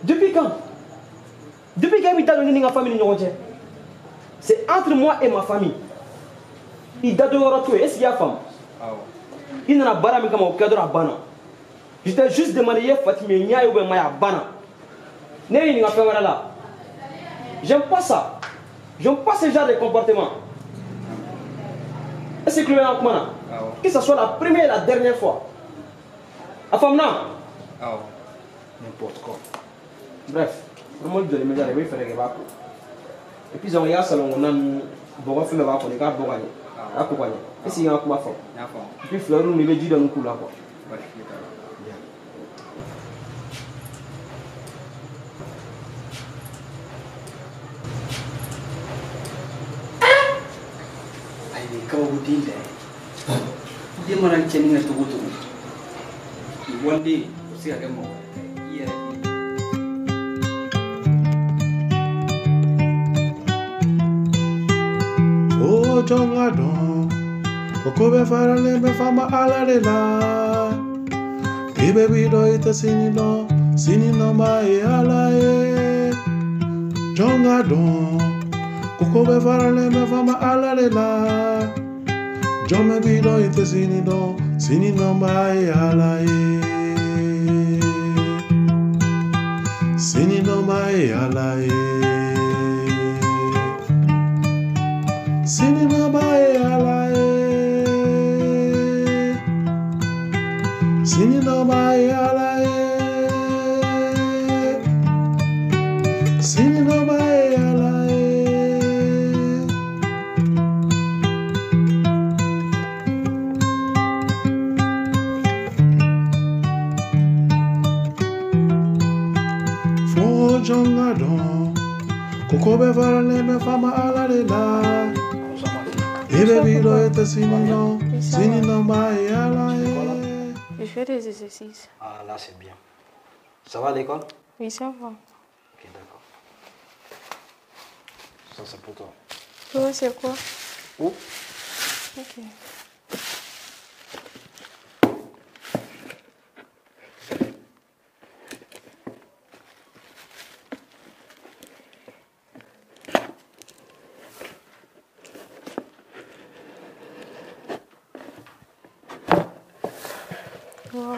depuis quand? Depuis quand il t'a donné une famille c'est entre moi et ma famille. Il t'a donné un est-ce qu'il y a femme? Il n'a pas de au cadre à Bana. Je t'ai juste demandé Fatima, il y a eu un maya Bana. N'est-ce pas là? J'aime pas ça. J'aime pas ce genre de comportement. Est-ce que que ce soit la première et la dernière fois. À femme non? N'importe quoi. Bref, on va donner mes arrivées, faire des vacances. Et puis on y a salon, on a beaucoup fait mes vacances, on est capable de gagner. Accompagner. Et si y a un coup à faire. Et puis fleur, on est dit dans le coup là quoi. Kau budinda dia mana ceni ngai tugu tugu wandi usi aga mo iya o jonga don kokobe farale me fama ala de la ibe bido ite sinino ma e ala e jonga don kokobe farale me fama ala de la yo me pido y te sinino mai alae sinino mai alae sinino mai alae sinino mai alae sinino mai alae. Jonga don, kokobe varale me fama ala de la. Ebe bido ete sinino mai ala e. Je fais des exercices. Ah là c'est bien. Ça va à l'école? Oui, ça va. Ok, d'accord. Ça c'est pour toi. Toi c'est quoi? Où? Ok. Wow.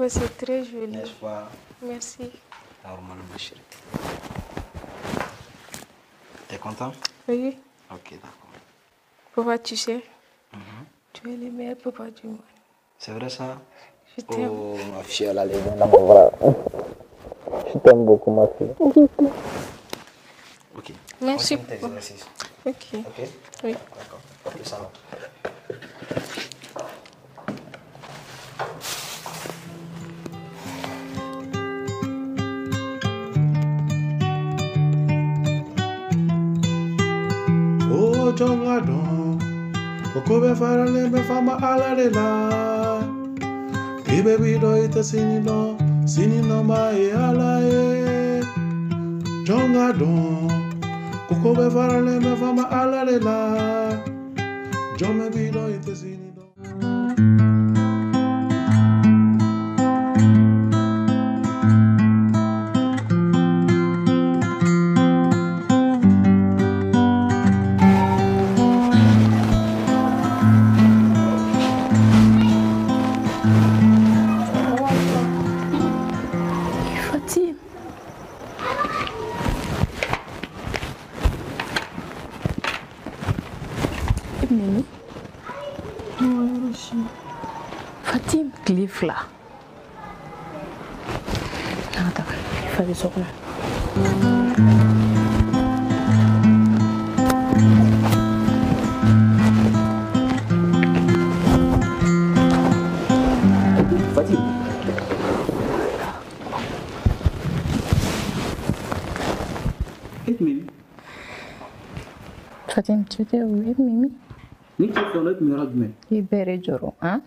C'est très joli. N'est-ce pas? Merci. Normal, ma chérie. T'es content? Oui. Ok, d'accord. Papa, tu sais, tu es le meilleur papa du monde. C'est vrai ça? Je t'aime. Oh, ma fille, elle a les mains là, je t'aime beaucoup, ma fille. Ok. Merci. Continue tes exercices. Ok. Ok? Oui. D'accord. Ok, ça va. Jonga don, kokobe farale me fama ala de la. Ibe bido ite sinino mai ala e. Jonga don, kokobe farale me fama ala de la. Yo me bido ite sinino. Fatim tile fila n'a ka taa fa bɛ so kɔnɔ. Fatim. Fatim, tu étais où? Mimi? Ni tu fais notre numéro de main. Il bere joro, hein?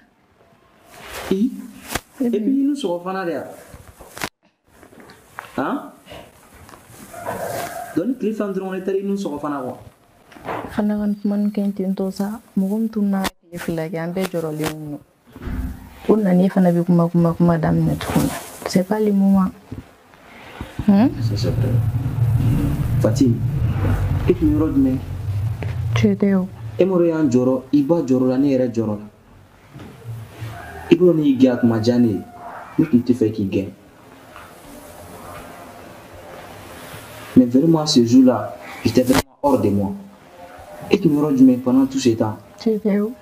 Et puis nous sommes fanats là. Hein? Donc les femmes on est allés nous sommes fanats. Fanagan man kentin to sa mugum tunna ke filage ambe joro limu. Unna ni fana bi kuma dam net funa. C'est pas le moment. Ça c'est vrai. Fatim, et numéro de main. Tu Théo. E moro yan joro, iba joro la ne yɛrɛ joro la. I bolo ni gɛ kuma diya ne ye, ne tun tɛ fɛ k'i gɛn. Mais vraiment ce jour-là, j'étais vraiment hors de moi. Et tu me rends du pendant tout ce temps. Tu étais où?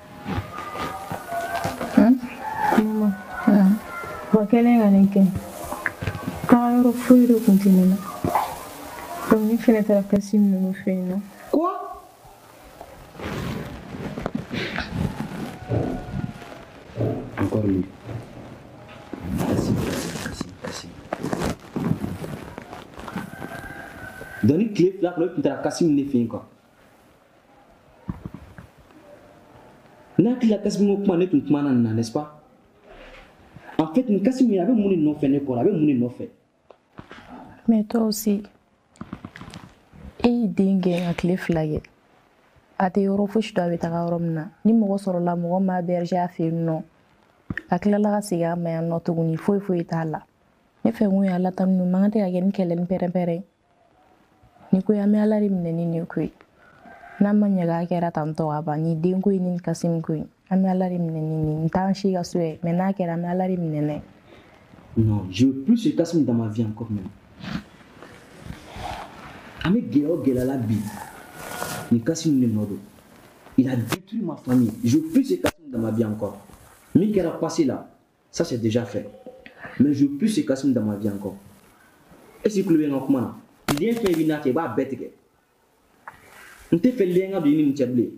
Maman. Quel est l'année? Quand on fouille le continent, comme une fenêtre à la cassine nous fait, non? Quoi? Encore lui. Kassim. Dans les clés, là, tu as Kassim ne fait quoi? N'a-t-il la Kassim au point de tout le monde, n'est-ce pas? En fait, une Kassim avait mon nom fait, avait mon nom fait. Mais toi aussi, et dingue à clé flagué. A te yɔrɔ fosi dɔ a bɛ taga yɔrɔ min na ni mɔgɔ sɔrɔla mɔgɔ ma berger a fɛ yen nɔ a tilala ka segin a ma yan nɔ tuguni foyi t'a la ne fɛ kun ye ala ta ninnu man kan tɛ ka kɛ ni kɛlɛ ni pɛrɛn-pɛrɛn ni ko an bɛ ala de minɛ ni nin ko ye n'a ma ɲɛ k'a kɛra tantɔ ka ban ni den ko ye ni Kassim ko ye an bɛ ala de minɛ ni nin n t'an si ka so ye mais n'a kɛra an bɛ ala de minɛ n'a ye. Non, je veux plus ce Kassim dans ma vie encore même. Ami gɛlɛya la bi. Ni Kassim ne nodo. Il a détruit ma famille. Je veux plus ce Kassim dans ma vie encore. Mais qu'elle a passé là, ça c'est déjà fait. Mais je veux plus ce Kassim dans ma vie encore. Et si tu veux en comment? Il y a un fait une attaque, bah bête que. On te fait lien avec une table.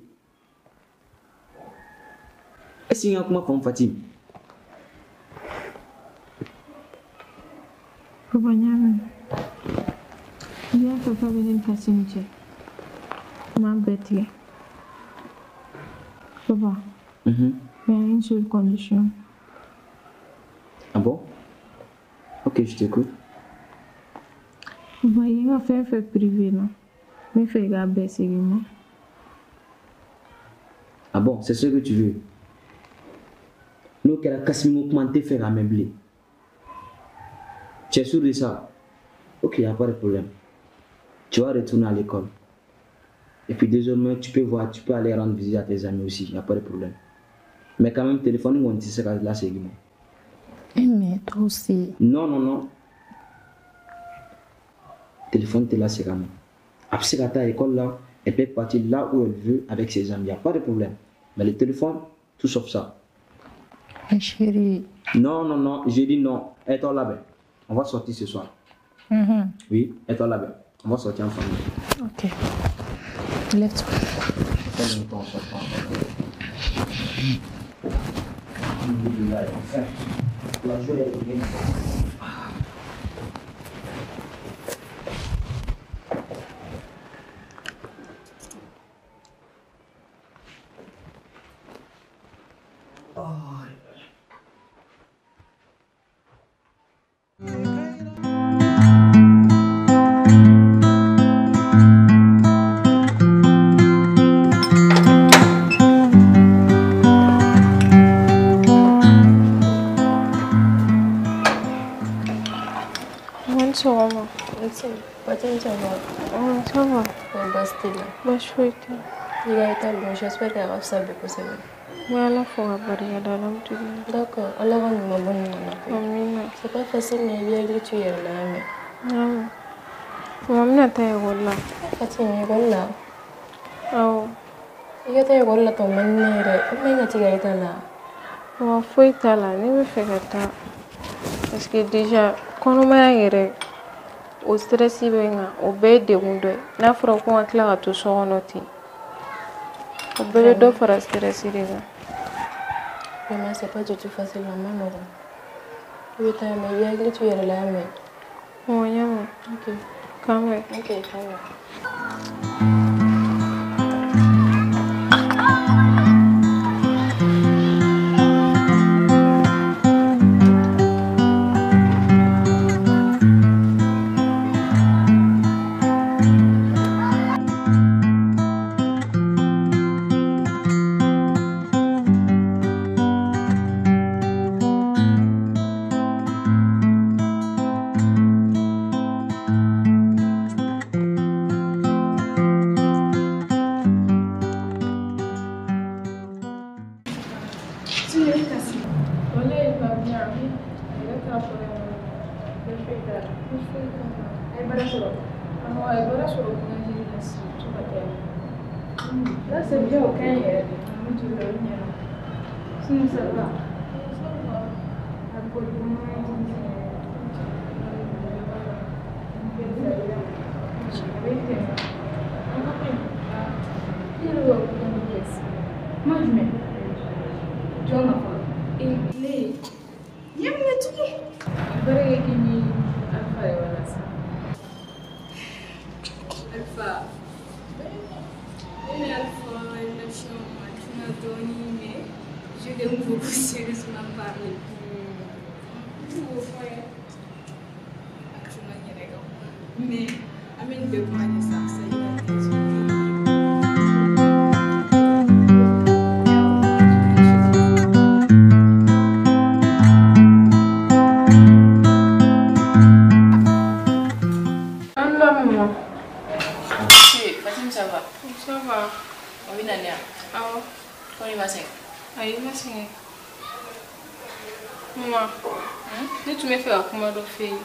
Et si on comment femme Fatim? Papa Nyame, il y a papa venir Kassim je. Ma bête. Papa. Mais à une seule condition. Ah bon? Ok, je t'écoute. Papa, il y a un fait privé, non? Mais fait garder moi. Ah bon, c'est ce que tu veux? Nous, qu'elle a Kassim comment te faire ameubler. Tu es sûr de ça? Ok, il n'y a pas de problème. Tu vas retourner à l'école. Et puis désormais, tu peux aller rendre visite à tes amis aussi, il n'y a pas de problème. Mais quand même, téléphone, on dit ça là, c'est moi. Mais toi aussi. Non. Téléphone, t'es là, c'est moi. Après, quand tu es à l'école là, elle peut partir là où elle veut avec ses amis, il n'y a pas de problème. Mais le téléphone, tout sauf ça. Mais chérie. Non, j'ai dit non. Et toi là-bas, on va sortir ce soir. Oui, et toi là-bas, on va sortir en famille. Ok. Lève-toi. La joie est bien. J'espère qu'elle va savoir que c'est vrai. Voilà, faut avoir d'accord. Alors, on va bonne. C'est pas facile, mais bien que tu es là. Non. Maman, tu es là. Tu es là. Oh. Il y a des gens qui sont là. Comment tu es là? On faut être là. Ne me fais pas ça. Parce que déjà, quand on est au stress, au bed de monde, n'a pas qu'on a clair à tout ça en noté. On peut le faire à stress. Mais c'est pas du tout facile, maman. Oui, tu es bien que tu es là, mais. Oui, ok. Quand même. Ok, quand même. Là, c'est bien au cas sinon ça va. Moi, je mets. Tu vois ma femme. Et les. Il y a une étude. Alpha. Je vais beaucoup sérieusement parler. Mais, amène de moi de ça, ça y est. Ça va? Ça va. On vient d'aller. Ah ouais? Quand il va s'en Aïe, ma sœur. Maman, ni tu me fais à comment de faire?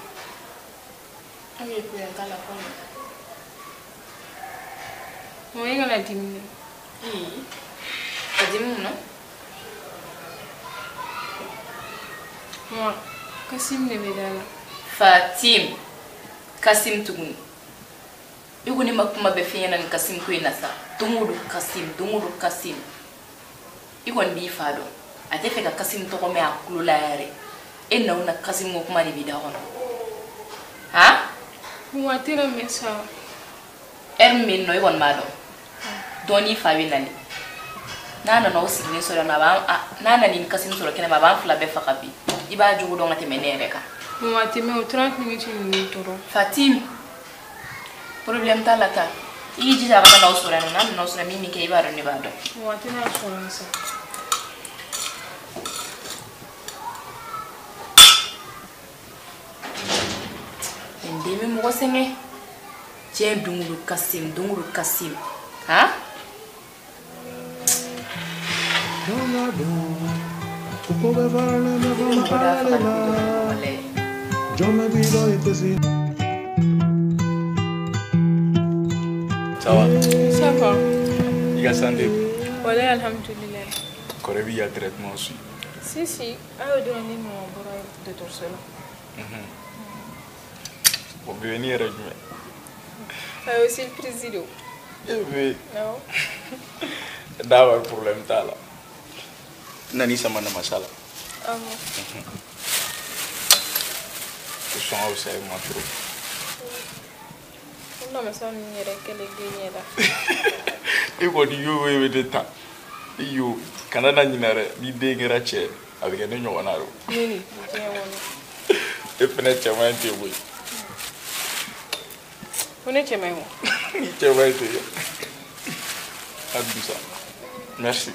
Ah, je peux aller à la fin. Moi, il y a 10 minutes. Oui. Tu as 10 minutes, non? Moi, Kassim ne veut pas. Fatim. Kassim Tougouni. Je ne sais pas comment faire un Kassim Kouinasa. Dungudu Kassim. Je ne sais pas. A te fait que Kassim Tokome a Kloulaire. Et non, on a Kassim Mokuma de Vidaron. Hein? Moi, tu as mis ça. Hermine, no, one mado. Doni Favinali. Nana no signi so na ba nana ni Kassim so kene ba ba fla be fakabi. Iba jugo do ngate menere ka. Moi, tu me 30 minutes ni toro. Fatim. Problem talaka. Iji ja kana usura na usura mimi ke ibaro ni bado. Moi, tu na usura ça. Ndeme mo senge. Je dunguru Kassim. Ha? Ça va? Ça va. Il y a santé. Voilà, alhamdulillah. Corée, il y a traitement aussi. Si, ah, donner mon bras de torse là. Pour venir avec moi. Ah, aussi le président. Oui. Non. D'avoir problème là. Nani sama na masala. Ah bon. Je suis au sein de ma troupe. Non, mais ça n'y est que les gagnés là. Et quand you were de temps, you Canada n'y n'a ni dégraché avec un union en aro. Nini, Et peut-être que moi t'es oui. On est chez moi. Tu vas être. Abdoussa. Merci.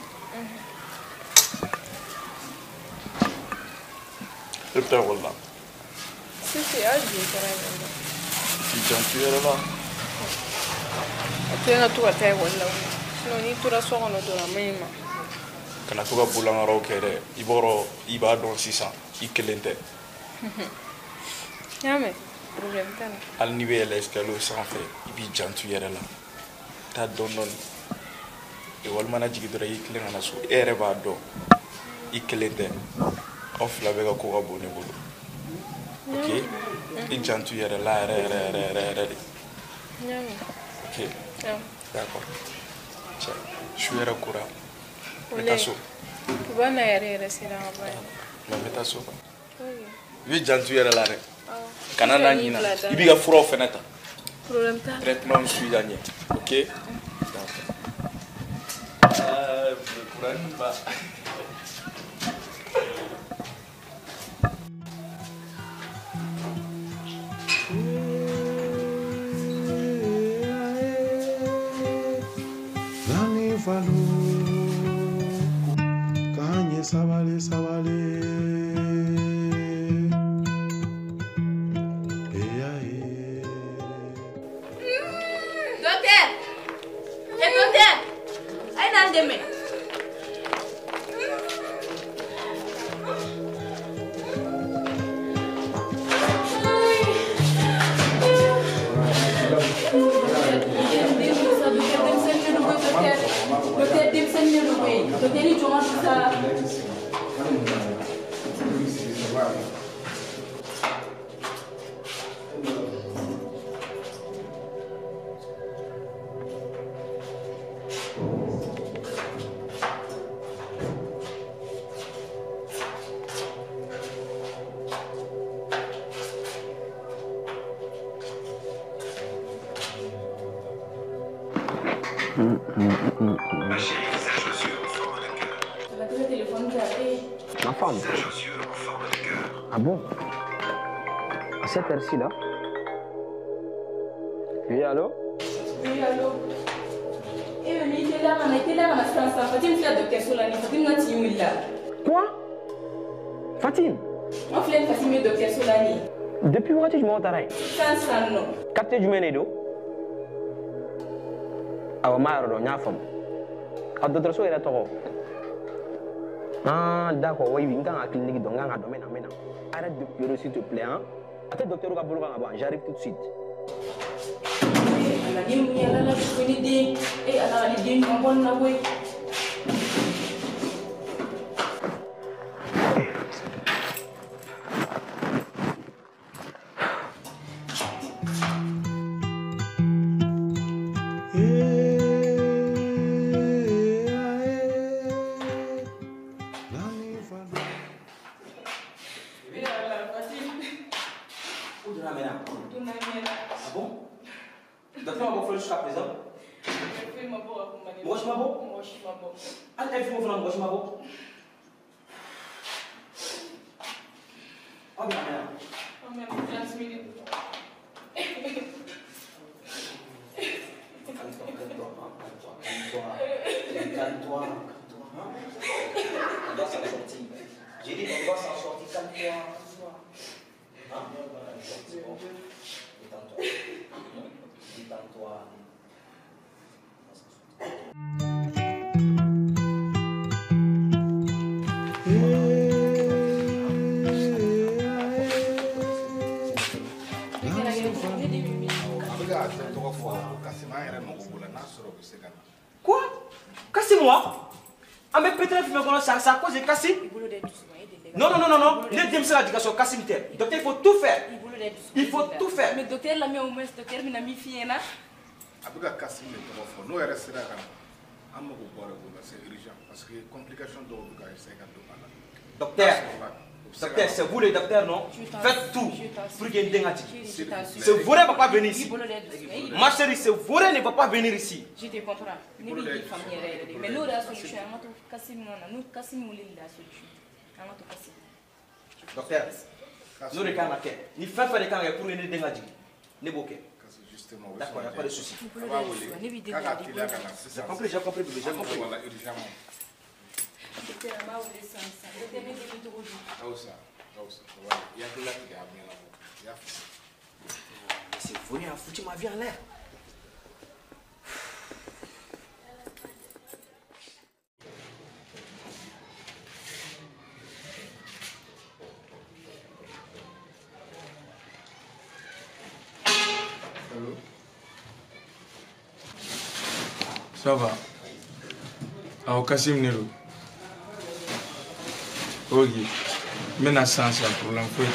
C'est ta rôle là. Si, adieu, carrément. Tu es là. Tu es tout à terre, voilà. Sinon, ni tout la soirée, on a la même. Kana tuka bulanga ro kere iboro iba don 600 ikelente. Yame, problème tane. Al niveau l'escalier sans fait ibi jantu yere la. Ta don non. E wal mana jigi dora iklenga na so ere ba do ikelente. Off la vega ko abone bolo. OK? I jantu yere la re. Yame. OK. D'accord. Tiens, je suis à courant. Metaso. Bana yare sira ba. Ma metaso. Oui. Vi jantu yere la re. Kana na nyina. Ibi ga furo feneta. Problème ta. Traitement suis gagné. OK? Courant ba. Sabale. Docteur, ay nan demé. Docteur denmisɛnnin de don koyi docteur ni jɔn ka fisa. Ma femme. Ah bon? À cette heure-ci là? Oui, allô? Oui, allô? Eh, mais il était là, on a France. Fatim fait docteur Solani. Fatim n'a pas eu là. Quoi? Fatim? On fait Fatim et docteur Solani. Depuis quand tu m'as entendu? Sans non. Capté du Ménédo? Ah, ma mère, on a femme. Ah, docteur Solani, il a ah, d'accord, oui, il y a une clinique donc on a domaine. Arrête de pleurer s'il te plaît. Hein? Attends, docteur, j'arrive tout de suite. J'ai dit on va s'en sortir, calme-toi. Détends-toi. Détends-toi. Quoi? Cassez-moi? Ah mais peut-être que c'est à cause de Cassim? Non. Les deux c'est l'éducation Cassim. Docteur, il faut tout faire. Il faut tout faire. Mais docteur, la au moins, docteur, m'a mis fille là. Abuga Cassim est trop fort. Nous, elle reste là. C'est urgent parce que complications de l'Abuga, c'est 50 Docteur, c'est vous le docteur, non? Faites tout pour qu'il y ait un dégât. Ce volet ne va pas venir ici. Ma chérie, ce volet ne va pas venir ici. Je te comprends. Mais nous, la solution, nous, Cassim, nous, la solution. Docteur, nous, les camps, ni faire des camps pour les dégâts. Ne bloquez. D'accord, il n'y a pas de souci. J'ai compris. C'est venu à foutre ma vie en l'air. Ça va. Alors, Cassim Nero. Ok. Maintenant, sans ça, problème. Faut être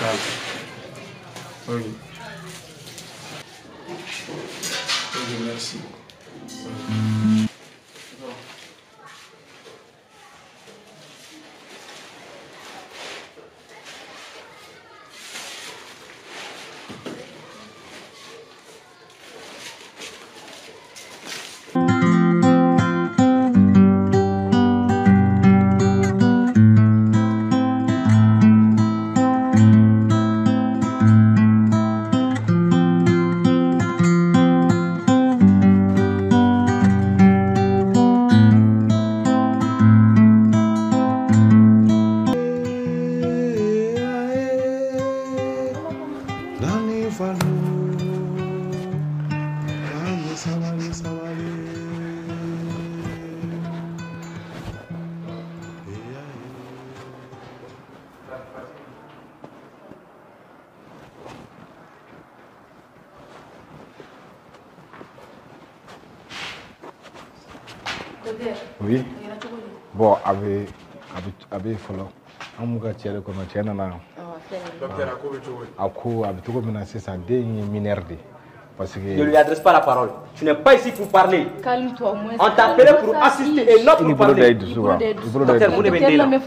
ok. Ok, merci. Oui. Bon, avec follow. Amuka chere kono chena na. Docteur Ako abituko menacer ça des mineurs parce que ne lui adresse pas la parole. Tu n'es pas ici pour parler. Calme-toi, moi. On t'a appelé pour assister et non pour parler.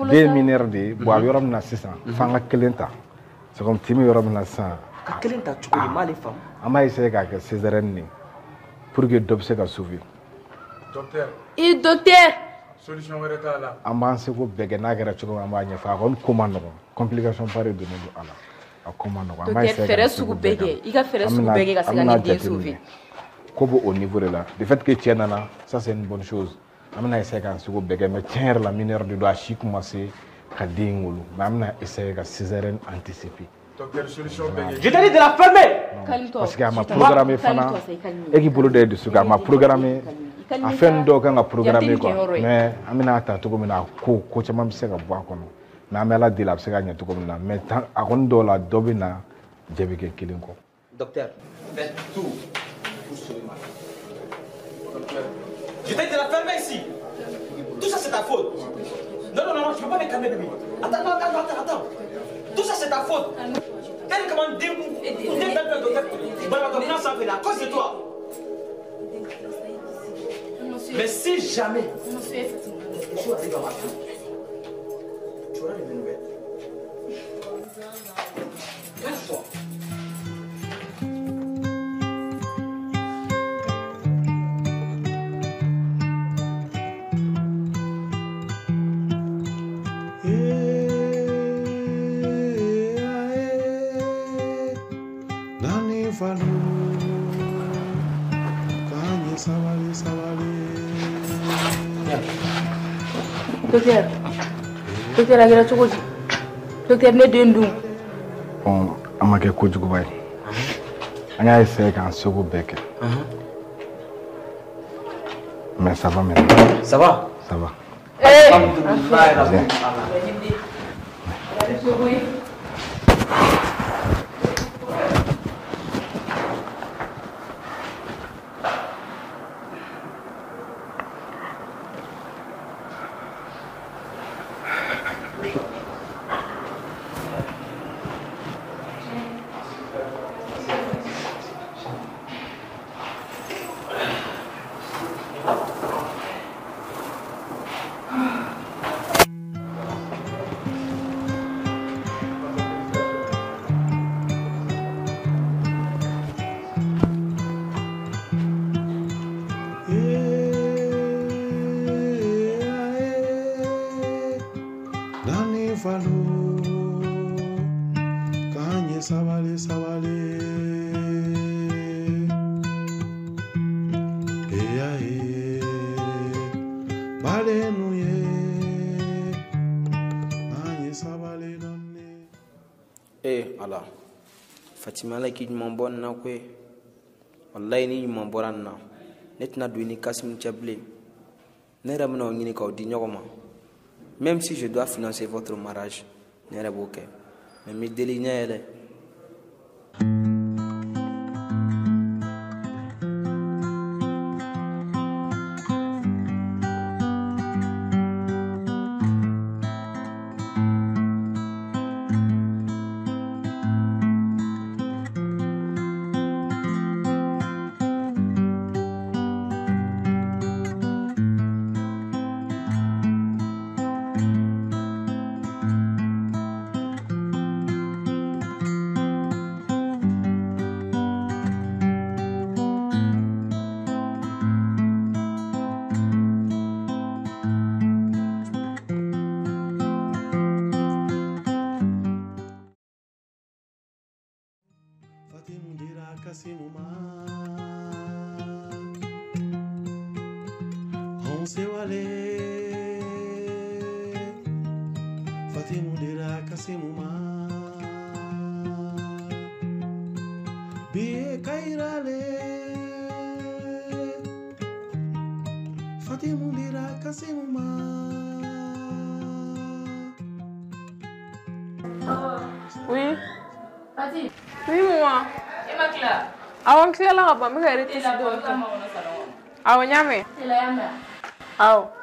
Des mineurs de bo yoram na sisa fanga kelenta. C'est comme timi yoram na sa. Ka kelenta tu connais mal les femmes. Ama essayer ka césarienne ni pour que d'obse ka sauver. Docteur. Et docteur Solution wɛrɛ t'a la. An b'an seko bɛɛ kɛ n'a kɛra cogo min an b'a ɲɛfɔ a kɔni ko man nɔgɔn complication ba de donnen don a la a ko man nɔgɔn an b'a essayer fɛrɛ sugu bɛɛ kɛ i ka fɛrɛ sugu bɛɛ kɛ ka se ka nin den sauver ko b'o au niveau de la le fait que cɛ nana ça c'est une bonne chose an bɛna essayer k'an seko bɛɛ kɛ mais tiɲɛ yɛrɛ la mineur de don a si commencé ka den wolo mais an bɛna essayer ka césarienne anticiper. Docteur solution bɛɛ Je t'ai dit de la fermer. Parce que a ma programmé fana e k'i bolo da dusu kan a ma programmé a fɛn dɔw kan ka programmer quoi mais an bɛna ta cogo min na ko caman bɛ se ka bɔ a kɔnɔ mais an bɛ ala deli a bɛ se ka ɲɛ cogo min na mais a kɔni dɔw la dɔ bɛ na jɛ bɛ kɛ kelen kɔ. Docteur, faites tout pour sauver ma fille. Je t'ai dit de la fermer ici. Tout ça c'est ta faute. Non, je ne peux pas me calmer bébé. Attends. Tout ça c'est ta faute. Elle comment dire à cause de toi. Mais si jamais je arrive à ma fille, tu auras des nouvelles. Lâche-toi. Docteur a kɛra cogo di docteur ne den dun bon an ma kɛ kojuguba ye an y'a essayer k'an seko bɛɛ kɛ mais ça va maintenant. Ça va? Ça va. Allah Fatima la ki ɲuman bɔ nin na koyi wallahi ni ɲuman bɔra nin na ne tɛna don i ni Kasimu cɛ bilen ne yɛrɛ bɛna o ɲini k'aw di ɲɔgɔn ma même si je dois financer votre mariage ne yɛrɛ b'o kɛ mais n bɛ deli ɲɛ yɛlɛ. Oui. Oui, maman. Awang sila ka ba? May kaya rito si Don. Awan niya me. Aw.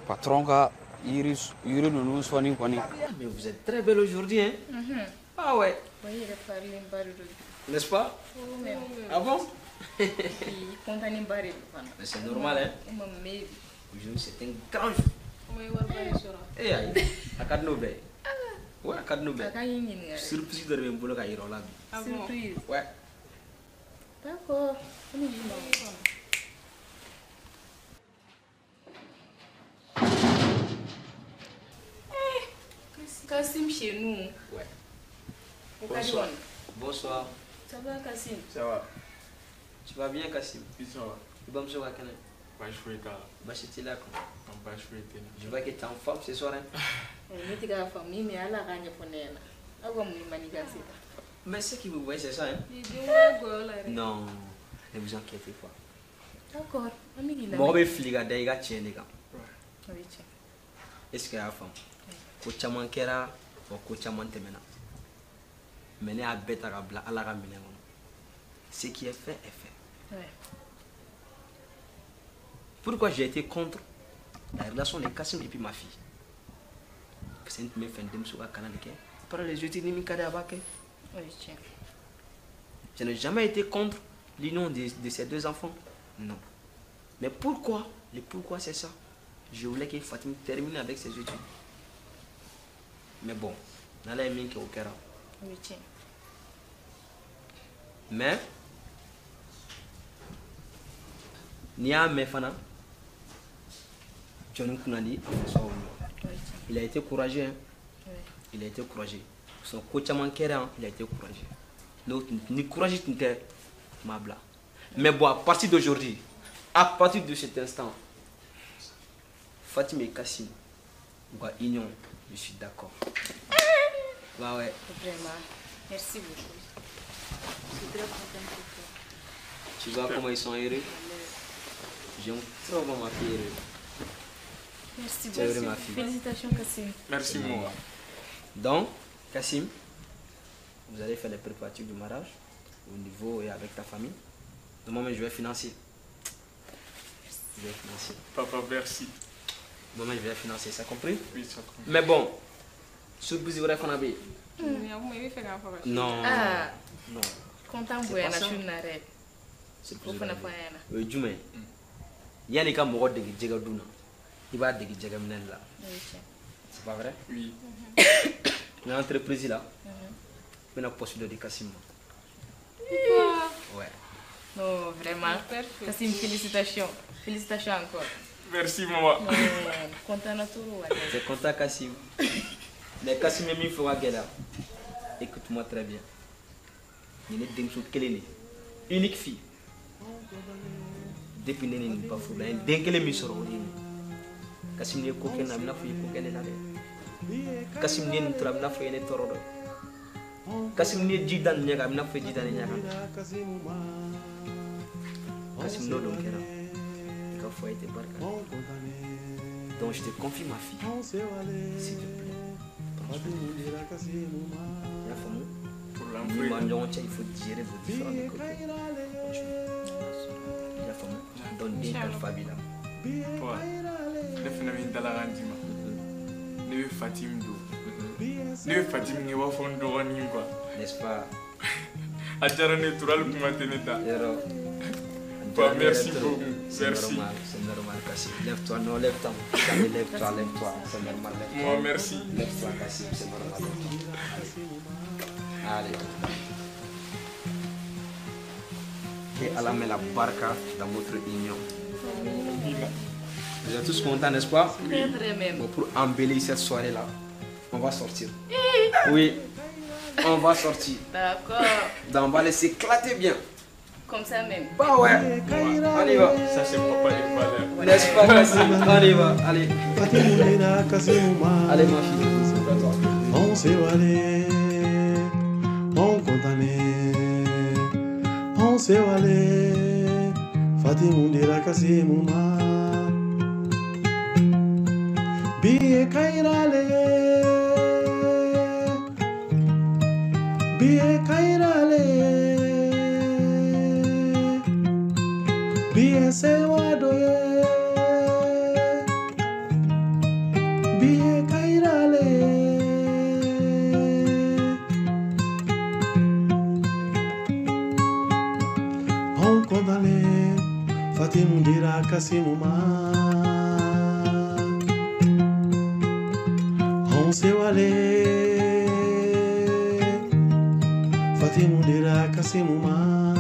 Patron ka yiri nunu soni koni. Mais vous êtes très belle aujourd'hui hein. Ah ouais. N'est-ce pas? Ah bon? C'est normal hein. Aujourd'hui c'est un grand jour. Eh aïe, akadno be. Ouais, akadno be. Surprise de même bolo ka yiro la. Surprise. Ouais. D'accord. Kassim chez nous. Ouais. Bonsoir. Bonsoir. Ça va, Kassim? Ça va. Tu vas bien, Kassim? Oui, ça va. Tu vas me sauver à Canada? Bah, je suis là. Bah, c'est là, quoi. Je vois que tu es en forme ce soir, hein? Je suis en forme, mais elle a gagné pour elle. Mais ce qui vous voyez, c'est ça, hein? Non, ne vous inquiétez pas. D'accord. Bon, mais fliga d'ailleurs, tiens, les gars. Est-ce que la femme? Kochaman kera ou kochaman temena. Mener à bête à bla à la ramine. Ce qui est fait est fait. Ouais. Pourquoi j'ai été contre la relation de Kassim et puis ma fille? C'est une me fin de m'souga canal que par les yeux ni mi kada abake. Oui, tiens. Je n'ai jamais été contre l'union de ces deux enfants. Non. Mais pourquoi? Le pourquoi c'est ça? Je voulais que Fatim termine avec ses études. Mais bon, on a mis au cœur. Oui, tiens. Mais, Nia Mefana, il a été courageux. Hein? Oui. Il a été courageux. Son coach a manqué, il a été courageux. Donc, ni courageux, n'était mabla. Mais bon, à partir d'aujourd'hui, à partir de cet instant, Fatim et Kassim, union, je suis d'accord. Bah ouais. Vraiment. Merci beaucoup. Je suis très contente pour toi. Tu vois comment ils sont heureux? J'aime trop ma fille heureuse. Merci beaucoup. Ma fille. Félicitations, Kassim. Merci, moi. Donc, Kassim, vous allez faire les préparatifs du mariage au niveau et avec ta famille. De moi, je vais financer. Je vais financer. Papa, merci. Moi, je vais financer, ça compris? Oui, ça compris. Mais bon, surprise, vous avez fait non. Ah. Non. Content de voir la chute. C'est pour ça. Oui, Jume. Il y a des cas morts de Djegadouna. Il va de Djegamnella. C'est pas vrai? Oui. L'entreprise là, on a possibilité de Kassim. Ouais. Non, vraiment. Kassim, félicitations. Félicitations encore. Merci, maman. Content à tout. C'est content, Kassim. Mais Kassim est mis pour la guerre. Écoute-moi très bien. Il y a des choses qu'elle est unique fille. Depuis que je ne suis pas fou, dès que je suis sur le Kassim n'est coquin, je ne suis pas Kassim n'est pas là, je ne suis pas là. Kassim n'est pas là, je ne suis pas là. Kassim n'est pas là. Donc je te confie ma fille. S'il te plaît. Pour l'enfant, il faut gérer vos différents côtés. Donc, bien Fabila. Ouais. Le phénomène de la rendima. Le Fatim do. Ne bɛ Fati min kɛ i b'a fɔ n dɔgɔnin quoi. N'est-ce pas? A diyara ne ye Tural kuma tɛ ne ta. Bah, merci beaucoup. Merci. C'est normal, Kassim. Lève-toi, non, lève-toi. Lève-toi, lève-toi. C'est normal. Moi, merci. Lève-toi, Kassim, c'est normal. Allez. Que Allah met la baraka dans votre union. Vous êtes tous contents, n'est-ce pas? Très même. Bon, pour embellir cette soirée-là, on va sortir. Oui, on va sortir. D'accord. Donc, on va laisser éclater bien. Comme ça même. Bah ouais. On y va. Ça, c'est papa et valeur. N'est-ce pas, Kassim? On y va. Allez. Allez, ma fille. C'est à toi. On s'est allé, on condamné, on s'est allé, Fatimundira Kassimuma. Biye kairale, biye kairale, biye sewadoye, biye kairale. On condamné, Fatimundira Kassimuma. On s'est allé, Fatimundira Kassimuma.